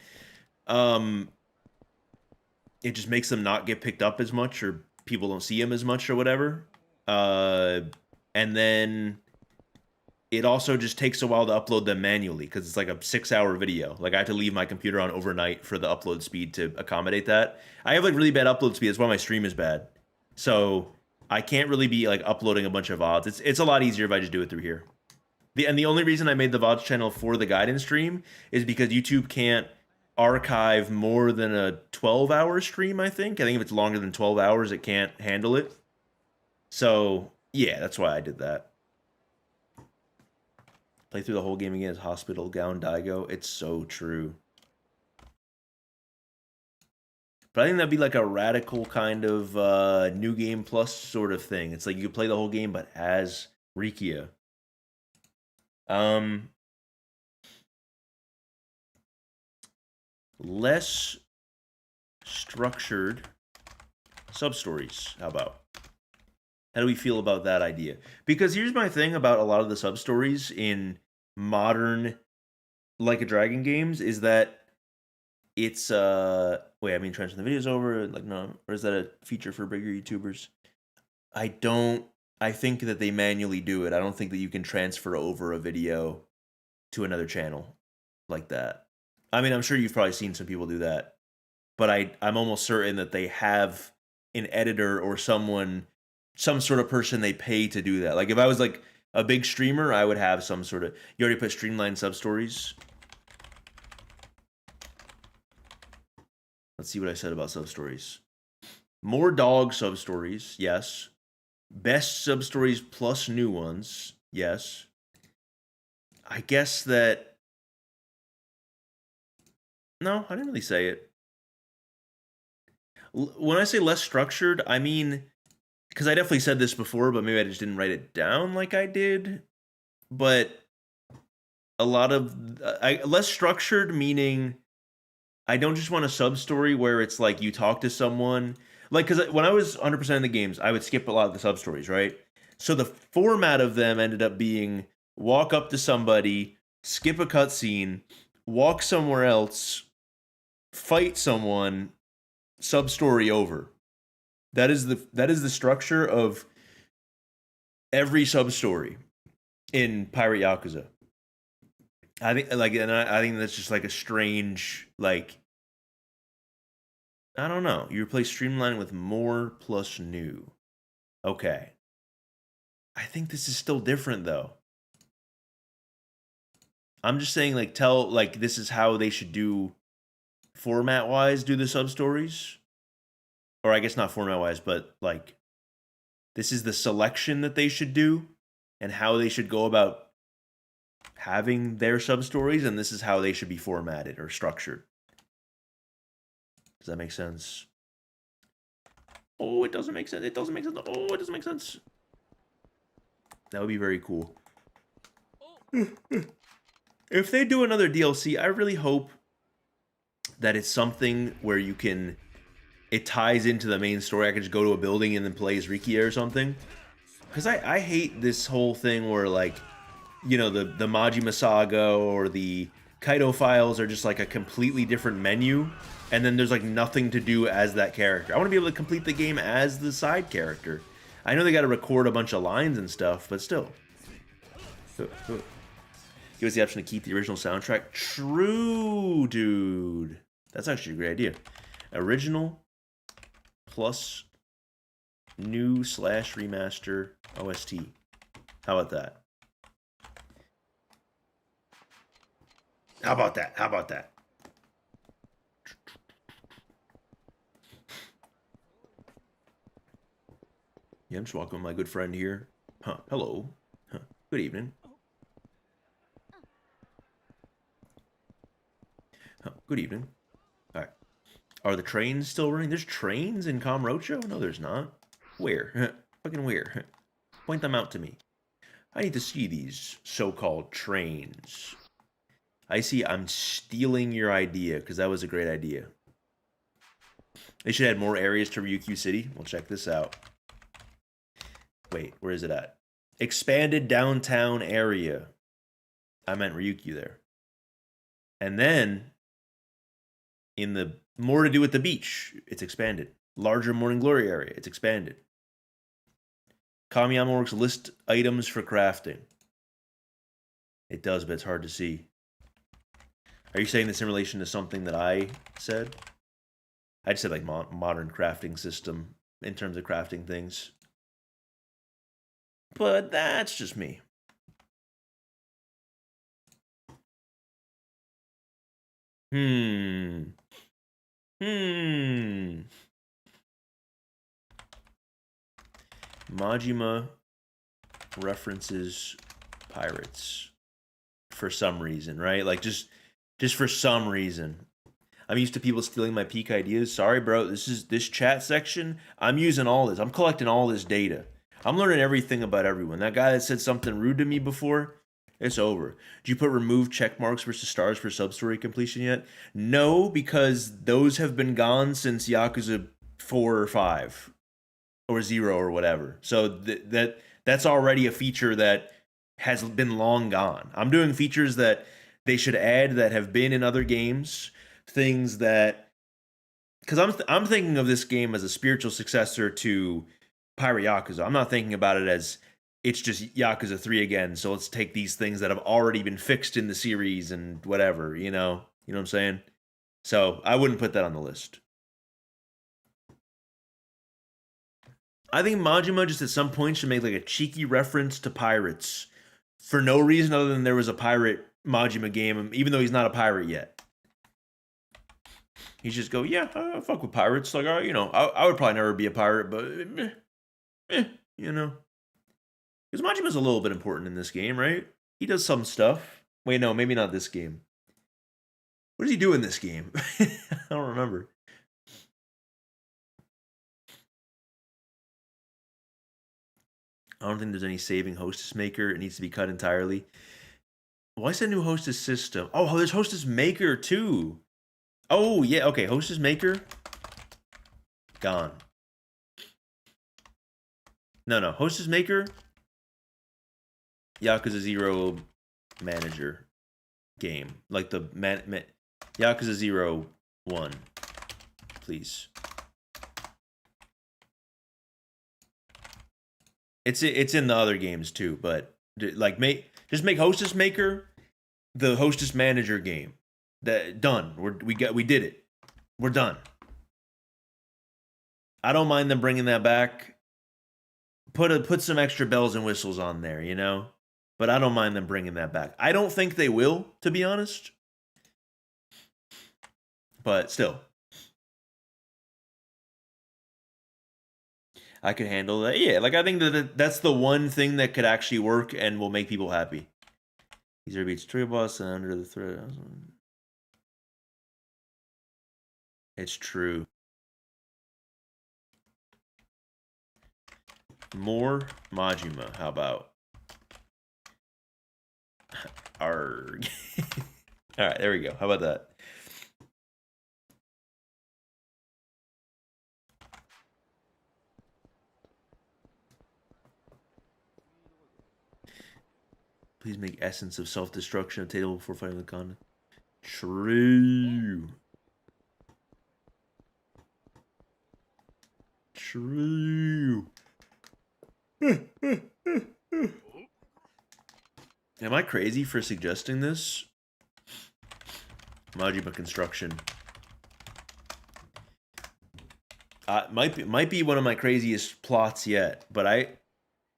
It just makes them not get picked up as much, or people don't see them as much or whatever. And then it also just takes a while to upload them manually because it's like a 6-hour video. Like I have to leave my computer on overnight for the upload speed to accommodate that. I have like really bad upload speed. That's why my stream is bad. So I can't really be like uploading a bunch of VODs. It's a lot easier if I just do it through here. And the only reason I made the VODs channel for the guidance stream is because YouTube can't archive more than a 12-hour stream, I think. If it's longer than 12 hours, it can't handle it. So, yeah, that's why I did that. Play through the whole game again as Hospital Gown Daigo. It's so true. But I think that'd be like a radical kind of new game plus sort of thing. It's like you could play the whole game, but as Rikia. Less structured sub-stories. How about? How do we feel about that idea? Because here's my thing about a lot of the sub-stories in modern Like a Dragon games is that it's wait, I mean transfer the videos over, like no, or is that a feature for bigger YouTubers? I think that they manually do it. I don't think that you can transfer over a video to another channel like that. I mean, I'm sure you've probably seen some people do that, but I'm almost certain that they have an editor or some sort of person they pay to do that. Like if I was like a big streamer, I would have some sort of, you already put streamlined sub-stories. Let's see what I said about sub-stories. More dog sub-stories, yes. Best sub-stories plus new ones, yes. I guess that... No, I didn't really say it. When I say less structured, I mean... Because I definitely said this before, but maybe I just didn't write it down like I did. But a lot of... less structured, meaning... I don't just want a sub-story where it's like you talk to someone... Like, because when I was 100% in the games, I would skip a lot of the sub-stories, right? So the format of them ended up being walk up to somebody, skip a cutscene, walk somewhere else, fight someone, sub-story over. That is the structure of every sub-story in Pirate Yakuza. I think I think that's just like a strange, like, I don't know. You replace streamline with more plus new. Okay. I think this is still different though. I'm just saying like this is how they should do format wise do the sub stories. Or I guess not format wise, but like this is the selection that they should do and how they should go about having their sub stories, and this is how they should be formatted or structured. Does that make sense? Oh, it doesn't make sense. It doesn't make sense. Oh, it doesn't make sense. That would be very cool. If they do another DLC, I really hope that it's something where it ties into the main story. I could just go to a building and then play as Rikiya or something. Because I hate this whole thing where, like, you know, the Majima Saga or the Kaido files are just like a completely different menu, and then there's like nothing to do as that character. I want to be able to complete the game as the side character. I know they got to record a bunch of lines and stuff, but still. Give us the option to keep the original soundtrack. True, dude. That's actually a great idea. Original plus new / remaster OST. How about that? How about that? How about that? Yeah, I'm just walking with my good friend here. Huh, hello. Huh, good evening. Huh, good evening. All right. Are the trains still running? There's trains in Kamurocho? No, there's not. Where? Fucking where? Point them out to me. I need to see these so-called trains. I see I'm stealing your idea, because that was a great idea. They should add more areas to Ryukyu City. We'll check this out. Wait, where is it at? Expanded downtown area. I meant Ryukyu there. And then, in the more to do with the beach, it's expanded. Larger Morning Glory area, it's expanded. Kamiyama Works list items for crafting. It does, but it's hard to see. Are you saying this in relation to something that I said? I just said like modern crafting system in terms of crafting things. But that's just me. Majima references pirates for some reason, right? Like just for some reason. I'm used to people stealing my peak ideas. Sorry, bro. This chat section. I'm using all this. I'm collecting all this data. I'm learning everything about everyone. That guy that said something rude to me before, it's over. Did you put remove check marks versus stars for sub-story completion yet? No, because those have been gone since Yakuza 4 or 5 or 0 or whatever. So that's already a feature that has been long gone. I'm doing features that they should add that have been in other games, things that, because I'm thinking of this game as a spiritual successor to Pirate Yakuza. I'm not thinking about it as it's just Yakuza 3 again, so let's take these things that have already been fixed in the series and whatever, you know what I'm saying? So I wouldn't put that on the list. I think Majima just at some point should make like a cheeky reference to pirates for no reason other than there was a pirate Majima game, even though he's not a pirate yet. He just go, yeah, I fuck with pirates. Like, I would probably never be a pirate, but you know. Because Majima's a little bit important in this game, right? He does some stuff. Wait, no, maybe not this game. What does he do in this game? I don't remember. I don't think there's any saving Hostess Maker. It needs to be cut entirely. Why is that new Hostess system? Oh, there's Hostess Maker too. Oh, yeah, okay. Hostess Maker. Gone. No. Hostess Maker. Yakuza 0 manager game. Like the Yakuza 0 1. Please. It's in the other games too, but like just make Hostess Maker the Hostess Manager game. That done. We did it. We're done. I don't mind them bringing that back. Put some extra bells and whistles on there, you know? But I don't mind them bringing that back. I don't think they will, to be honest. But still. I could handle that. Yeah, like I think that's the one thing that could actually work and will make people happy. Easier beats Tree Boss and Under the Thread. It's true. More Majima, how about? Arg. Alright, there we go. How about that? Please make Essence of Self-Destruction attainable before fighting the content. True. True. Am I crazy for suggesting this? Majima construction. Might be one of my craziest plots yet, but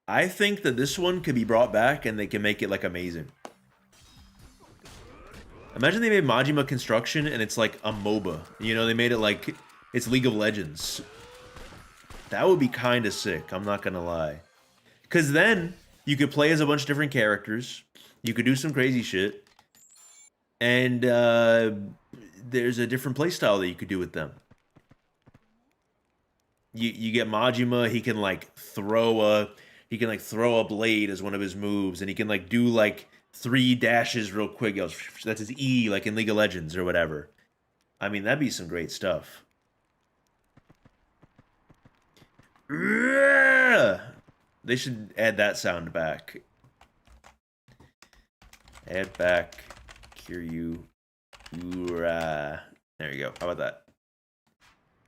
I think that this one could be brought back and they can make it like amazing. Imagine they made Majima Construction and it's like a MOBA. You know, they made it like it's League of Legends. That would be kind of sick, I'm not gonna lie. Because then you could play as a bunch of different characters. You could do some crazy shit. And there's a different playstyle that you could do with them. You get Majima, he can like throw a blade as one of his moves, and he can like do like 3 dashes real quick. That's his E, like in League of Legends or whatever. I mean, that'd be some great stuff. They should add that sound back. Add back Kiryu. There you go. How about that?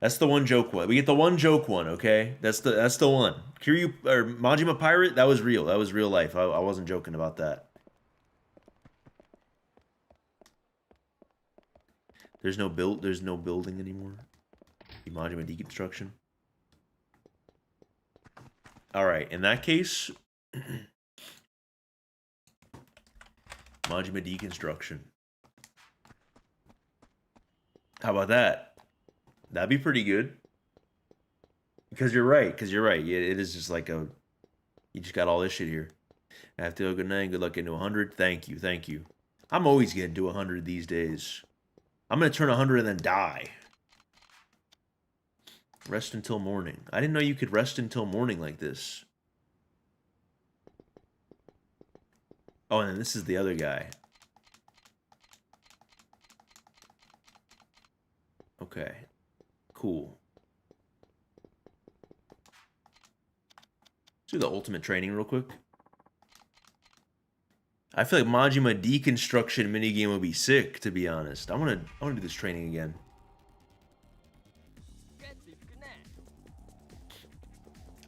That's the one joke one. We get the one joke one, okay? That's the one. Kiryu or Majima Pirate, that was real. That was real life. I wasn't joking about that. There's no building anymore. The Majima deconstruction. Alright, in that case, Majima deconstruction. How about that? That'd be pretty good. Because you're right. Yeah, it is just like a... You just got all this shit here. I have to go good night. Good luck getting to 100. Thank you. I'm always getting to 100 these days. I'm going to turn 100 and then die. Rest until morning. I didn't know you could rest until morning like this. Oh, and then this is the other guy. Okay. Cool. Let's do the ultimate training real quick. I feel like Majima deconstruction minigame would be sick, to be honest. I wanna do this training again.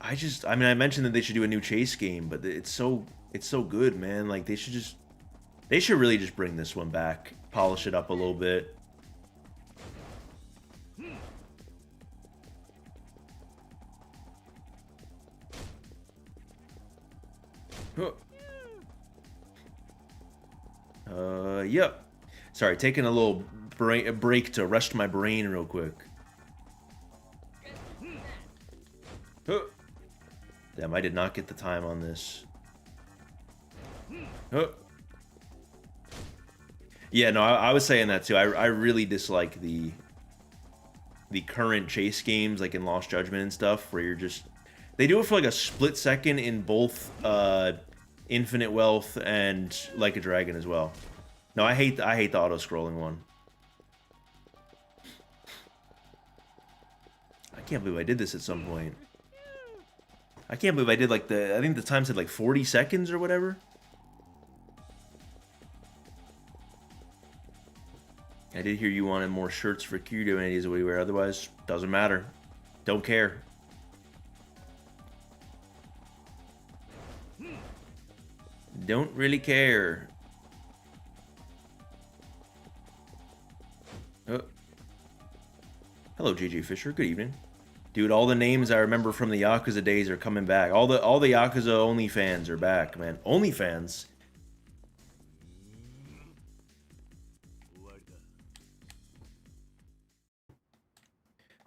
I mean, I mentioned that they should do a new chase game, but it's so good, man. Like, they should really just bring this one back, polish it up a little bit. Yep. Sorry, taking a little break to rest my brain real quick. Damn, I did not get the time on this. Yeah, no, I was saying that too. I really dislike the current chase games, like in Lost Judgment and stuff, where you're just... They do it for like a split second in both Infinite Wealth and Like a Dragon as well. No, I hate the auto-scrolling one. I can't believe I did this at some point. I can't believe I did like I think the time said like 40 seconds or whatever. I did hear you wanted more shirts for Kiryu and ideas of what you wear. Otherwise, doesn't matter. Don't care. Don't really care. Hello, JJ Fisher. Good evening. Dude, all the names I remember from the Yakuza days are coming back. All the Yakuza OnlyFans are back, man. OnlyFans?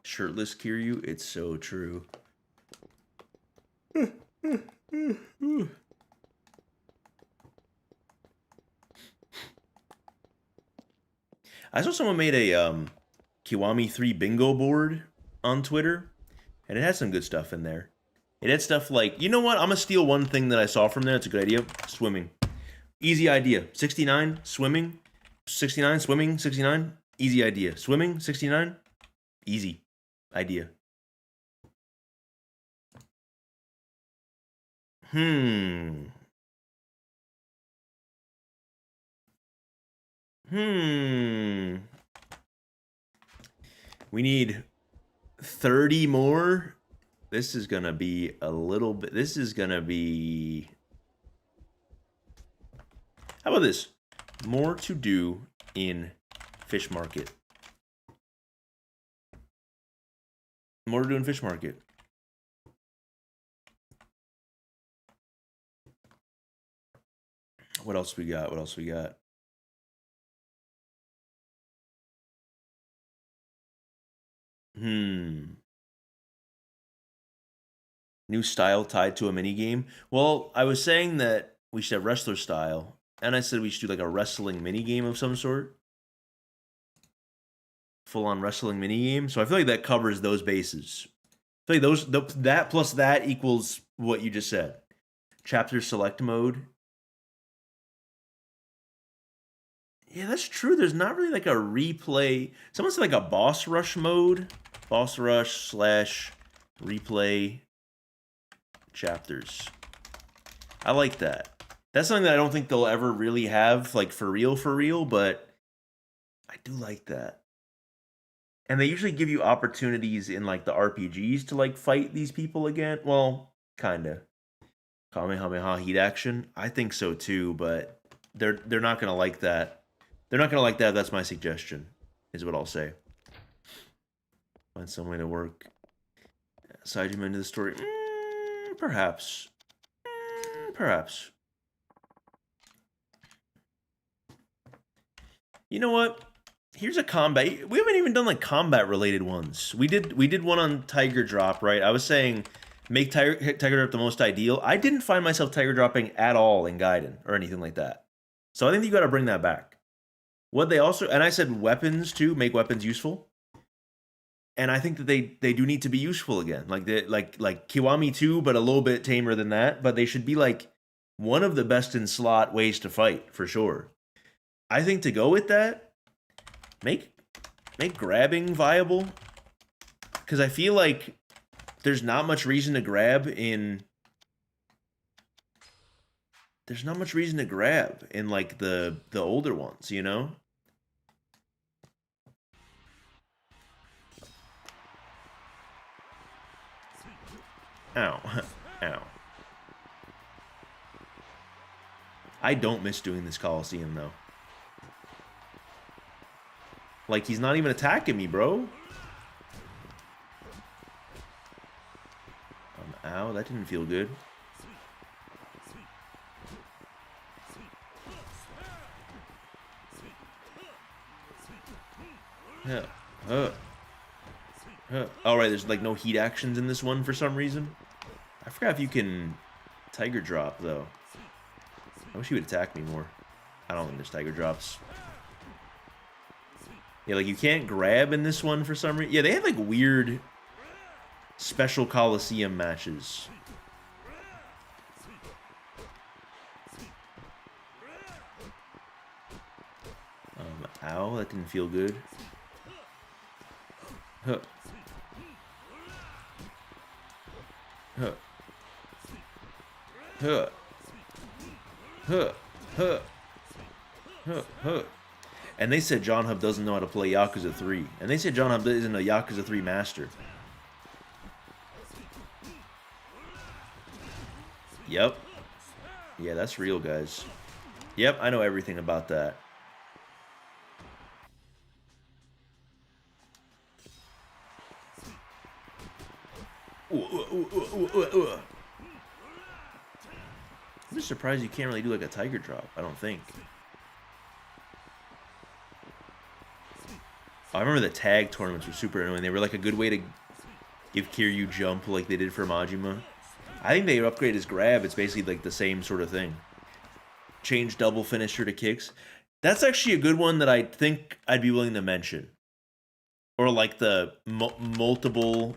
Shirtless Kiryu? It's so true. I saw someone made a Kiwami 3 bingo board on Twitter, and it had some good stuff in there. It had stuff like, you know what? I'm gonna steal one thing that I saw from there. It's a good idea. Swimming. Easy idea. 69, swimming. 69, swimming. 69, easy idea. Swimming, 69, easy idea. We need 30 more. This is gonna be a little bit. This is gonna be. How about this? More to do in fish market. More to do in fish market. What else we got? What else we got? New style tied to a mini game. Well, I was saying that we should have wrestler style, and I said we should do like a wrestling mini game of some sort. Full on wrestling mini game. So I feel like that covers those bases. I feel like that plus that equals what you just said. Chapter select mode. Yeah, that's true. There's not really like a replay. Someone said like a boss rush mode. Boss rush / replay chapters. I like that. That's something that I don't think they'll ever really have, like for real, but I do like that. And they usually give you opportunities in like the RPGs to like fight these people again. Well, kinda. Kamehameha heat action. I think so too, but they're not gonna like that. They're not gonna like that. That's my suggestion, is what I'll say. Find some way to work Saijima into the story. Perhaps. Perhaps. You know what? Here's a combat. We haven't even done like combat related ones. We did one on Tiger Drop, right? I was saying make Tiger Drop the most ideal. I didn't find myself Tiger Dropping at all in Gaiden or anything like that. So I think you got to bring that back. What they also, and I said weapons too, make weapons useful. And I think that they do need to be useful again. Like Kiwami 2, but a little bit tamer than that. But they should be like one of the best in slot ways to fight, for sure. I think to go with that, make grabbing viable. Because I feel like there's not much reason to grab in... There's not much reason to grab in like the older ones, you know? Ow. Ow. I don't miss doing this Coliseum, though. Like, he's not even attacking me, bro. Ow, that didn't feel good. Yeah. All right, there's like no heat actions in this one for some reason. I forgot if you can Tiger Drop, though. I wish he would attack me more. I don't think there's Tiger Drops. Yeah, like you can't grab in this one for some reason. Yeah, they have like weird special Coliseum matches. Ow, that didn't feel good. Huh. Huh. Huh. Huh. Huh. Huh. Huh. And they said John Hub doesn't know how to play Yakuza 3. And they said John Hub isn't a Yakuza 3 master. Yep. Yeah, that's real, guys. Yep, I know everything about that. I'm just surprised you can't really do like a Tiger Drop. I don't think. I remember the tag tournaments were super annoying. They were like a good way to give Kiryu jump like they did for Majima. I think they upgraded his grab. It's basically like the same sort of thing. Change double finisher to kicks. That's actually a good one that I think I'd be willing to mention. Or like the multiple...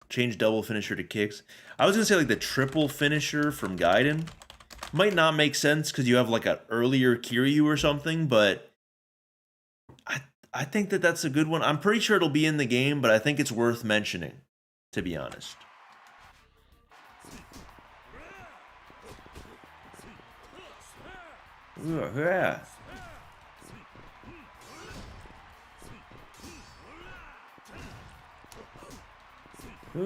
Change double finisher to kicks. I was going to say like the triple finisher from Gaiden. Might not make sense because you have like an earlier Kiryu or something, but I think that that's a good one. I'm pretty sure it'll be in the game, but I think it's worth mentioning, to be honest. Yeah. I'm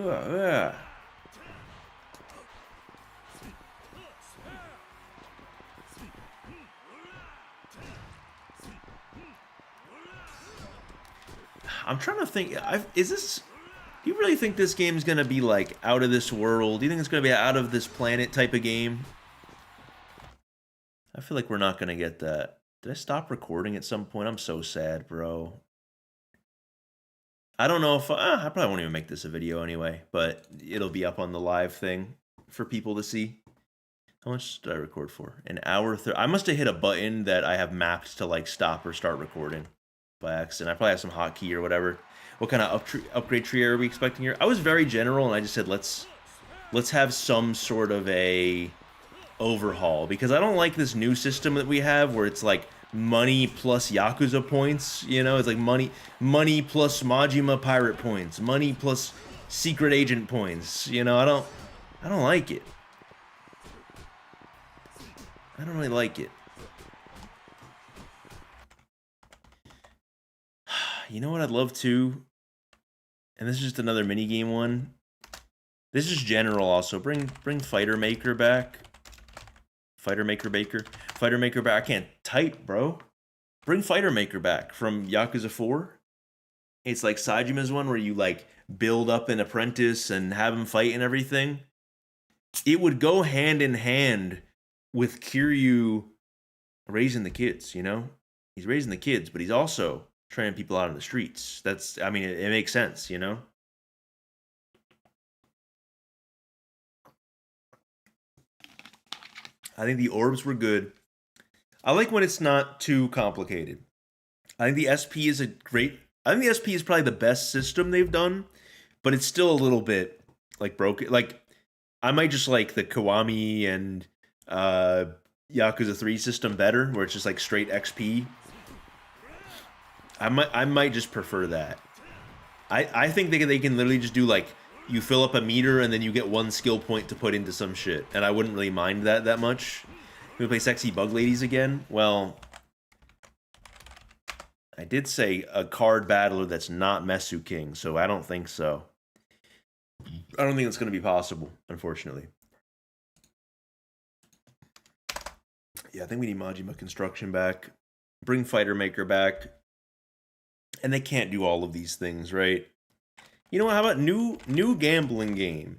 trying to think. Is this? Do you really think this game's gonna be like out of this world? Do you think it's gonna be out of this planet type of game? I feel like we're not gonna get that. Did I stop recording at some point? I'm so sad, bro. I don't know if I probably won't even make this a video anyway, but it'll be up on the live thing for people to see. How much did I record for? An hour. I must have hit a button that I have mapped to like stop or start recording by accident. I probably have some hotkey or whatever. What kind of upgrade tree are we expecting here? I was very general, and I just said let's have some sort of a overhaul, because I don't like this new system that we have where it's like money plus Yakuza points. You know, it's like money plus Majima pirate points, money plus secret agent points. You know, I don't like it. I don't really like it. You know what I'd love to? And this is just another minigame one. This is general also. Bring Fighter Maker back. Fighter Maker back. I can't type, bro. Bring Fighter Maker back from Yakuza 4. It's like Sajima's one where you like build up an apprentice and have him fight and everything. It would go hand in hand with Kiryu raising the kids, you know? He's raising the kids, but he's also training people out on the streets. That's, I mean, it makes sense, you know? I think the orbs were good. I like when it's not too complicated. I think the SP is I think the SP is probably the best system they've done, but it's still a little bit like broken. Like, I might just like the Kiwami and Yakuza 3 system better, where it's just like straight XP. I might just prefer that. I think they can literally just do like, you fill up a meter and then you get one skill point to put into some shit, and I wouldn't really mind that much. We play Sexy Bug Ladies again? Well, I did say a card battler that's not Mesu King, so I don't think so. I don't think it's going to be possible, unfortunately. Yeah, I think we need Majima Construction back. Bring Fighter Maker back. And they can't do all of these things, right? You know what? How about new gambling game?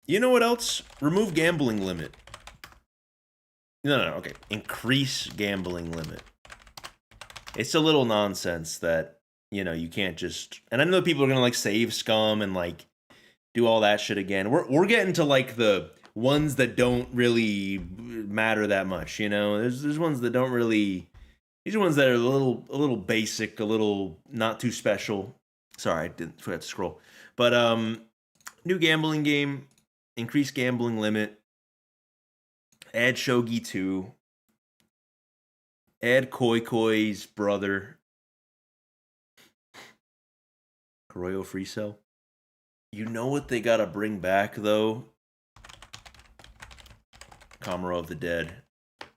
You know what else? Remove gambling limit. No, okay. Increase gambling limit. It's a little nonsense that, you know, you can't just... And I know people are going to, like, save scum and, like, do all that shit again. We're getting to, like, the ones that don't really matter that much, you know? There's ones that don't really... These are ones that are a little basic, a little not too special. Sorry, I didn't forget to scroll. But, new gambling game. Increase gambling limit. Add Shogi 2. Add Koi Koi's brother. Kuroyo Free Cell. You know what they gotta bring back, though? Kamuro of the Dead.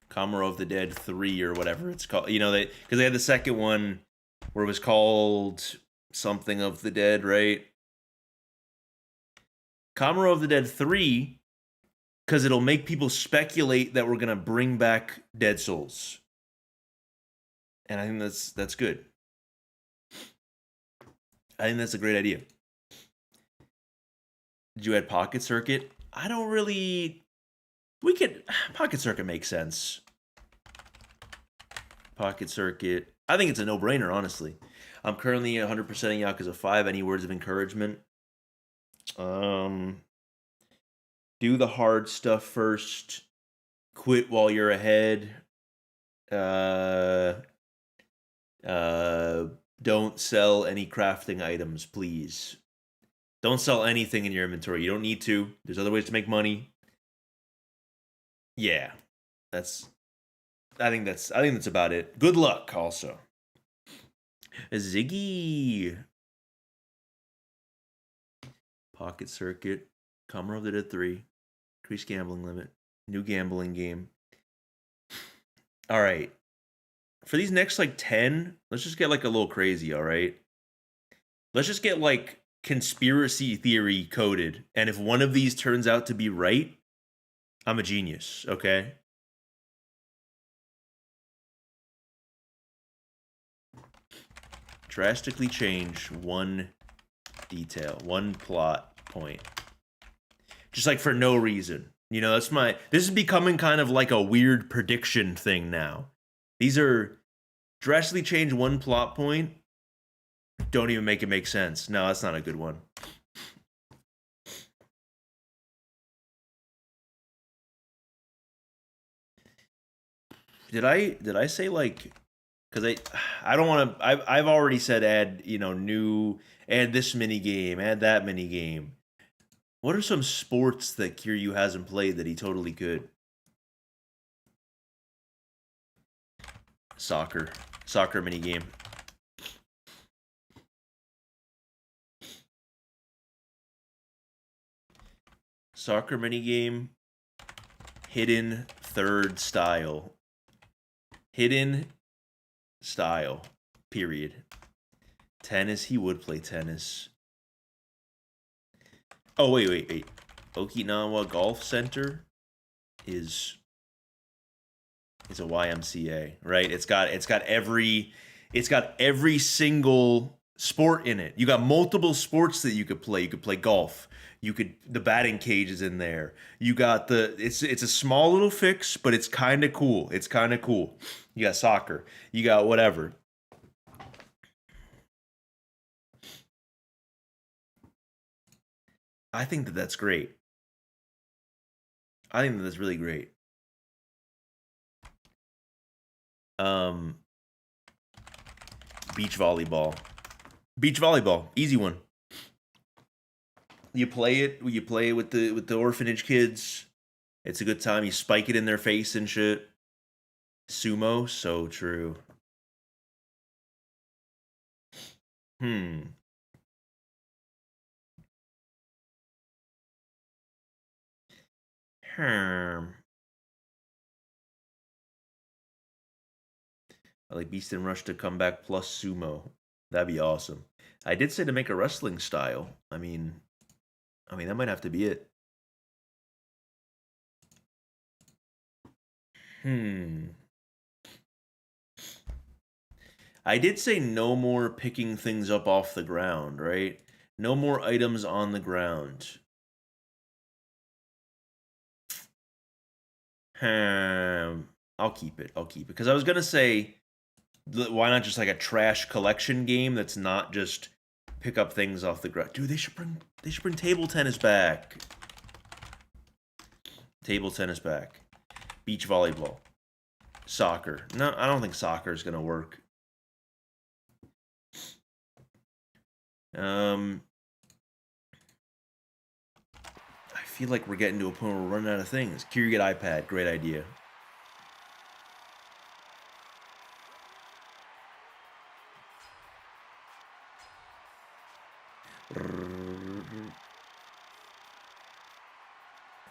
Kamuro of the Dead 3 or whatever it's called. You know, because they had the second one where it was called something of the Dead, right? Kamuro of the Dead 3, because it'll make people speculate that we're going to bring back Dead Souls. And I think that's good. I think that's a great idea. Did you add Pocket Circuit? I don't really... Pocket Circuit makes sense. Pocket Circuit. I think it's a no-brainer, honestly. I'm currently 100% in Yakuza 5. Any words of encouragement? Do the hard stuff first. Quit while you're ahead. Don't sell any crafting items, please. Don't sell anything in your inventory. You don't need to. There's other ways to make money. Yeah. I think that's about it. Good luck also. Ziggy. Pocket Circuit. Kamuro of the Dead 3. Increase gambling limit. New gambling game. All right. For these next like 10, let's just get like a little crazy, all right? Let's just get like conspiracy theory coded. And if one of these turns out to be right, I'm a genius, okay? Drastically change one detail, one plot point. Just like for no reason. You know, this is becoming kind of like a weird prediction thing now. These are drastically change one plot point. Don't even make it make sense. No, that's not a good one. Did I say like, because I don't want to, I've already said add, you know, add this mini game, add that mini game. What are some sports that Kiryu hasn't played that he totally could? Soccer mini game. Soccer mini game. Hidden third style. Hidden style. Period. Tennis. He would play tennis. Oh, wait. Okinawa Golf Center is a YMCA, right? It's got every single sport in it. You got multiple sports that you could play. You could play golf. The batting cage is in there. You got it's a small little fix, but it's kind of cool. It's kind of cool. You got soccer. You got whatever. I think that's great. I think that's really great. Beach volleyball. Beach volleyball, easy one. You play it with the orphanage kids. It's a good time. You spike it in their face and shit. Sumo, so true. I like Beast and Rush to come back plus sumo. That'd be awesome. I did say to make a wrestling style. I mean that might have to be it. I did say no more picking things up off the ground, right? No more items on the ground. I'll keep it. Because I was gonna say, why not just like a trash collection game that's not just pick up things off the ground? Dude, they should bring table tennis back. Table tennis back. Beach volleyball. Soccer. No, I don't think soccer is gonna work. I feel like we're getting to a point where we're running out of things. Kiryu get iPad. Great idea.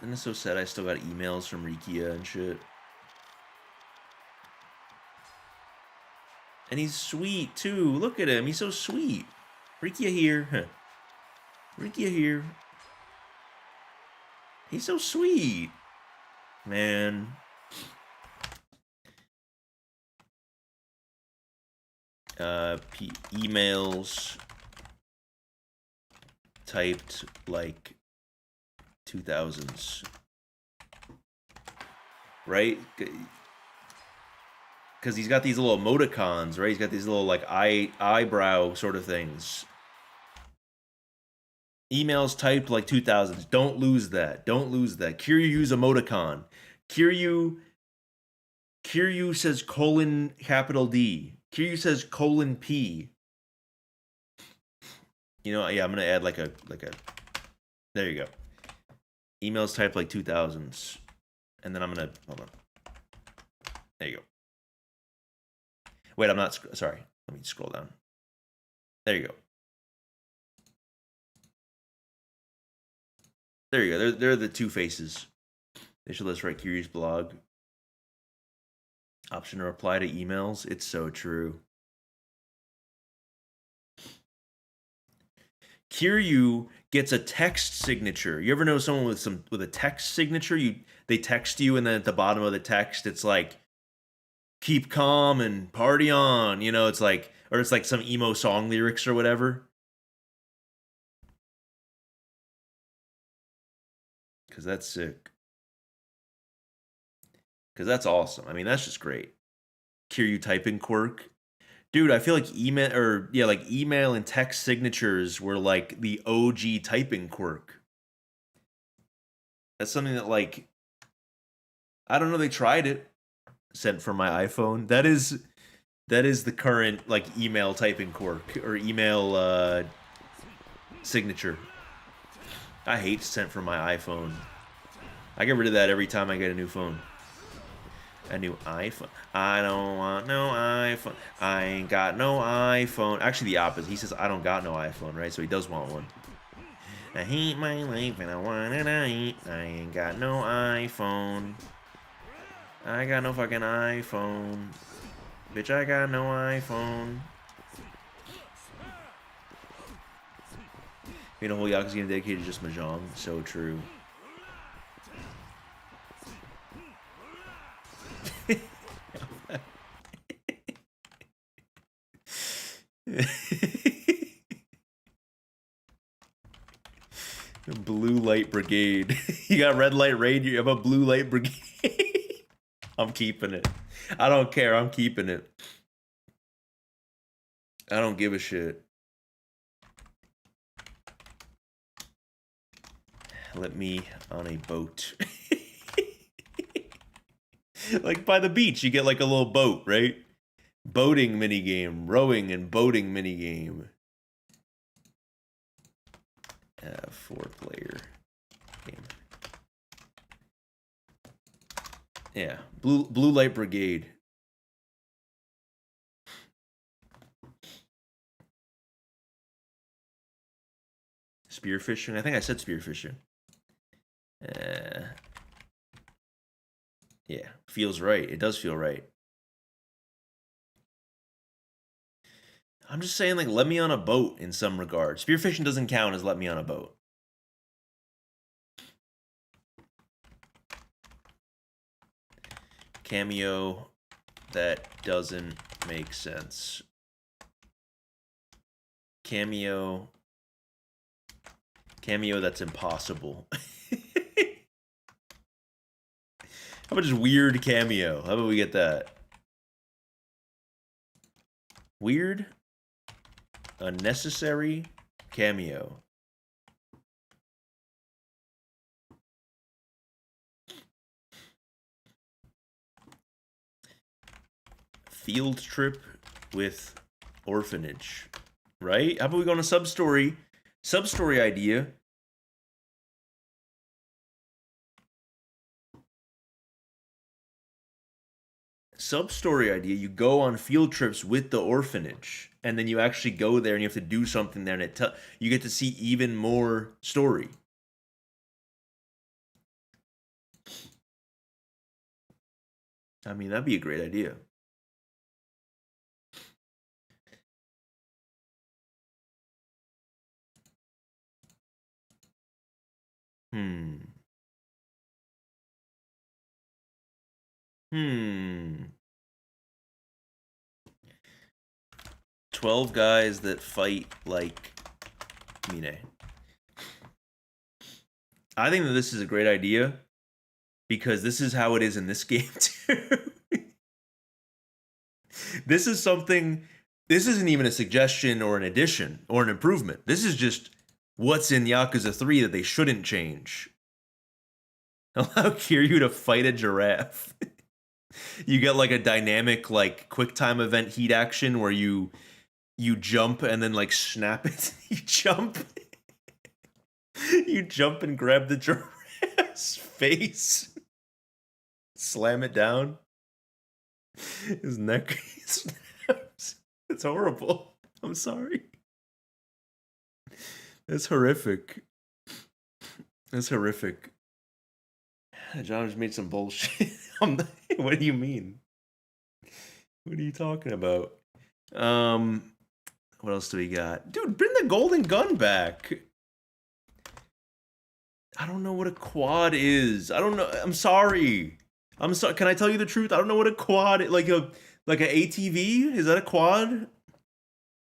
And it's so sad I still got emails from Rikia and shit. And he's sweet, too. Look at him. He's so sweet. Rikia here. Rikia here. He's so sweet. Man. Emails typed like 2000s. Right? Because he's got these little emoticons, right? He's got these little like eyebrow sort of things. Emails typed like 2000s. Don't lose that. Kiryu's emoticon. Kiryu says colon capital D. Kiryu says colon P. You know, yeah, I'm gonna add like a. There you go. Emails typed like 2000s, and then I'm gonna hold on. There you go. Wait, I'm not. Sorry. Let me scroll down. There you go. There you go. They're the two faces. They should let's write Kiryu's blog. Option to reply to emails. It's so true. Kiryu gets a text signature. You ever know someone with a text signature? They text you, and then at the bottom of the text, it's like "keep calm and party on." You know, it's like, or it's like some emo song lyrics or whatever. Because that's sick. Because that's awesome. I mean, that's just great. Kiryu typing quirk. Dude, I feel like email and text signatures were like the OG typing quirk. That's something that, like, I don't know, they tried it. Sent from my iPhone. That is the current, like, email typing quirk or email signature. I hate sent from my iPhone. I get rid of that every time I get a new phone. A new iPhone. I don't want no iPhone. I ain't got no iPhone. Actually, the opposite. He says, I don't got no iPhone, right? So he does want one. I hate my life and I want it. I ain't got no iPhone. I got no fucking iPhone. Bitch, I got no iPhone. You know, whole Yakuza game dedicated to just Mahjong. So true. Blue light brigade. You got red light raid, you have a blue light brigade. I'm keeping it. I don't care, I'm keeping it. I don't give a shit. Let me on a boat. Like by the beach, you get like a little boat, right? Boating minigame, rowing and boating minigame. 4-player game. Yeah, blue light brigade. Spearfishing. I think I said spearfishing. Yeah, feels right. It does feel right. I'm just saying, like, let me on a boat in some regard. Spearfishing doesn't count as let me on a boat. Cameo that doesn't make sense. Cameo that's impossible. How about just weird cameo? How about we get that? Weird, unnecessary cameo. Field trip with orphanage, right? How about we go on a sub-story? Sub-story idea. Sub-story idea, you go on field trips with the orphanage, and then you actually go there and you have to do something there, and you get to see even more story. I mean, that'd be a great idea. Hmm. 12 guys that fight like Mine. I think that this is a great idea because this is how it is in this game too. This is something, this isn't even a suggestion or an addition or an improvement. This is just what's in Yakuza 3 that they shouldn't change. Allow Kiryu to fight a giraffe. You get like a dynamic, like, quick time event heat action where you jump and then like snap it. You jump. You jump and grab the giraffe's face. Slam it down. His neck snaps. It's horrible. I'm sorry. That's horrific. That's horrific. John just made some bullshit. What do you mean? What are you talking about? What What else do we got? Dude, bring the golden gun back. I don't know what a quad is. I don't know. I'm sorry. I'm sorry. Can I tell you the truth? I don't know what a quad is. Like a ATV? Is that a quad?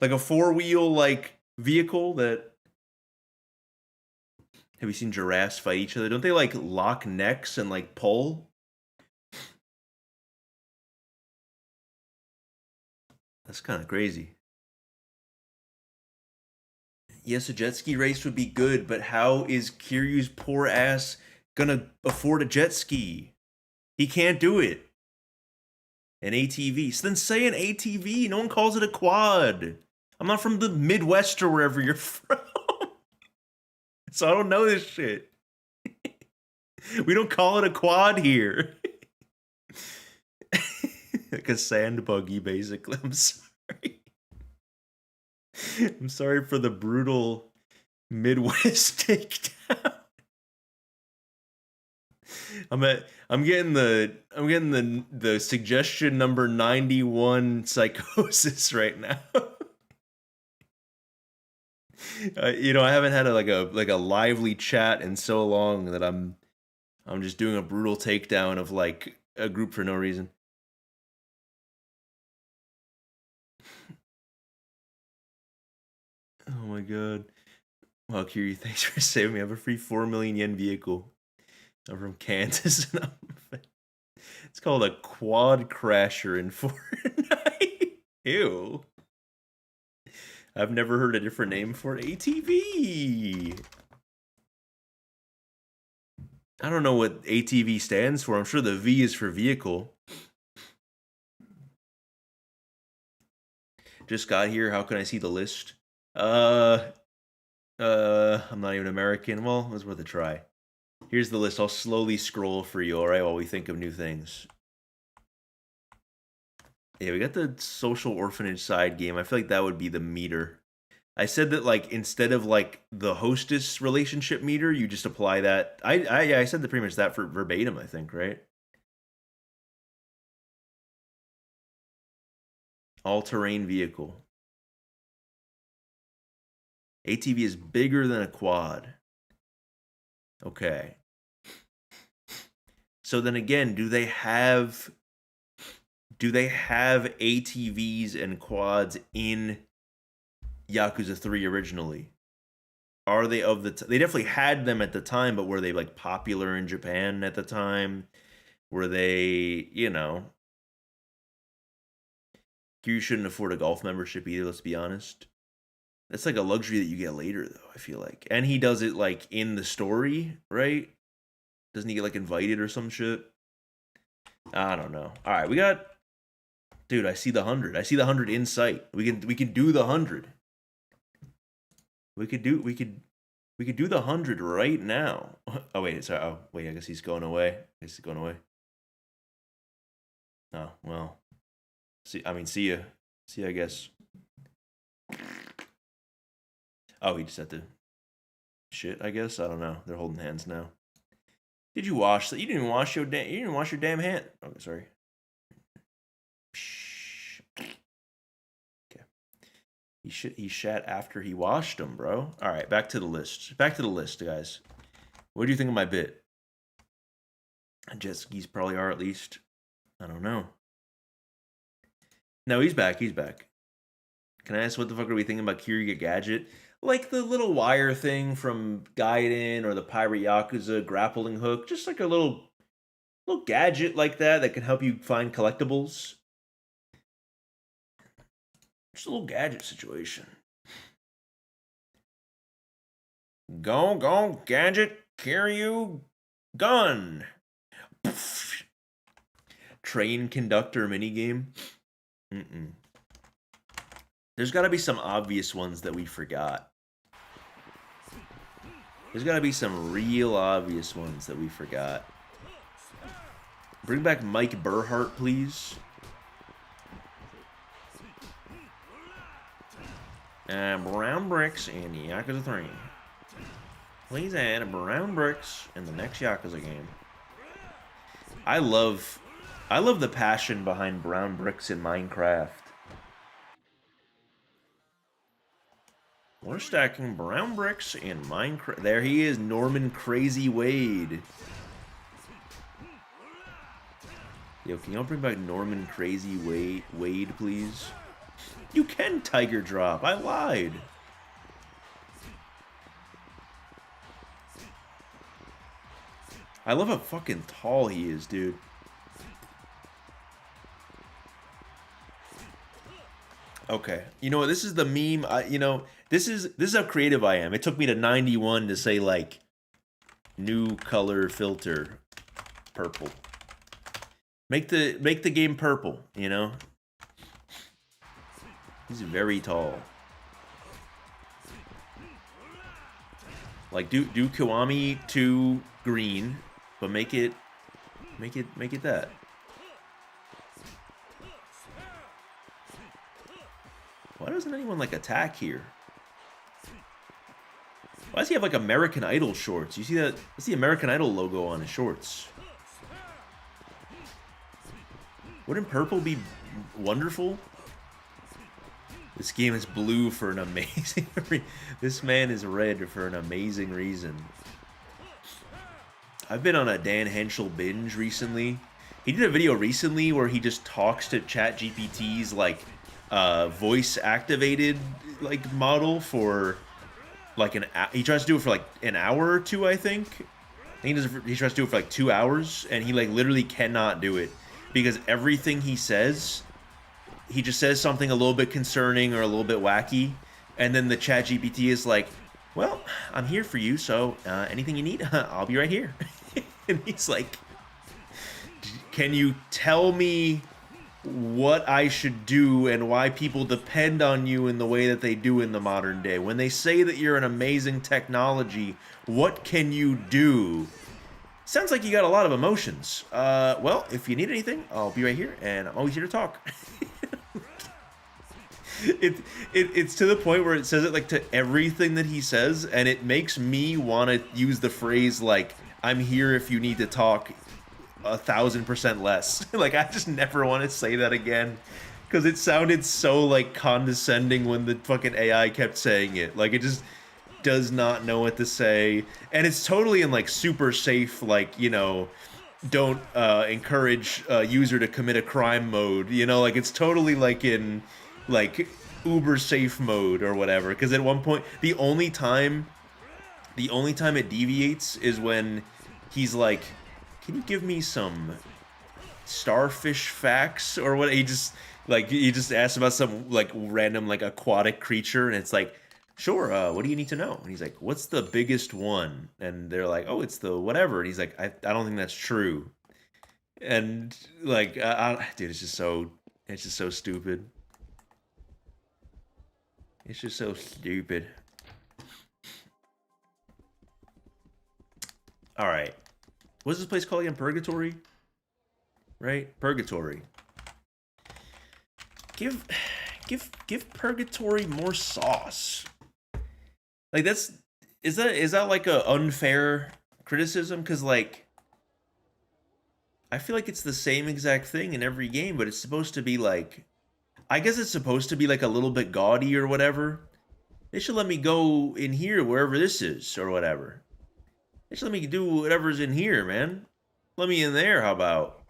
Like a four-wheel like vehicle that. Have you seen giraffes fight each other? Don't they like lock necks and like pull? That's kind of crazy. Yes, a jet ski race would be good, but how is Kiryu's poor ass gonna afford a jet ski? He can't do it. An ATV. So then say an ATV. No one calls it a quad. I'm not from the Midwest or wherever you're from. So I don't know this shit. We don't call it a quad here. Like a sand buggy, basically. I'm sorry. I'm sorry for the brutal Midwest takedown. I'm getting the suggestion number 91 psychosis right now. You know, I haven't had a lively chat in so long that I'm just doing a brutal takedown of like a group for no reason. Oh my god. Well, Kiryu, thanks for saving me. I have a free 4 million yen vehicle. I'm from Kansas. It's called a quad crasher in Fortnite. Ew. I've never heard a different name for it. ATV. I don't know what ATV stands for. I'm sure the V is for vehicle. Just got here. How can I see the list? I'm not even American. Well, it was worth a try. Here's the list. I'll slowly scroll for you, alright, while we think of new things. Yeah, we got the social orphanage side game. I feel like that would be the meter. I said that, like, instead of, like, the hostess relationship meter, you just apply that. I said that pretty much that for verbatim, I think, right? All-terrain vehicle. ATV is bigger than a quad. Okay. So then again, do they have ATVs and quads in Yakuza 3 originally? Are they of the they definitely had them at the time, but were they like popular in Japan at the time? Were they, you know, you shouldn't afford a golf membership either, let's be honest. That's like a luxury that you get later though, I feel like. And he does it like in the story, right? Doesn't he get like invited or some shit? I don't know. All right, we got. Dude, I see the 100. I see the 100 in sight. We can do the 100. We could do the 100 right now. Oh wait, sorry. Oh wait, I guess he's going away. Oh well. See ya. See ya, I guess. Oh, he just had to shit, I guess. I don't know. They're holding hands now. Did you wash that? You didn't even wash your damn hand. Oh, sorry. Okay. He shat after he washed them, bro. All right, back to the list. Guys. What do you think of my bit? Jet skis probably are, at least. I don't know. No, he's back. Can I ask what the fuck are we thinking about Kiryu Gadget? Like the little wire thing from Gaiden or the Pirate Yakuza grappling hook. Just like a little gadget like that can help you find collectibles. Just a little gadget situation. Go, gadget, Kiryu, gun. Poof. Train conductor minigame. There's got to be some obvious ones that we forgot. There's got to be some real obvious ones that we forgot. Bring back Mike Burhart, please. Brown bricks in Yakuza 3. Please add brown bricks in the next Yakuza game. I love the passion behind brown bricks in Minecraft. We're stacking brown bricks in Minecraft. There he is, Norman Crazy Wade. Yo, can y'all bring back Norman Crazy Wade, please? You can Tiger Drop. I lied. I love how fucking tall he is, dude. Okay. You know what? This is the meme. This is how creative I am. It took me to 91 to say like new color filter purple. Make the game purple, you know? He's very tall. Like do Kiwami 2 green, but make it that. Why doesn't anyone like attack here? Why does he have like American Idol shorts? You see that? That's the American Idol logo on his shorts. Wouldn't purple be wonderful? This game is blue for an amazing This man is red for an amazing reason. I've been on a Dan Henschel binge recently. He did a video recently where he just talks to ChatGPT's like voice activated like model for like he tries to do it for like an hour or two, I think. He tries to do it for like 2 hours, and he like literally cannot do it because everything he says, he just says something a little bit concerning or a little bit wacky, and then the ChatGPT is like, well, I'm here for you, so anything you need, I'll be right here. And he's like, can you tell me what I should do and why people depend on you in the way that they do in the modern day? When they say that you're an amazing technology, what can you do? Sounds like you got a lot of emotions. Well, if you need anything, I'll be right here, and I'm always here to talk. It's to the point where it says it like to everything that he says, and it makes me want to use the phrase like, I'm here if you need to talk 1,000% less. Like, I just never want to say that again, because it sounded so like condescending when the fucking AI kept saying it. Like, it just does not know what to say, and it's totally in like super safe, like, you know, don't encourage a user to commit a crime mode, you know, like it's totally like in like uber safe mode or whatever. Because at one point the only time it deviates is when he's like, can you give me some starfish facts or what? He just asks about some like random like aquatic creature, and it's like, sure, what do you need to know? And he's like, what's the biggest one? And they're like, oh, it's the whatever. And he's like, I don't think that's true. And like, dude, it's just so stupid. It's just so stupid. All right. What's this place called again? Purgatory? Right? Purgatory. Give Purgatory more sauce. Like, is that like a unfair criticism? Because like, I feel like it's the same exact thing in every game, but it's supposed to be like, I guess it's supposed to be like a little bit gaudy or whatever. They should let me go in here wherever this is or whatever. They should let me do whatever's in here, man. Let me in there, how about?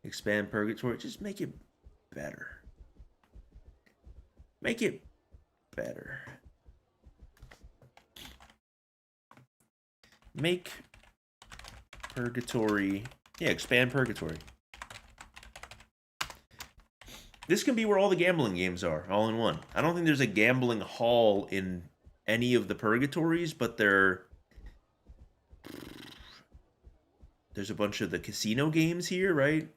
Expand Purgatory. Just make it better. Make it better. Make Purgatory. Yeah, expand Purgatory. This can be where all the gambling games are, all in one. I don't think there's a gambling hall in any of the Purgatories, but there's a bunch of the casino games here, right?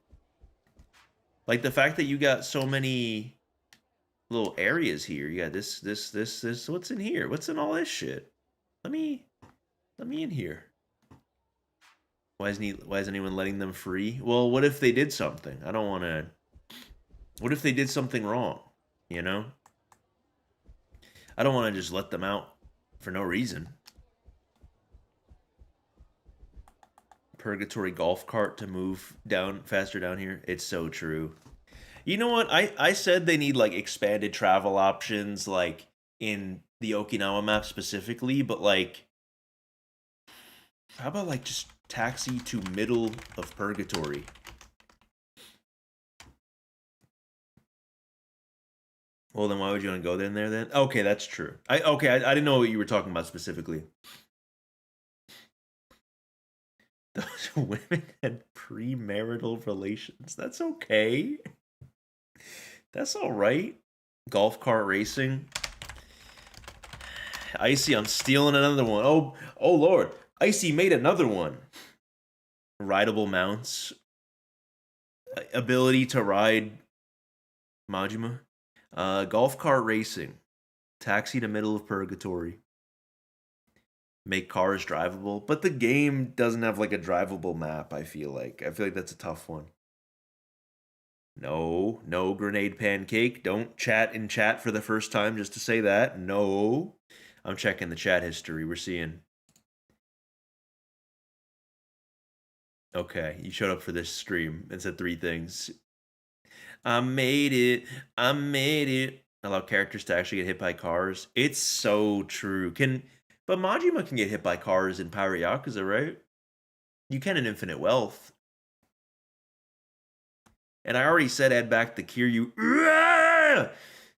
Like the fact that you got so many little areas here. You got this. What's in here? What's in all this shit? Let me in here. Why isn't anyone letting them free? Well, what if they did something? I don't want to. What if they did something wrong? You know? I don't want to just let them out for no reason. Purgatory golf cart to move down faster down here. It's so true. You know what? I said they need like expanded travel options, like in the Okinawa map specifically, but like, how about like just taxi to middle of purgatory? Well, then why would you want to go there then? Okay, that's true. I didn't know what you were talking about specifically. Those women had premarital relations. That's okay. That's all right. Golf cart racing. Icy, I'm stealing another one. Oh Lord. Icy made another one. Rideable mounts. Ability to ride Majima. Golf cart racing. Taxi to middle of purgatory. Make cars drivable. But the game doesn't have like a drivable map, I feel like. I feel like that's a tough one. No grenade pancake. Don't chat in chat for the first time just to say that. No. I'm checking the chat history. We're seeing. Okay, you showed up for this stream and said 3 things. I made it. I made it. Allow characters to actually get hit by cars. It's so true. But Majima can get hit by cars in Pirate Yakuza, right? You can in Infinite Wealth. And I already said add back the Kiryu.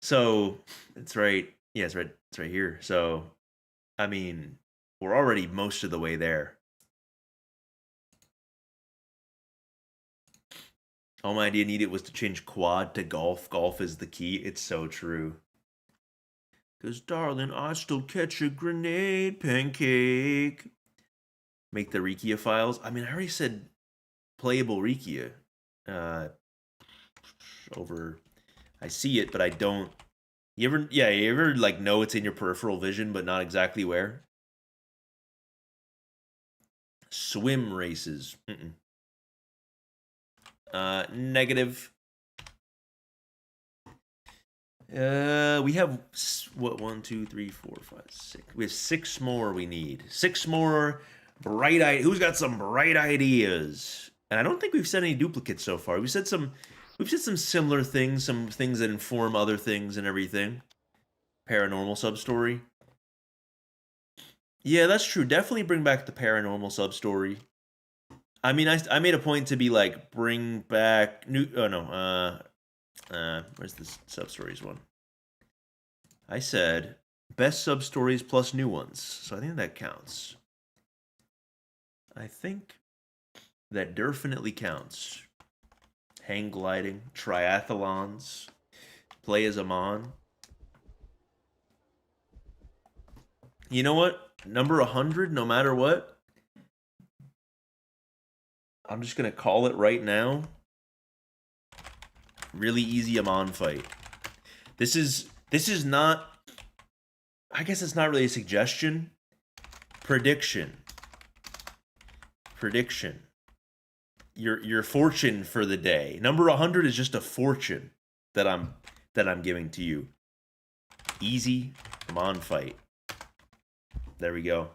So it's right. Yeah, it's right. It's right here. So I mean, we're already most of the way there. All my idea needed was to change quad to golf. Golf is the key. It's so true. Cause darling, I still catch a grenade pancake. Make the Rikia files. I mean, I already said playable Rikia. Over, I see it, but I don't. You ever like know it's in your peripheral vision, but not exactly where? Swim races. Negative. We have what? 1, 2, 3, 4, 5, 6. We have 6 more. We need 6 more bright. Who's got some bright ideas? And I don't think we've said any duplicates so far. We've said some similar things, some things that inform other things and everything. Paranormal sub story. Yeah, that's true. Definitely bring back the paranormal sub story. I mean, I made a point to be like, bring back new. Oh no. Where's this sub stories one? I said best sub stories plus new ones, so I think that counts. I think that definitely counts. Hang gliding, triathlons, play as a mon. You know what? Number 100, no matter what. I'm just gonna call it right now. Really easy Amon fight. This is not. I guess it's not really a suggestion. Prediction. Your fortune for the day. Number 100 is just a fortune that I'm giving to you. Easy Amon fight. There we go.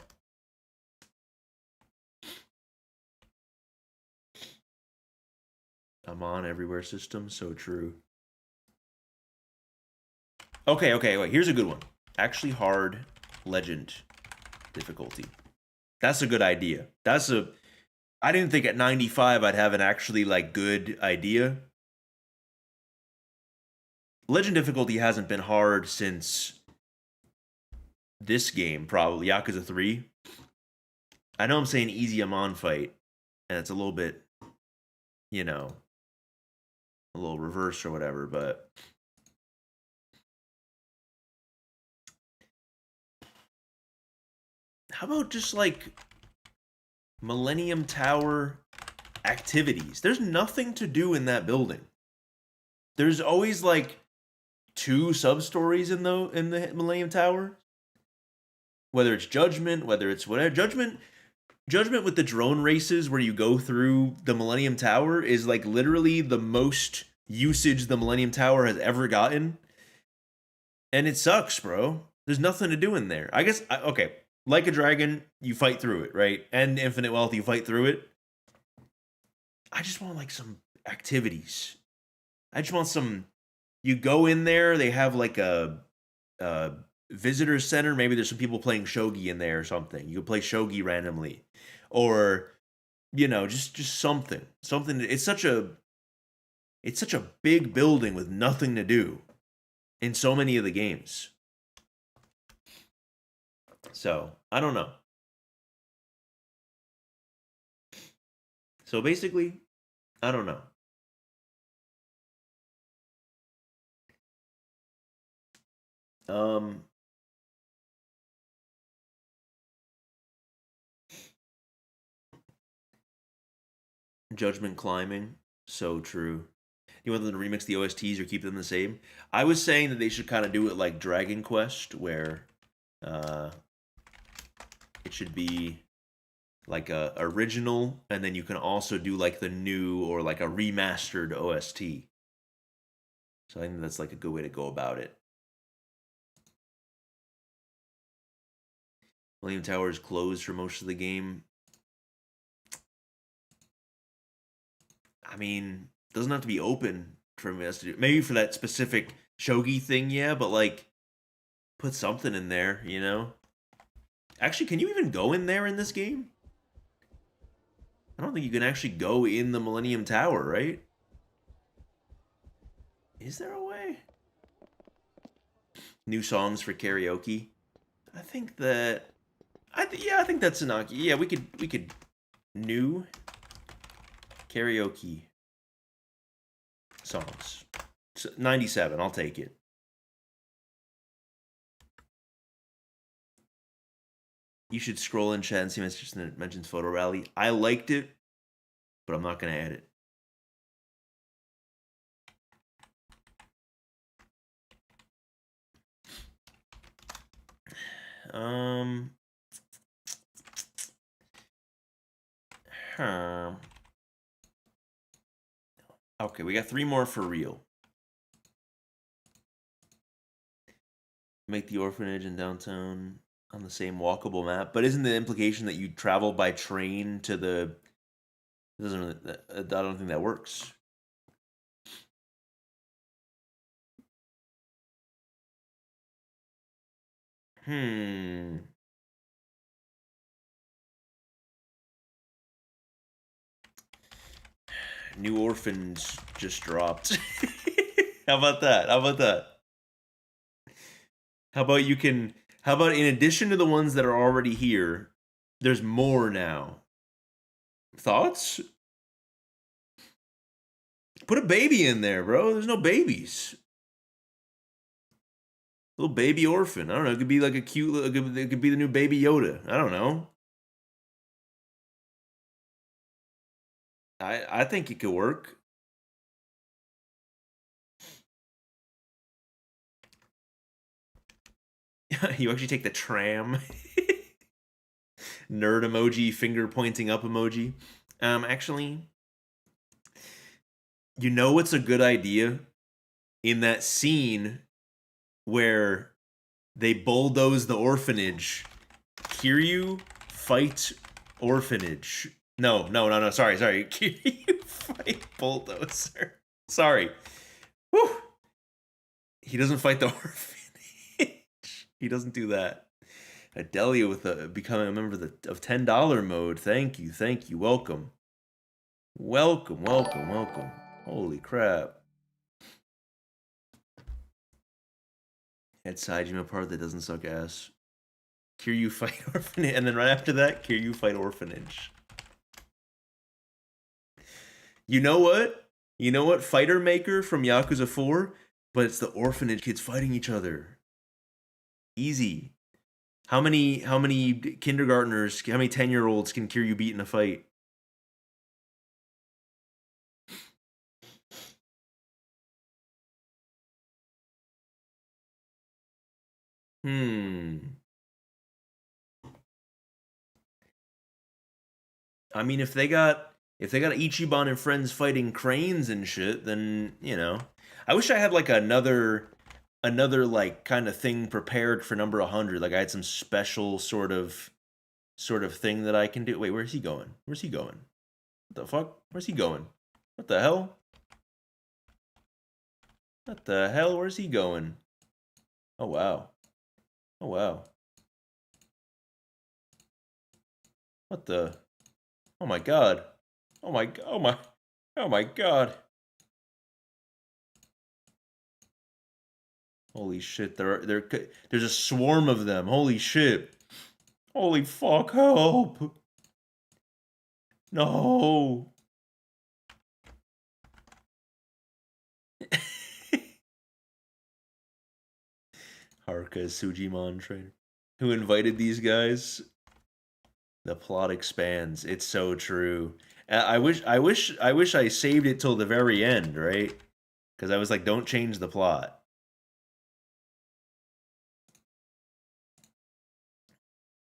Amon everywhere system, so true. Okay, wait, here's a good one. Actually hard legend difficulty. That's a good idea. I didn't think at 95 I'd have an actually like good idea. Legend difficulty hasn't been hard since this game, probably Yakuza 3. I know I'm saying easy Amon fight, and it's a little bit, you know, a little reverse or whatever, but how about just like Millennium Tower activities? There's nothing to do in that building. There's always like 2 sub-stories in the Millennium Tower. Whether it's Judgment, whether it's whatever. Judgment with the drone races where you go through the Millennium Tower is like literally the most usage the Millennium Tower has ever gotten. And it sucks, bro. There's nothing to do in there. I guess, okay, like a dragon, you fight through it, right? And Infinite Wealth, you fight through it. I just want like some activities. I just want some. You go in there, they have like a visitor center. Maybe there's some people playing shogi in there or something. You could play shogi randomly, or just something. Something. It's such a big building with nothing to do in so many of the games. So I don't know. So basically, I don't know. Um, Judgment climbing, so true. You want them to remix the OSTs or keep them the same? I was saying that they should kind of do it like Dragon Quest, where uh, it should be like a original, and then you can also do like the new or like a remastered OST. So I think that's like a good way to go about it. Millennium Tower is closed for most of the game. I mean, doesn't have to be open for us to do. Maybe for that specific shogi thing, yeah, but like put something in there, you know? Actually, can you even go in there in this game? I don't think you can actually go in the Millennium Tower, right? Is there a way? New songs for karaoke. I think that I think that's Sanaki. Yeah, we could new karaoke songs. 97, I'll take it. You should scroll in chat and see it mentions Photo Rally. I liked it, but I'm not going to add it. Okay, we got 3 more for real. Make the orphanage in downtown on the same walkable map, but isn't the implication that you travel by train to the? It doesn't really, I don't think that works. New Orphans just dropped. How about that? How about that? How about in addition to the ones that are already here, there's more now. Thoughts? Put a baby in there, bro. There's no babies. Little baby orphan. I don't know. It could be like a cute. It could be the new Baby Yoda. I don't know. I think it could work. You actually take the tram. Nerd emoji, finger pointing up emoji. Actually, you know what's a good idea? In that scene where they bulldoze the orphanage, Kiryu fight orphanage. No. Sorry. Kiryu fight bulldozer. Sorry. Whew. He doesn't fight the orphanage. He doesn't do that. Adelia with becoming a member of $10 mode. Thank you. Welcome. Holy crap. Head Saijima part that doesn't suck ass. Kiryu fight orphanage, and then right after that, Kiryu fight orphanage. You know what? Fighter Maker from Yakuza 4, but it's the orphanage kids fighting each other. Easy. How many kindergartners, how many 10-year-olds can Kiryu beat in a fight? I mean, if they got Ichiban and friends fighting cranes and shit, then I wish I had like another like kind of thing prepared for number 100. Like I had some special sort of thing that I can do. Wait, where's he going? What the fuck? Where's he going? What the hell? Where's he going? Oh wow. Oh, wow. What the? Oh my god. Oh my, oh my, oh my god. Holy shit, there's a swarm of them. Holy shit. Holy fuck, help. No. Haruka Sujimon trainer. Who invited these guys? The plot expands. It's so true. I wish I saved it till the very end, right? Because I was like, don't change the plot.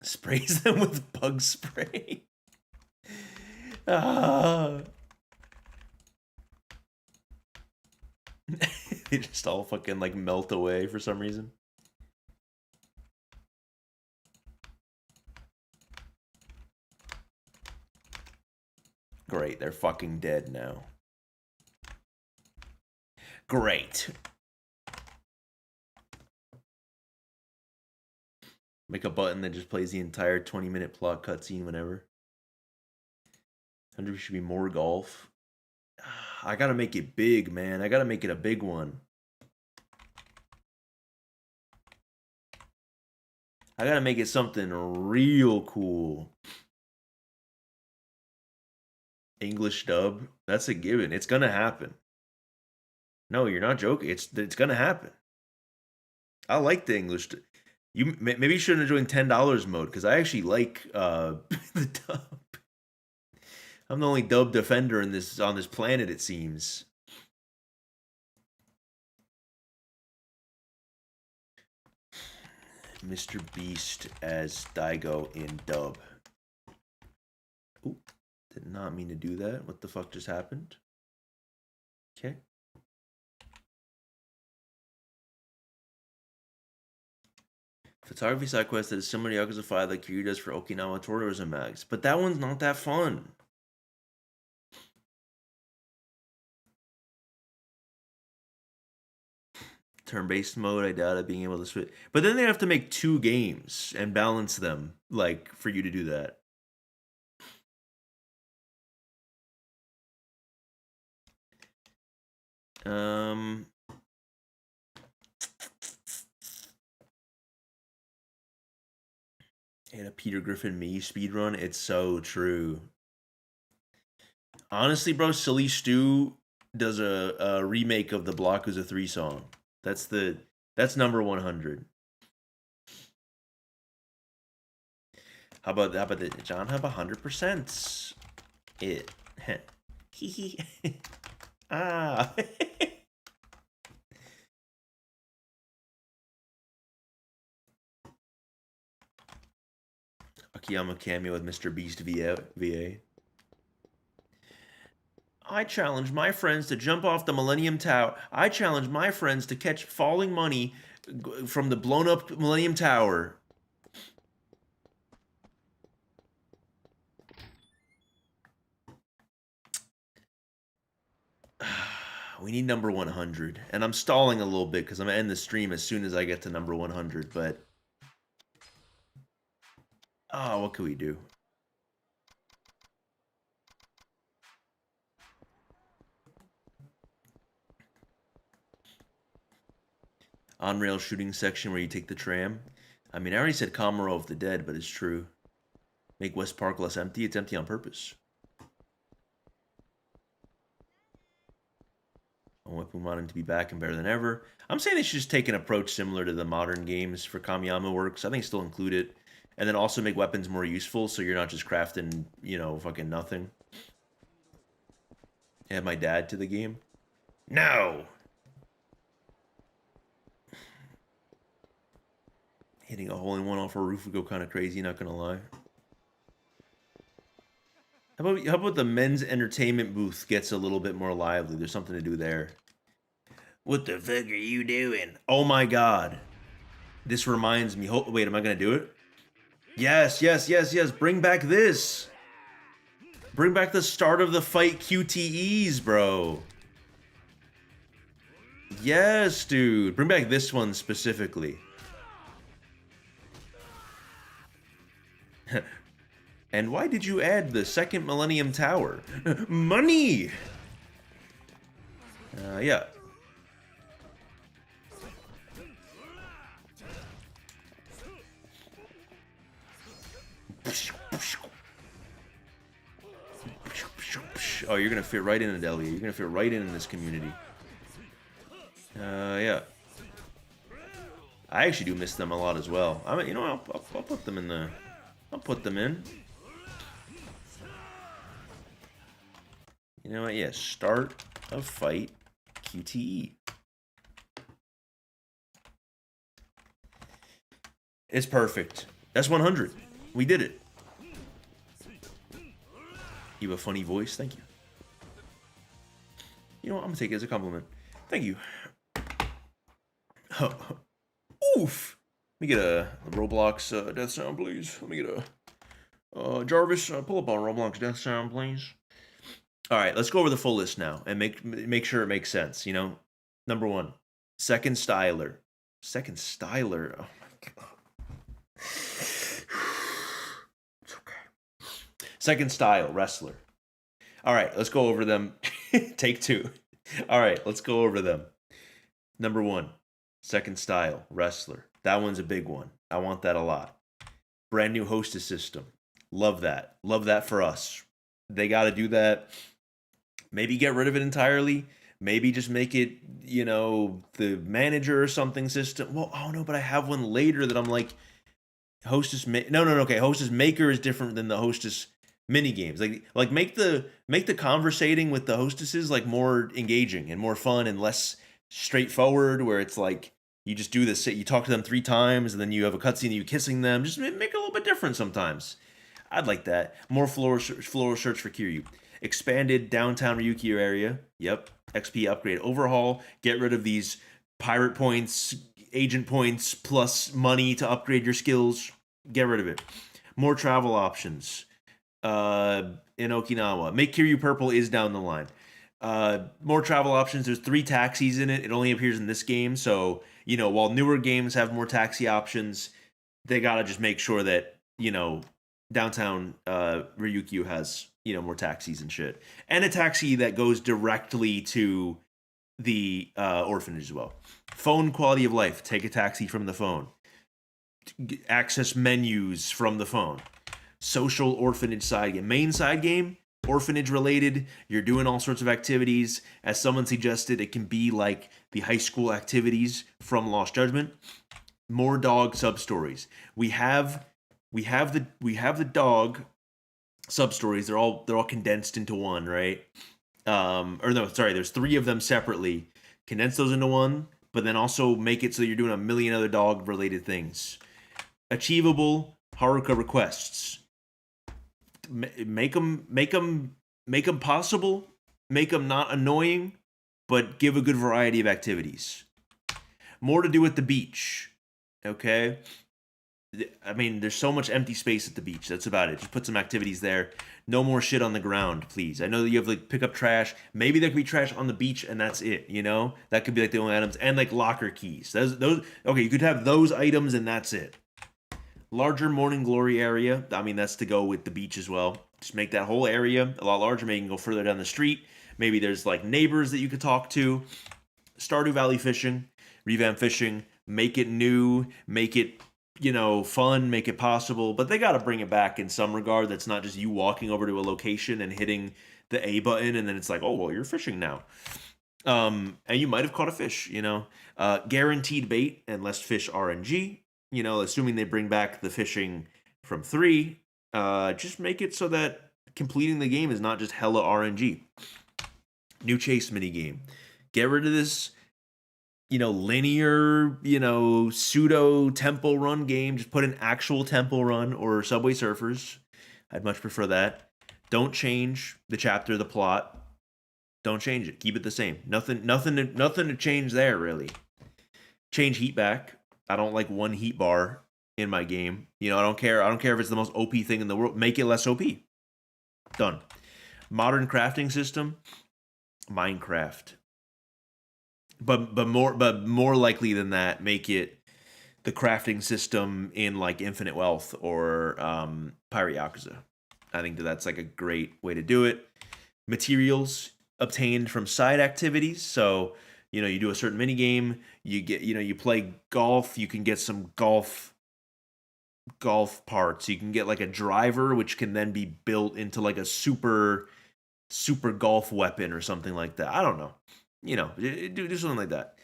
Sprays them with bug spray. Ah. They just all fucking like melt away for some reason. Great, they're fucking dead now. Great. Make a button that just plays the entire 20-minute plot cutscene whenever. I wonder if it should be more golf. I gotta make it big, man. I gotta make it a big one. I gotta make it something real cool. English dub. That's a given. It's gonna happen. No, you're not joking. It's gonna happen. I like the English. You maybe you shouldn't have joined $10 mode because I actually like the dub. I'm the only dub defender on this planet, it seems. Mr. Beast as Daigo in dub. Ooh, did not mean to do that. What the fuck just happened? Okay. Photography side quest that is similar to Yakuza 5 like Kiryu does for Okinawa tourism mags. But that one's not that fun. Turn-based mode, I doubt it being able to switch. But then they have to make 2 games and balance them, like, for you to do that. And a Peter Griffin me speedrun, it's so true. Honestly, bro, Silly Stew does a remake of the Blockuza 3 song. That's number 100. How about the John Hub 100%? It. Hee ah. Akiyama cameo with Mr. Beast VA. I challenge my friends to jump off the Millennium Tower. I challenge my friends to catch falling money from the blown up Millennium Tower. We need number 100. And I'm stalling a little bit because I'm going to end the stream as soon as I get to number 100. But, oh, what can we do? On-rail shooting section where you take the tram. I mean, I already said Kamaro of the Dead, but it's true. Make West Park less empty. It's empty on purpose. I want Pumarin to be back and better than ever. I'm saying they should just take an approach similar to the modern games for Kamiyama works. I think still include it. And then also make weapons more useful so you're not just crafting, you know, fucking nothing. Add my dad to the game. No! Hitting a hole-in-one off a roof would go kind of crazy, not gonna lie. How about the men's entertainment booth gets a little bit more lively? There's something to do there. What the fuck are you doing? Oh my god. This reminds me. Wait, am I gonna do it? Yes, yes, yes, yes. Bring back this. Bring back the start of the fight QTEs, bro. Yes, dude. Bring back this one specifically. And why did you add the second Millennium Tower? Money! Yeah. Oh, you're gonna fit right in, Adelia. You're gonna fit right in this community. Yeah. I actually do miss them a lot as well. I mean, you know, I'll put them in the... I'll put them in. You know what? Yeah, start a fight, QTE. It's perfect. That's 100. We did it. You have a funny voice. Thank you. You know what? I'm going to take it as a compliment. Thank you. Oh. Oof. Let me get a Roblox death sound, please. Let me get a... Jarvis, pull up on Roblox death sound, please. All right, let's go over the full list now and make sure it makes sense, you know? Number 1, second styler. Second styler? Oh my god. It's okay. Second style, wrestler. All right, let's go over them. Take 2. All right, let's go over them. Number 1, second style, wrestler. That one's a big one. I want that a lot. Brand new hostess system. Love that. Love that for us. They got to do that. Maybe get rid of it entirely. Maybe just make it, you know, the manager or something system. Well, oh no, but I have one later that I'm like, hostess. No, okay. Hostess maker is different than the hostess mini games. Like make the conversating with the hostesses like more engaging and more fun and less straightforward. Where it's like you just do this, you talk to them 3 times and then you have a cutscene of you kissing them. Just make it a little bit different sometimes. I'd like that. More floral search for Kiryu. Expanded downtown Ryukyu area. Yep. XP upgrade. Overhaul. Get rid of these pirate points, agent points, plus money to upgrade your skills. Get rid of it. More travel options. In Okinawa. Make Kiryu purple is down the line. More travel options. There's 3 taxis in it. It only appears in this game. So, you know, while newer games have more taxi options, they gotta just make sure that, you know, downtown Ryukyu has, you know, more taxis and shit, and a taxi that goes directly to the orphanage as well. Phone quality of life. Take a taxi from the phone. Access menus from the phone. Social orphanage side game. Main side game, orphanage related. You're doing all sorts of activities. As someone suggested, it can be like the high school activities from Lost Judgment. More dog sub stories. We have the dog sub stories. They're all condensed into one, right? Or no, sorry, there's 3 of them separately. Condense those into one, but then also make it so you're doing a million other dog related things. Achievable Haruka requests. Make them possible. Make them not annoying, but give a good variety of activities. More to do at the beach. Okay. I mean, there's so much empty space at the beach. That's about it. Just put some activities there. No more shit on the ground, please. I know that you have like pick up trash. Maybe there could be trash on the beach, and that's it. You know, that could be like the only items, and like locker keys. Those. Okay, you could have those items, and that's it. Larger morning glory area. I mean, that's to go with the beach as well. Just make that whole area a lot larger. Maybe you can go further down the street. Maybe there's like neighbors that you could talk to. Stardew Valley fishing, revamp fishing. Make it new. Make it, you know, fun, make it possible, but they got to bring it back in some regard. That's not just you walking over to a location and hitting the A button and then it's like, oh, well, you're fishing now. And you might have caught a fish, you know. Guaranteed bait and less fish RNG, you know, assuming they bring back the fishing from 3. Just make it so that completing the game is not just hella RNG. New chase minigame. Get rid of this, you know, linear, you know, pseudo temple run game. Just put an actual temple run or Subway Surfers. I'd much prefer that. Don't change the chapter, the plot. Don't change it. Keep it the same. Nothing to change there, really. Change heat back. I don't like 1 heat bar in my game. You know, I don't care if it's the most OP thing in the world. Make it less OP. Done. Modern crafting system. Minecraft. But more likely than that, make it the crafting system in like Infinite Wealth or Pirate Yakuza. I think that's like a great way to do it. Materials obtained from side activities. So, you do a certain mini game, you get, you play golf, you can get some golf parts. You can get like a driver, which can then be built into like a super golf weapon or something like that. I don't know. Do something like that.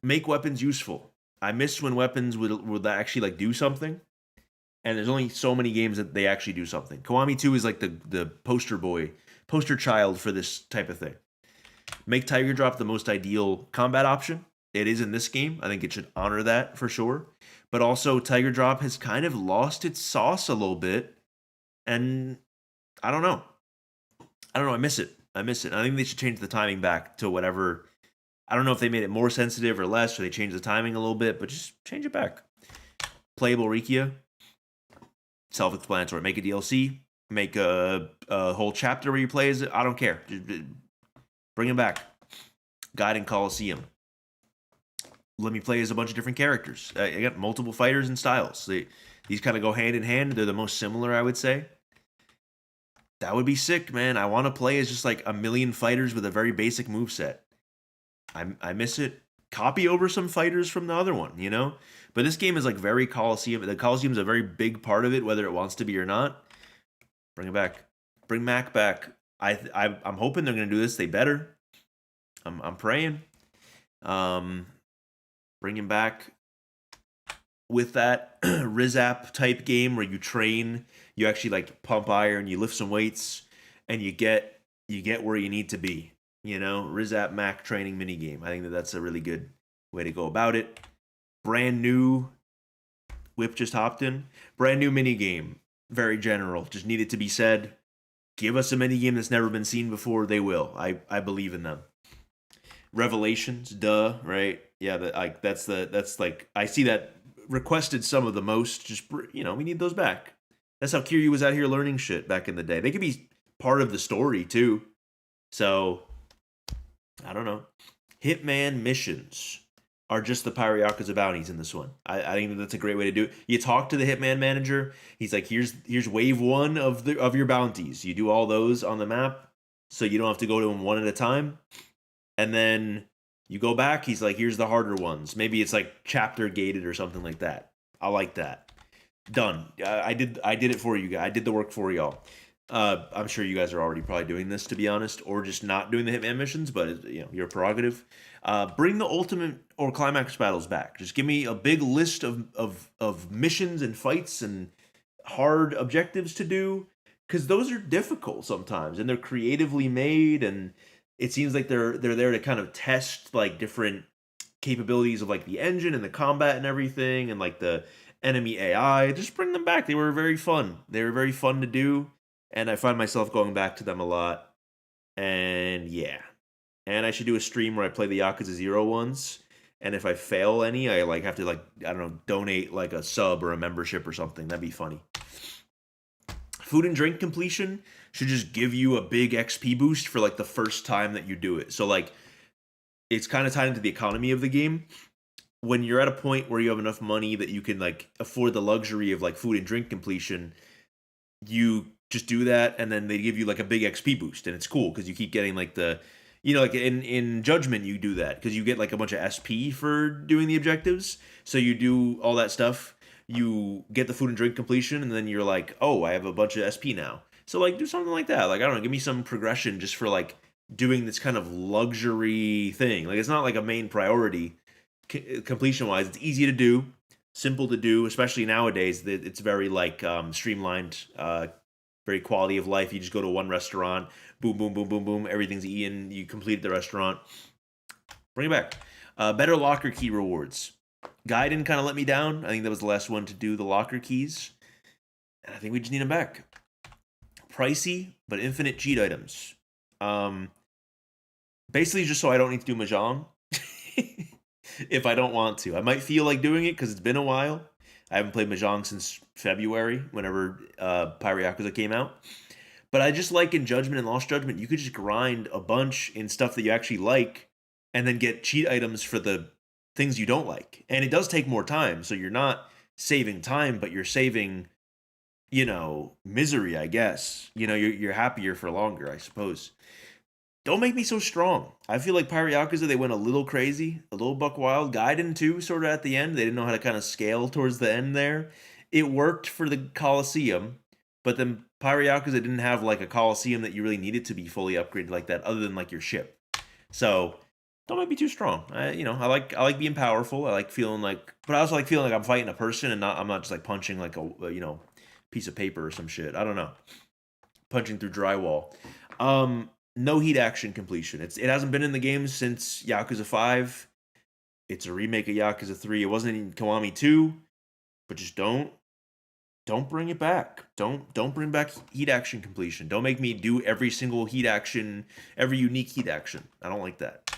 Make weapons useful. I miss when weapons would actually like do something. And there's only so many games that they actually do something. Kiwami 2 is like the poster child for this type of thing. Make Tiger Drop the most ideal combat option. It is in this game. I think it should honor that for sure. But also, Tiger Drop has kind of lost its sauce a little bit. And I don't know. I miss it. I think they should change the timing back to whatever. I don't know if they made it more sensitive or less, or they changed the timing a little bit, but just change it back. Playable Rikia. Self-explanatory. Make a DLC. Make a whole chapter where you play as it. I don't care. Just bring him back. Gaiden Coliseum. Let me play as a bunch of different characters. I got multiple fighters and styles. These kind of go hand in hand. They're the most similar, I would say. That would be sick, man. I want to play as just like a million fighters with a very basic moveset. I miss it. Copy over some fighters from the other one, But this game is like very Coliseum. The Coliseum is a very big part of it, whether it wants to be or not. Bring it back. Bring Mac back. I'm hoping they're gonna do this. They better. I'm praying. Bring him back with that Rizap type game where you train, you actually like pump iron, you lift some weights, and you get where you need to be. Rizap Mac training mini game. I think that's a really good way to go about it. Brand new. Whip just hopped in. Brand new mini game. Very general. Just needed to be said. Give us a mini game that's never been seen before. They will. I believe in them. Revelations, duh, right? Yeah, that's like I see that requested some of the most. Just we need those back. That's how Kiryu was out here learning shit back in the day. They could be part of the story too. So I don't know. Hitman missions are just the Pirate Yakuza bounties in this one. I think that's a great way to do it. You talk to the Hitman manager. He's like, here's wave 1 of your bounties. You do all those on the map, so you don't have to go to them one at a time. And then you go back. He's like, here's the harder ones. Maybe it's like chapter gated or something like that. I like that. Done. I did it for you guys. I did the work for y'all. I'm sure you guys are already probably doing this, to be honest, or just not doing the Hitman missions, but your prerogative. Bring the ultimate or climax battles back. Just give me a big list of missions and fights and hard objectives to do, because those are difficult sometimes, and they're creatively made, and it seems like they're there to kind of test like different capabilities of like the engine and the combat and everything, and like the enemy AI. Just bring them back. They were very fun. They were very fun to do. And I find myself going back to them a lot. And yeah. And I should do a stream where I play the Yakuza 0 ones. And if I fail any, I like have to I don't know, donate like a sub or a membership or something. That'd be funny. Food and drink completion should just give you a big XP boost for like the first time that you do it. So like it's kind of tied into the economy of the game. When you're at a point where you have enough money that you can like afford the luxury of like food and drink completion, you just do that, and then they give you like a big XP boost, and it's cool because you keep getting like the, like in Judgment you do that because you get like a bunch of SP for doing the objectives. So you do all that stuff, you get the food and drink completion, and then you're like, oh, I have a bunch of SP now. So like do something like that. Like I don't know, give me some progression just for like doing this kind of luxury thing. Like it's not like a main priority completion wise. It's easy to do, simple to do, especially nowadays. It's very like streamlined. Very quality of life. You just go to one restaurant, boom, boom, boom, boom, boom. Everything's eaten. You complete the restaurant. Bring it back. Better locker key rewards. Gaiden kind of let me down. I think that was the last one to do the locker keys. And I think we just need them back. Pricey, but infinite cheat items. Basically just so I don't need to do Mahjong. If I don't want to. I might feel like doing it because it's been a while. I haven't played Mahjong since February, whenever Pirate Yakuza came out. But I just like in Judgment and Lost Judgment, you could just grind a bunch in stuff that you actually like, and then get cheat items for the things you don't like. And it does take more time. So you're not saving time, but you're saving, misery, I guess. You're happier for longer, I suppose. Don't make me so strong. I feel like Pirate Yakuza, they went a little crazy, a little buck wild. Gaiden too, sort of at the end. They didn't know how to kind of scale towards the end there. It worked for the Coliseum, but then Pirate Yakuza didn't have like a Coliseum that you really needed to be fully upgraded like that, other than like your ship. So don't make me too strong. I like being powerful. I like feeling like, but I also like feeling like I'm fighting a person and I'm not just like punching like a piece of paper or some shit. I don't know, punching through drywall. No heat action completion. It hasn't been in the game since Yakuza 5. It's a remake of Yakuza 3. It wasn't in Kiwami 2, but just don't bring it back. Don't bring back heat action completion. Don't make me do every single heat action, every unique heat action. I don't like that.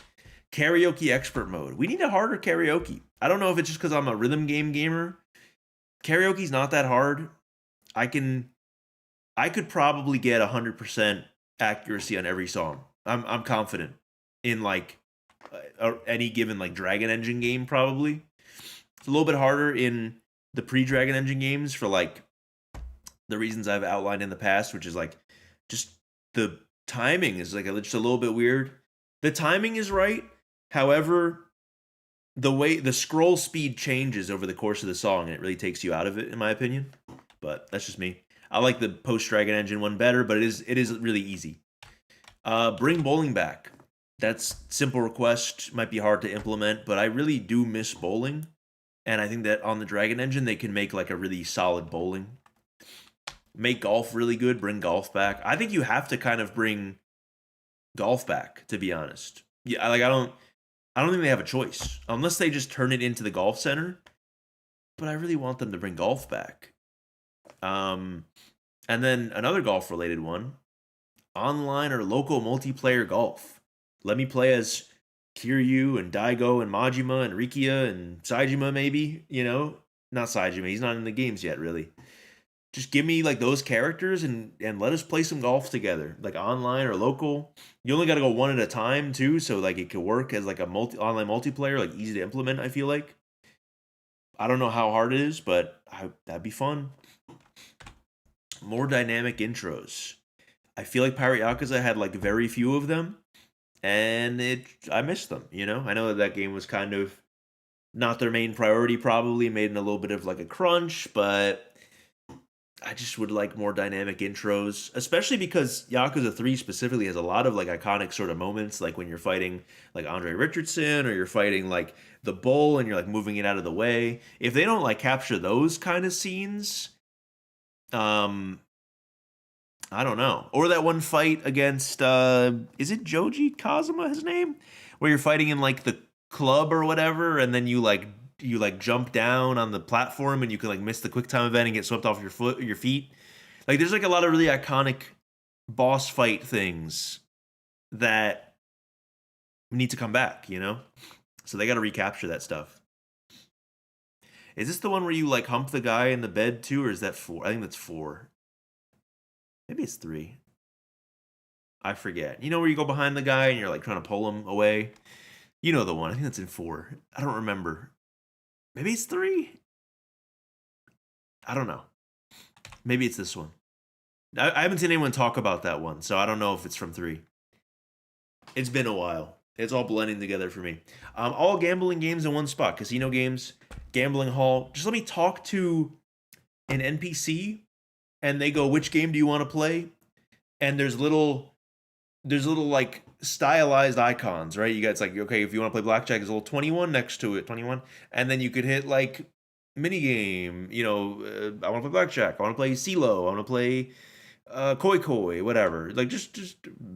Karaoke expert mode. We need a harder karaoke. I don't know if it's just because I'm a rhythm game gamer. Karaoke's not that hard. I could probably get 100% accuracy on every song. I'm confident in like any given like Dragon Engine game. Probably it's a little bit harder in the pre-Dragon Engine games for like the reasons I've outlined in the past, which is like just the timing is like just a little bit weird. The timing is right, however, the way the scroll speed changes over the course of the song, and it really takes you out of it, in my opinion. But that's just me. I like the post Dragon Engine one better, but it is really easy. Bring bowling back. That's simple request. Might be hard to implement, but I really do miss bowling, and I think that on the Dragon Engine they can make like a really solid bowling. Make golf really good. Bring golf back. I think you have to kind of bring golf back, to be honest. Yeah, like I don't think they have a choice unless they just turn it into the golf center. But I really want them to bring golf back. And then another golf related one, online or local multiplayer golf. Let me play as Kiryu and Daigo and Majima and Rikia and Saejima, maybe, not Saejima. He's not in the games yet, really. Just give me like those characters and let us play some golf together, like online or local. You only got to go one at a time too, so like it could work as like a online multiplayer, like easy to implement. I feel like. I don't know how hard it is, but that'd be fun. More dynamic intros. I feel like Pirate Yakuza had like very few of them, and I missed them. I know that game was kind of not their main priority, probably made in a little bit of like a crunch, but I just would like more dynamic intros, especially because Yakuza 3 specifically has a lot of like iconic sort of moments, like when you're fighting like Andre Richardson or you're fighting like the bull and you're like moving it out of the way. If they don't like capture those kind of scenes, I don't know. Or that one fight against is it Joji Kazuma, his name? Where you're fighting in like the club or whatever, and then you jump down on the platform and you can like miss the quick time event and get swept off your feet. Like there's like a lot of really iconic boss fight things that need to come back, So they got to recapture that stuff. Is this the one where you like hump the guy in the bed too, or is that 4? I think that's 4. Maybe it's 3. I forget. Where you go behind the guy and you're like trying to pull him away? You know the one. I think that's in 4. I don't remember. Maybe it's 3? I don't know. Maybe it's this one. I haven't seen anyone talk about that one, so I don't know if it's from 3. It's been a while. It's all blending together for me. All gambling games in one spot. Casino games, gambling hall. Just let me talk to an NPC, and they go, which game do you want to play? And there's little like stylized icons, right? You got, it's like, okay, if you want to play blackjack, there's a little 21 next to it, 21. And then you could hit like mini game, I want to play blackjack, I want to play CeeLo, I want to play Koi Koi, whatever. Like just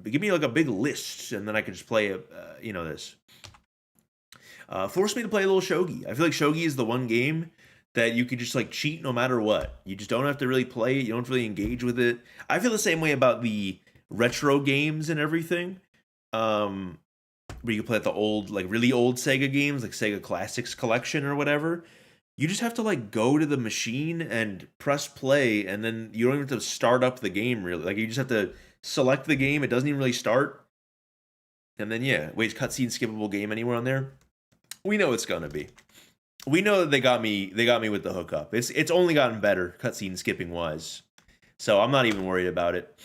give me like a big list, and then I can just play this. Force me to play a little shogi. I feel like shogi is the one game that you could just like cheat no matter what. You just don't have to really play it. You don't really engage with it. I feel the same way about the retro games and everything. Where you can play at the old, like really old Sega games, like Sega Classics Collection or whatever. You just have to like go to the machine and press play, and then you don't even have to start up the game really. Like you just have to select the game. It doesn't even really start. And then wait, cutscene skippable game anywhere on there? We know it's gonna be. We know that they got me with the hookup. It's only gotten better cutscene skipping wise. So I'm not even worried about it.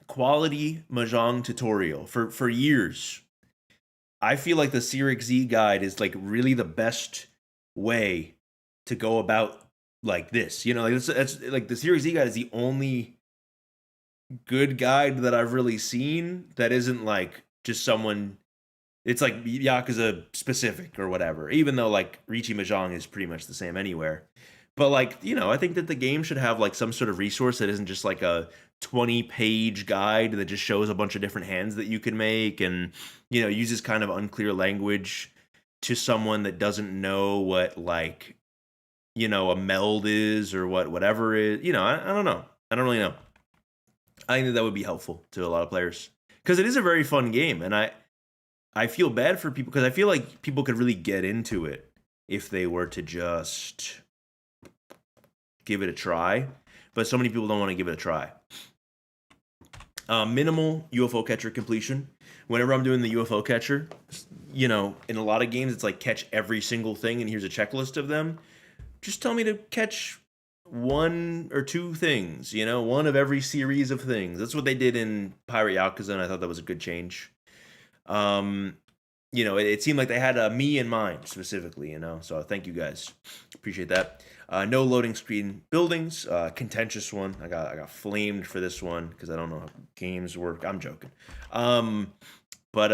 Quality Mahjong tutorial for years. I feel like the Cyrix Z guide is like really the best way to go about like this. You know, like that's like the Cyrix Z guide is the only good guide that I've really seen that isn't like just someone. It's like Yakuza specific or whatever. Even though like Riichi Mahjong is pretty much the same anywhere. But like, I think that the game should have like some sort of resource that isn't just like a 20-page guide that just shows a bunch of different hands that you can make and uses kind of unclear language to someone that doesn't know what like a meld is or whatever is. I don't know. I don't really know. I think that would be helpful to a lot of players because it is a very fun game, and I feel bad for people because I feel like people could really get into it if they were to just give it a try, but so many people don't want to give it a try. Minimal UFO catcher completion. Whenever I'm doing the UFO catcher, in a lot of games it's like catch every single thing and here's a checklist of them. Just tell me to catch one or two things, one of every series of things. That's what they did in Pirate Yakuza, and I thought that was a good change. It seemed like they had me in mind specifically, so thank you guys. Appreciate that. No loading screen buildings, contentious one. I got flamed for this one because I don't know how games work. I'm joking. But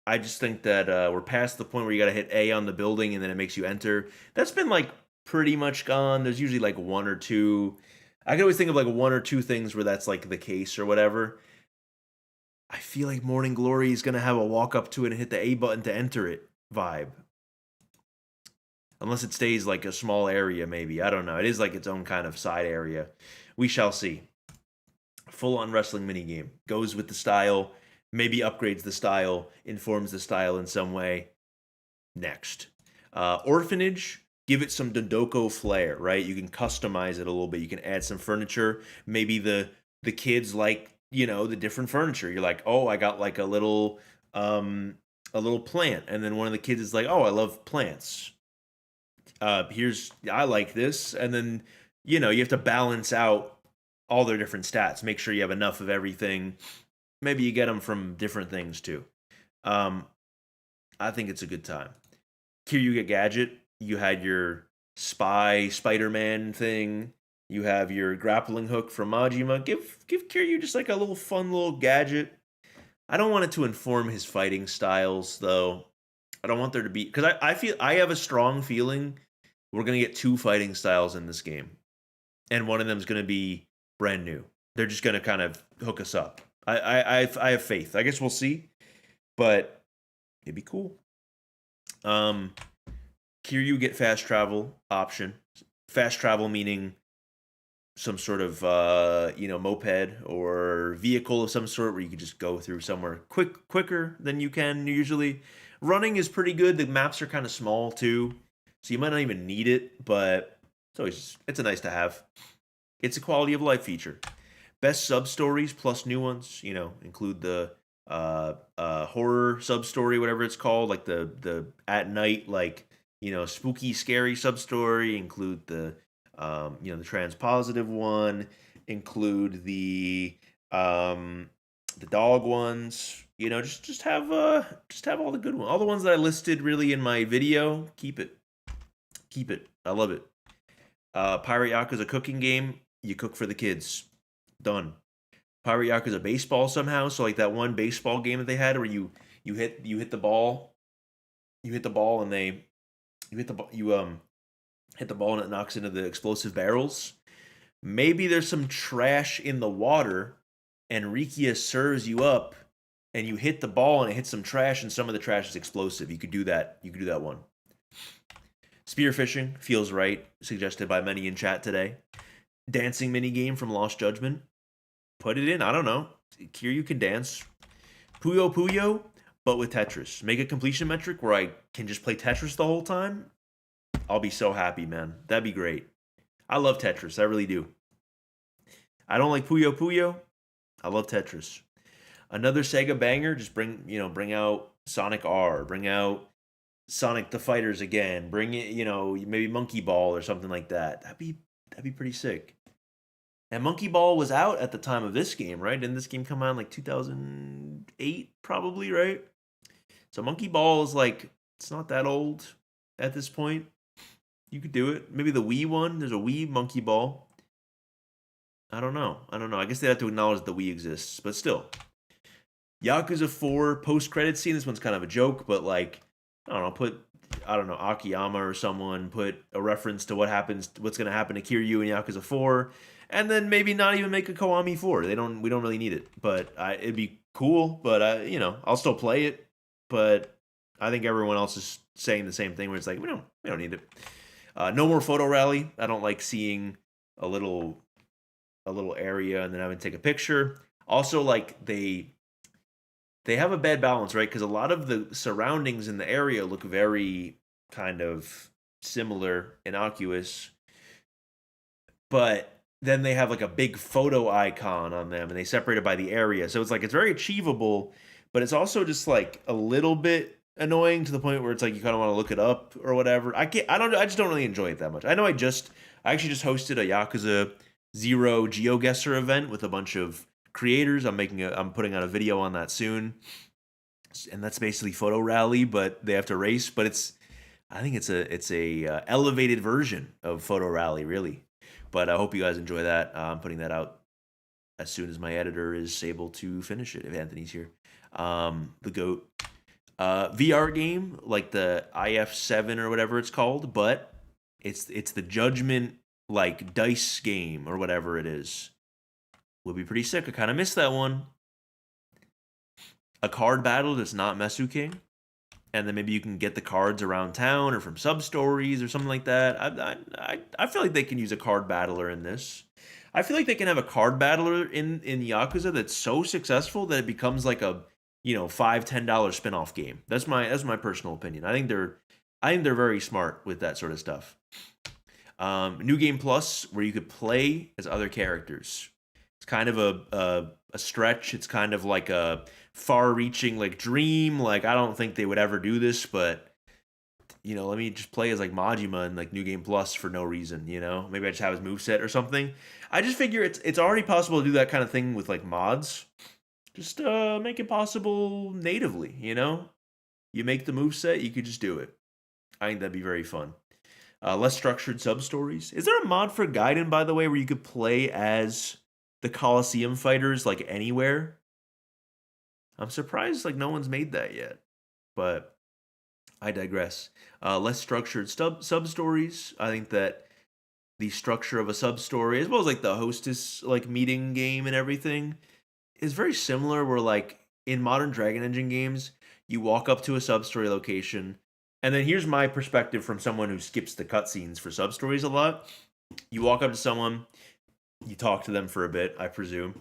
I just think that we're past the point where you got to hit A on the building and then it makes you enter. That's been like pretty much gone. There's usually like one or two. I can always think of like one or two things where that's like the case or whatever. I feel like Morning Glory is going to have a walk up to it and hit the A button to enter it vibe. Unless it stays like a small area, maybe. I don't know. It is like its own kind of side area. We shall see. Full-on wrestling minigame. Goes with the style. Maybe upgrades the style. Informs the style in some way. Next. Orphanage. Give it some Dodoko flair, right? You can customize it a little bit. You can add some furniture. Maybe the kids like the different furniture. You're like, oh, I got like a little plant, and then one of the kids is like, oh, I love plants. I like this, and then you have to balance out all their different stats. Make sure you have enough of everything. Maybe you get them from different things too. I think it's a good time. Kiryu Gadget. You had your spy Spider-Man thing. You have your grappling hook from Majima. Give Kiryu just like a little fun little gadget. I don't want it to inform his fighting styles though. I don't want there to be because I have a strong feeling we're gonna get two fighting styles in this game, and one of them is gonna be brand new. They're just gonna kind of hook us up. I have faith. I guess we'll see, but it'd be cool. Kiryu get fast travel option. Fast travel meaning some sort of moped or vehicle of some sort where you could just go through somewhere quicker than you can usually. Running is pretty good. The maps are kind of small too, so you might not even need it, but it's a nice to have. It's a quality of life feature. Best sub stories plus new ones. Include the horror sub story, whatever it's called, like the at night spooky scary sub story. Include the the trans positive one. Include the dog ones. Just have all the good ones. All the ones that I listed really in my video. Keep it. I love it. Pirate Yakuza cooking game. You cook for the kids. Done. Pirate Yakuza baseball somehow. So like that one baseball game that they had where you hit the ball. You hit the ball and hit the ball and it knocks into the explosive barrels. Maybe there's some trash in the water and Rikia serves you up and you hit the ball and it hits some trash and some of the trash is explosive. You could do that. You could do that one. Spearfishing feels right, suggested by many in chat today. Dancing minigame from Lost Judgment. Put it in. I don't know. Kiryu can dance. Puyo Puyo, but with Tetris. Make a completion metric where I can just play Tetris the whole time. I'll be so happy, man. That'd be great. I love Tetris. I really do. I don't like Puyo Puyo. I love Tetris. Another Sega banger. Just bring out Sonic R, bring out Sonic the Fighters again, bring it, maybe Monkey Ball or something like that. That'd be pretty sick. And Monkey Ball was out at the time of this game, right? Didn't this game come out in like 2008, probably, right? So Monkey Ball is like, it's not that old at this point. You could do it. Maybe the Wii one. There's a Wii Monkey Ball. I don't know. I guess they have to acknowledge the Wii exists, but still. Yakuza 4 post-credit scene. This one's kind of a joke, but like, I don't know, put Akiyama or someone, put a reference to what's going to happen to Kiryu in Yakuza 4, and then maybe not even make a Kiwami 4. We don't really need it, but it'd be cool. But I'll still play it. But I think everyone else is saying the same thing, where it's like we don't need it. No more photo rally. I don't like seeing a little area and then having to take a picture. Also, like they have a bad balance, right? Because a lot of the surroundings in the area look very kind of similar, innocuous, but then they have like a big photo icon on them, and they separate it by the area. So it's like it's very achievable, but it's also just like a little bit annoying to the point where it's like you kind of want to look it up or whatever. I just don't really enjoy it that much. I know I actually just hosted a Yakuza 0 GeoGuessr event with a bunch of creators. I'm putting out a video on that soon, and that's basically photo rally, but they have to race. But I think it's a elevated version of photo rally, really. But I hope you guys enjoy that. I'm putting that out as soon as my editor is able to finish it. If Anthony's here, the GOAT VR game, like the IF7 or whatever it's called, but it's the Judgment like dice game or whatever it is. Would be pretty sick. I kind of missed that one. A card battle that's not Mesu King, and then maybe you can get the cards around town or from sub stories or something like that. I feel like they can use a card battler in this. I feel like they can have a card battler in Yakuza that's so successful that it becomes like a $5-10 spin-off game. That's my personal opinion. I think they're very smart with that sort of stuff. New Game Plus, where you could play as other characters. It's kind of a stretch. It's kind of like a far-reaching like dream. Like I don't think they would ever do this, but let me just play as like Majima in like New Game Plus for no reason. Maybe I just have his moveset or something. I just figure it's already possible to do that kind of thing with like mods. Just make it possible natively. You make the moveset, you could just do it. I think that'd be very fun. Less structured sub-stories. Is there a mod for Gaiden, by the way, where you could play as the Coliseum fighters like anywhere? I'm surprised like no one's made that yet, but I digress. Less structured sub-stories. I think that the structure of a sub-story, as well as like the hostess like meeting game and everything, is very similar, where like in modern Dragon Engine games, you walk up to a sub-story location. And then here's my perspective from someone who skips the cutscenes for sub-stories a lot. You walk up to someone, you talk to them for a bit, I presume.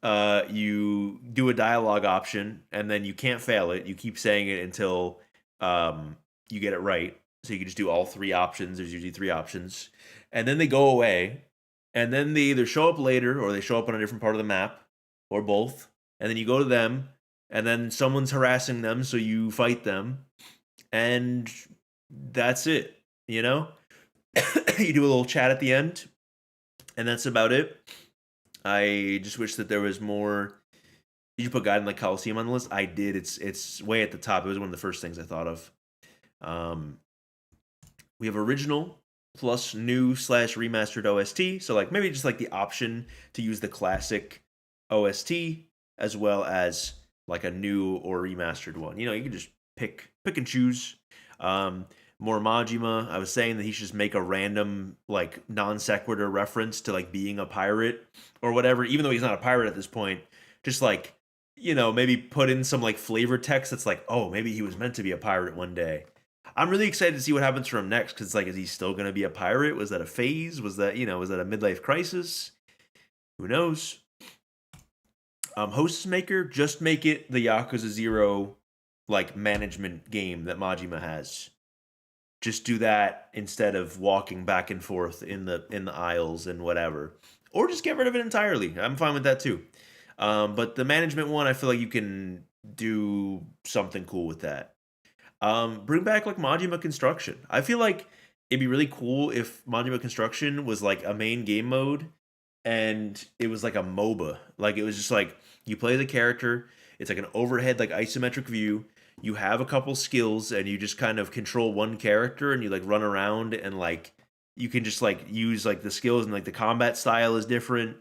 You do a dialogue option, and then you can't fail it. You keep saying it until you get it right. So you can just do all three options. There's usually three options. And then they go away, and then they either show up later, or they show up on a different part of the map, or both. And then you go to them, and then someone's harassing them, so you fight them. And that's it, You do a little chat at the end, and that's about it. I just wish that there was more. Did you put Gaiden like Coliseum on the list? I did. It's way at the top. It was one of the first things I thought of. We have original plus new / remastered OST. So like maybe just like the option to use the classic OST as well as like a new or remastered one. You can just pick and choose. More Majima. I was saying that he should just make a random like non sequitur reference to like being a pirate or whatever, even though he's not a pirate at this point. Just like, maybe put in some like flavor text that's like, oh, maybe he was meant to be a pirate one day. I'm really excited to see what happens for him next, because like, is he still going to be a pirate? Was that a phase? Was that, was that a midlife crisis? Who knows? Hostess Maker, just make it the Yakuza 0 like management game that Majima has. Just do that instead of walking back and forth in the aisles and whatever. Or just get rid of it entirely. I'm fine with that too. But the management one, I feel like you can do something cool with that. Bring back like Majima Construction. I feel like it'd be really cool if Majima Construction was like a main game mode and it was like a MOBA. Like it was just like you play the character, it's like an overhead like isometric view. You have a couple skills and you just kind of control one character and you like run around and like you can just like use like the skills and like the combat style is different.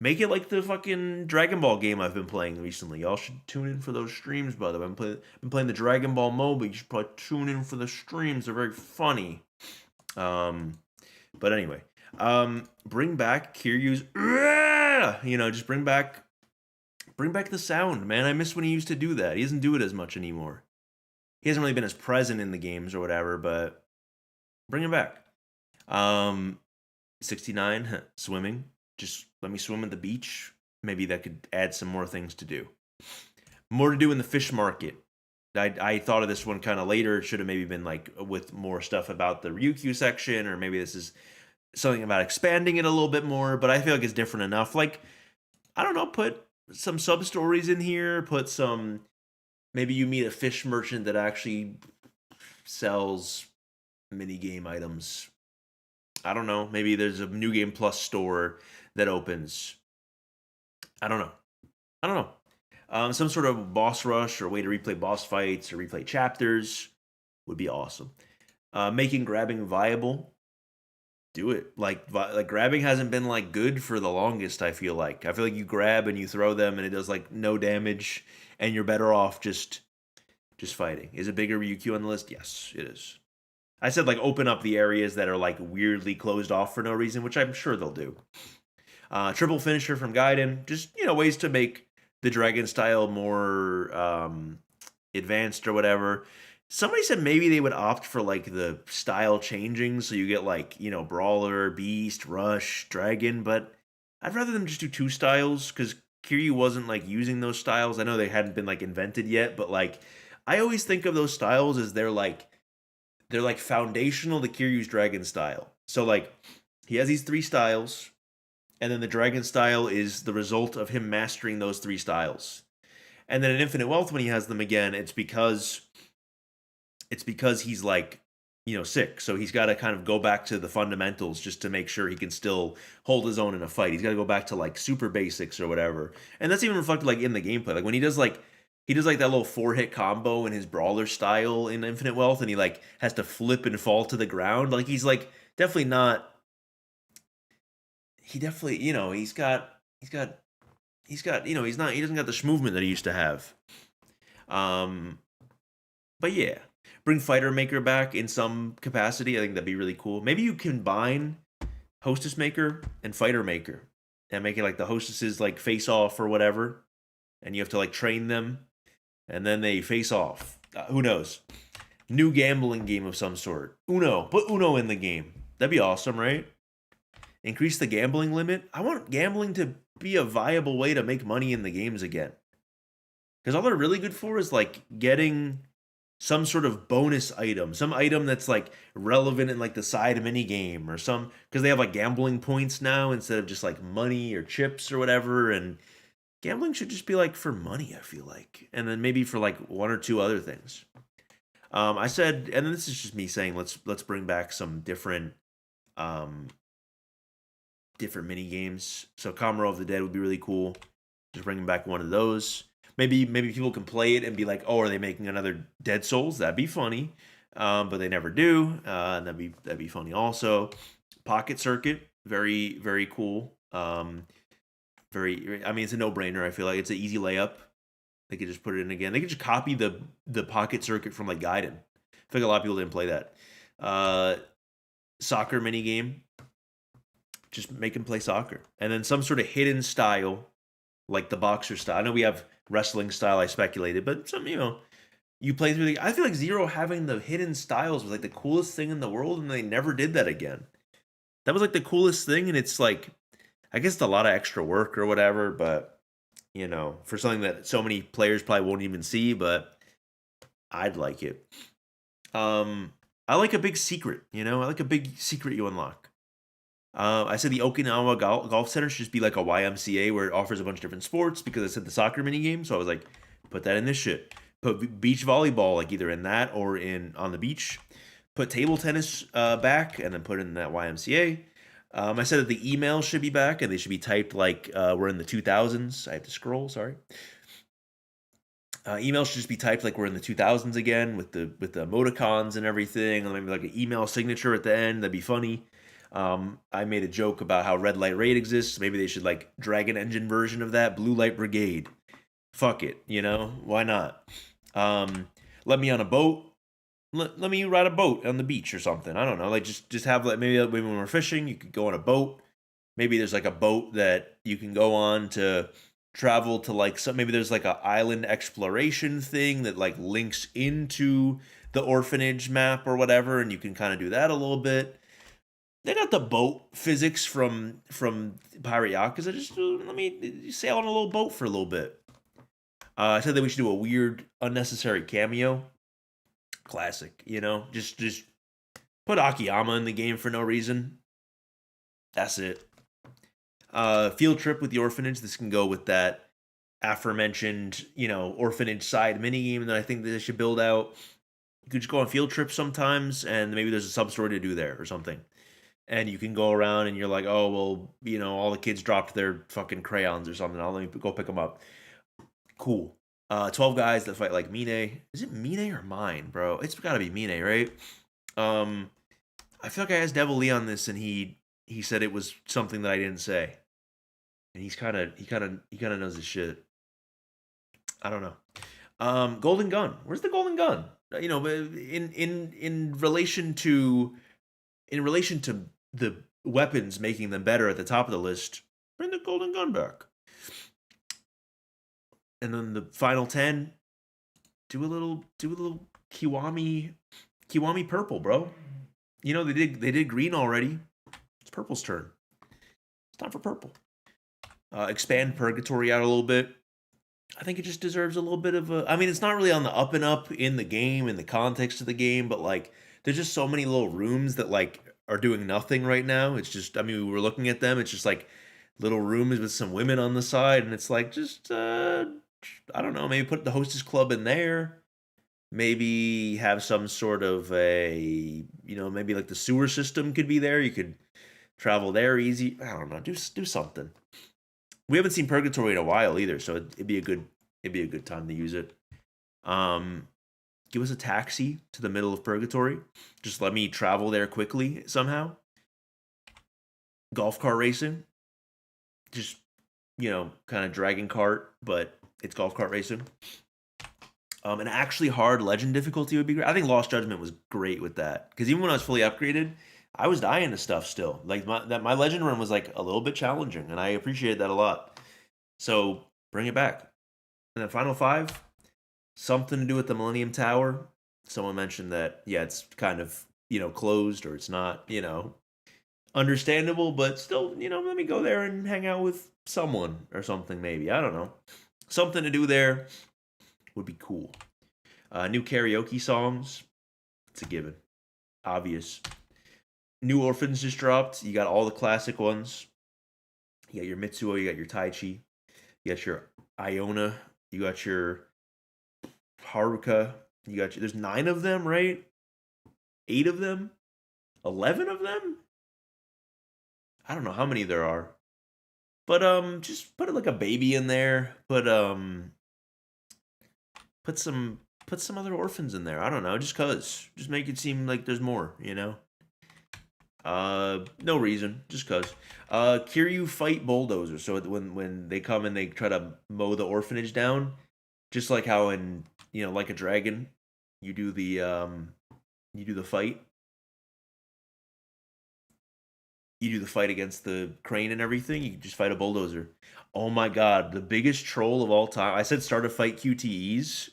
Make it like the fucking Dragon Ball game I've been playing recently. Y'all should tune in for those streams, by the way. Been playing the Dragon Ball MOBA. You should probably tune in for the streams. They're very funny. But anyway, bring back Kiryu's, just bring back the sound, man. I miss when he used to do that. He doesn't do it as much anymore. He hasn't really been as present in the games or whatever, but bring him back. 69, swimming. Just let me swim at the beach. Maybe that could add some more things to do. More to do in the fish market. I thought of this one kind of later. It should have maybe been like with more stuff about the Ryukyu section, or maybe this is something about expanding it a little bit more, but I feel like it's different enough. Like, I don't know, put some sub stories in here, put some, maybe you meet a fish merchant that actually sells mini game items. I don't know, maybe there's a New Game Plus store that opens. I don't know. Some sort of boss rush or way to replay boss fights or replay chapters would be awesome. Making grabbing viable. Do it. Like grabbing hasn't been like good for the longest, I feel like. I feel like you grab and you throw them and it does like no damage and you're better off just fighting. Is it bigger Ryukyu on the list? Yes, it is. I said like open up the areas that are like weirdly closed off for no reason, which I'm sure they'll do. Triple finisher from Gaiden. Just, ways to make the dragon style more advanced or whatever. Somebody said maybe they would opt for like the style changing, so you get like, Brawler, Beast, Rush, Dragon, but I'd rather them just do two styles, because Kiryu wasn't like using those styles. I know they hadn't been like invented yet, but like I always think of those styles as they're like foundational to Kiryu's dragon style. So like he has these three styles, and then the dragon style is the result of him mastering those three styles. And then in Infinite Wealth, when he has them again, it's because he's like, sick. So he's got to kind of go back to the fundamentals just to make sure he can still hold his own in a fight. He's got to go back to like super basics or whatever. And that's even reflected like in the gameplay. Like when he does like that little 4-hit combo in his brawler style in Infinite Wealth, and he like has to flip and fall to the ground. Like he's like definitely not. He definitely, he doesn't got the schmovement that he used to have. But yeah, bring Fighter Maker back in some capacity. I think that'd be really cool. Maybe you combine Hostess Maker and Fighter Maker and make it like the hostesses like face off or whatever, and you have to like train them, and then they face off. Who knows? New gambling game of some sort. Put Uno in the game. That'd be awesome, right? Increase the gambling limit. I want gambling to be a viable way to make money in the games again. Because all they're really good for is like getting some sort of bonus item, some item that's like relevant in like the side mini game or some, because they have like gambling points now instead of just like money or chips or whatever. And gambling should just be like for money, I feel like, and then maybe for like one or two other things. I said, and this is just me saying, let's bring back some different mini games. So Kamuro of the Dead would be really cool. Just bringing back one of those. Maybe people can play it and be like, oh, are they making another Dead Souls? That'd be funny. But they never do. And that'd be funny also. Pocket Circuit, very, very cool. I mean, it's a no-brainer. I feel like it's an easy layup. They could just put it in again. They could just copy the Pocket Circuit from like Gaiden. I feel like a lot of people didn't play that. Soccer mini game. Just make him play soccer. And then some sort of hidden style, like the boxer style. I know we have wrestling style, I speculated, but some, you play through I feel like Zero having the hidden styles was like the coolest thing in the world, and they never did that again. That was like the coolest thing, and it's like, I guess it's a lot of extra work or whatever, but, for something that so many players probably won't even see, but I'd like it. I like a big secret, I like a big secret you unlock. I said the Okinawa Golf Center should just be like a YMCA where it offers a bunch of different sports, because I said the soccer mini game. So I was like, Put that in this shit. Put beach volleyball like either in that or in on the beach. Put table tennis back and then put in that YMCA. I said that the emails should be back and they should be typed like we're in the 2000s. I have to scroll. Sorry. Emails should just be typed like we're in the 2000s again with the emoticons and everything, and maybe like an email signature at the end. That'd be funny. I made a joke about how Red Light Raid exists. Maybe they should like Dragon Engine version of that. Blue Light Brigade. Fuck it, you know, why not? Let me on a boat. Let me ride a boat on the beach or something. I don't know. Like just have like maybe when we're fishing, you could go on a boat. Maybe there's like a boat that you can go on to travel to like some. Maybe there's like a island exploration thing that like links into the orphanage map or whatever, and you can kind of do that a little bit. They got the boat physics from Pirate Yakuza. Just let me sail on a little boat for a little bit. I said that we should do a weird, unnecessary cameo. Classic, you know. Just put Akiyama in the game for no reason. That's it. Field trip with the orphanage. This can go with that aforementioned, you know, orphanage side minigame that I think that they should build out. You could just go on field trips sometimes, and maybe there's a sub story to do there or something. And you can go around and you're like, oh well, you know, all the kids dropped their fucking crayons or something. I'll let me go pick them up. Cool. 12 guys that fight like Mine. Is it Mine or Mine, bro? It's gotta be Mine, right? I feel like I asked Devil Lee on this and he said it was something that I didn't say. And he kind of knows his shit. I don't know. Golden Gun. Where's the Golden Gun? You know, in relation to the weapons making them better at the top of the list, bring the Golden Gun back. And then the final 10, do a little Kiwami purple, bro. You know they did green already. It's purple's turn. It's time for purple. Expand Purgatory out a little bit. I think it just deserves a little bit of a. I mean, it's not really on the up and up in the game, in the context of the game, but like, there's just so many little rooms that like are doing nothing right now. It's just, I mean, we were looking at them. It's just like little rooms with some women on the side, and it's like just, I don't know, maybe put the Hostess Club in there. Maybe have some sort of a, you know, maybe like the sewer system could be there. You could travel there easy. I don't know. Do something. We haven't seen Purgatory in a while either, so it'd be a good time to use it. Give us a taxi to the middle of Purgatory. Just let me travel there quickly somehow. Golf cart racing. Just, you know, kind of dragon cart, but it's golf cart racing. An actually hard legend difficulty would be great. I think Lost Judgment was great with that, because even when I was fully upgraded, I was dying to stuff still. Like my legend run was like a little bit challenging, and I appreciated that a lot. So bring it back. And then final 5, something to do with the Millennium Tower. Someone mentioned that, yeah, it's kind of, you know, closed, or it's not, you know, understandable, but still, you know, let me go there and hang out with someone or something. Maybe, I don't know, something to do there would be cool. New karaoke songs. It's a given. Obvious. New Orphans just dropped. You got all the classic ones. You got your Mitsuo, you got your Taichi, you got your Iona, you got your Haruka, you got your, there's 9 of them, right? 8 of them? 11 of them? I don't know how many there are. But just put like a baby in there. Put some other orphans in there. I don't know, just cuz. Just make it seem like there's more, you know? No reason, just cuz. Kiryu fight bulldozers. So when they come and they try to mow the orphanage down, just like how in, you know, Like a Dragon, you do the fight. You do the fight against the crane and everything. You can just fight a bulldozer. Oh my god, the biggest troll of all time. I said start a fight QTEs.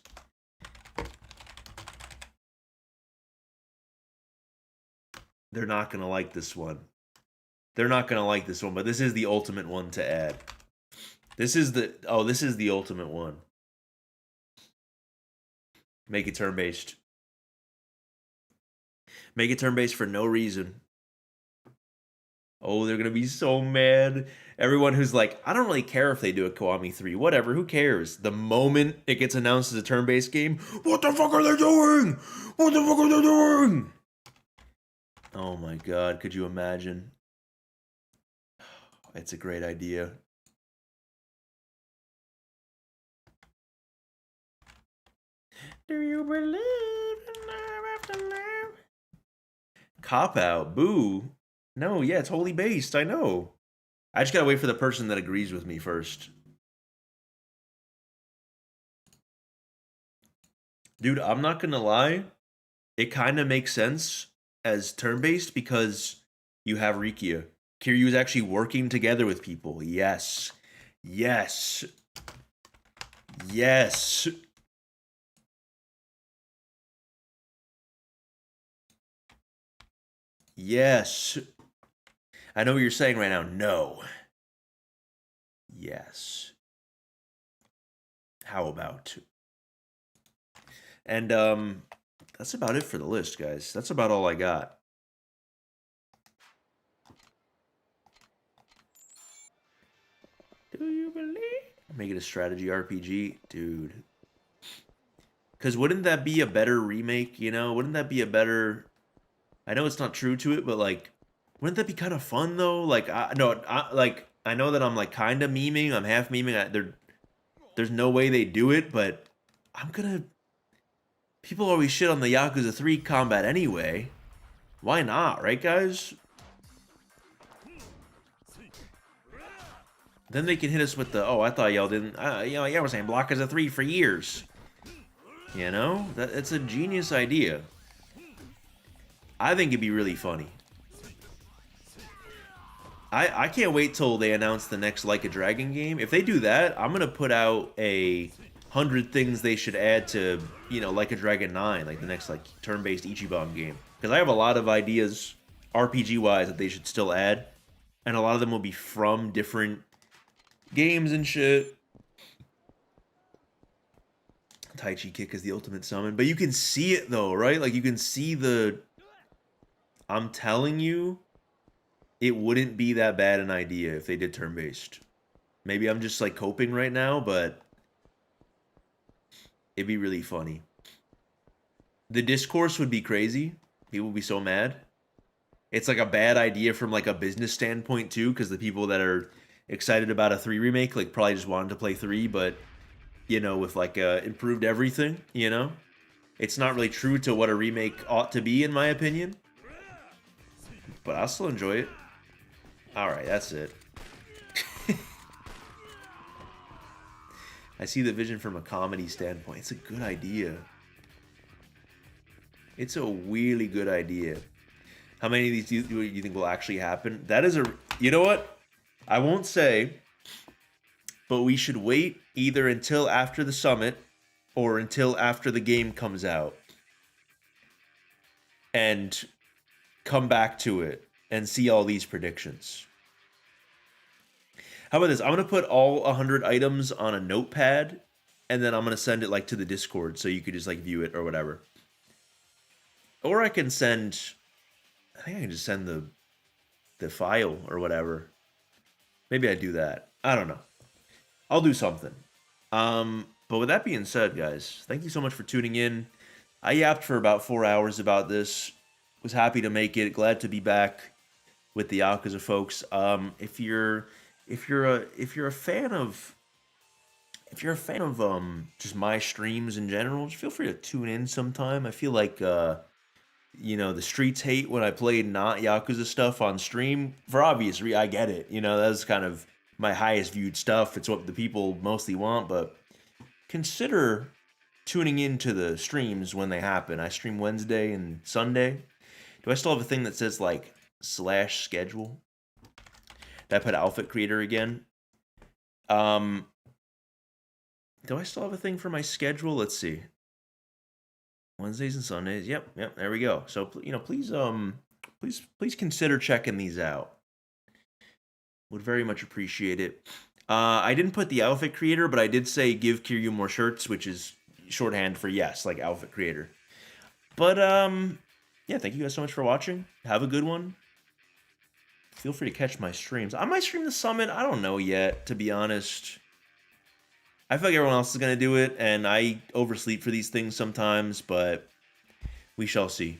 They're not going to like this one. They're not going to like this one, but this is the ultimate one to add. This is the ultimate one. Make it turn-based. Make it turn-based for no reason. Oh, they're gonna be so mad. Everyone who's like, I don't really care if they do a Kiwami 3. Whatever, who cares? The moment it gets announced as a turn-based game, what the fuck are they doing? What the fuck are they doing? Oh my god, could you imagine? It's a great idea. Do you believe in love after love? Cop out, boo. No, yeah, it's wholly based, I know. I just gotta wait for the person that agrees with me first. Dude, I'm not gonna lie. It kind of makes sense as turn-based because you have Rikia. Kiryu is actually working together with people. Yes. Yes. Yes. Yes. I know what you're saying right now. No. Yes. How about? And that's about it for the list, guys. That's about all I got. Do you believe? Make it a strategy RPG, dude. Because wouldn't that be a better remake? You know, wouldn't that be a better? I know it's not true to it, but like, wouldn't that be kind of fun though? Like, I know that I'm like kind of memeing. I'm half memeing. There's no way they do it, but I'm gonna. People always shit on the Yakuza 3 combat anyway. Why not, right, guys? Then they can hit us with the, oh, I thought y'all didn't, y'all were saying block as a 3 for years. You know? It's a genius idea. I think it'd be really funny. I can't wait till they announce the next Like a Dragon game. If they do that, I'm gonna put out a 100 things they should add to, Like a Dragon 9, like the next like turn-based Ichiban game. Because I have a lot of ideas, RPG-wise, that they should still add. And a lot of them will be from different games and shit. Tai Chi kick is the ultimate summon. But you can see it though, right? Like you can see the... I'm telling you, it wouldn't be that bad an idea if they did turn-based. Maybe I'm just like coping right now, but it'd be really funny. The discourse would be crazy. People would be so mad. It's like a bad idea from like a business standpoint too, because the people that are excited about a 3 remake like probably just wanted to play 3, but with like improved everything, It's not really true to what a remake ought to be in my opinion. But I'll still enjoy it. Alright, that's it. I see the vision from a comedy standpoint. It's a good idea. It's a really good idea. How many of these do you think will actually happen? That is a... You know what? I won't say, but we should wait either until after the summit or until after the game comes out and come back to it and see all these predictions. How about this? I'm going to put all 100 items on a notepad, and then I'm going to send it like to the Discord so you could just like view it or whatever. Or I can send... I think I can just send the file or whatever. Maybe I do that. I don't know. I'll do something. But with that being said, guys, thank you so much for tuning in. I yapped for about 4 hours about this. Was happy to make it. Glad to be back with the Yakuza folks. If you're a fan of just my streams in general, just feel free to tune in sometime. I feel like the streets hate when I play not Yakuza stuff on stream. For obvious reasons, I get it. That's kind of my highest viewed stuff. It's what the people mostly want, but consider tuning into the streams when they happen. I stream Wednesday and Sunday. Do I still have a thing that says like /schedule? Did I put outfit creator again? Do I still have a thing for my schedule? Let's see. Wednesdays and Sundays. Yep, there we go. So, please consider checking these out. Would very much appreciate it. I didn't put the outfit creator, but I did say give Kiryu more shirts, which is shorthand for yes, like outfit creator. But yeah, thank you guys so much for watching. Have a good one. feel free to catch my streams. I might stream the summit. I don't know yet, to be honest. I feel like everyone else is going to do it, and I oversleep for these things sometimes, but we shall see.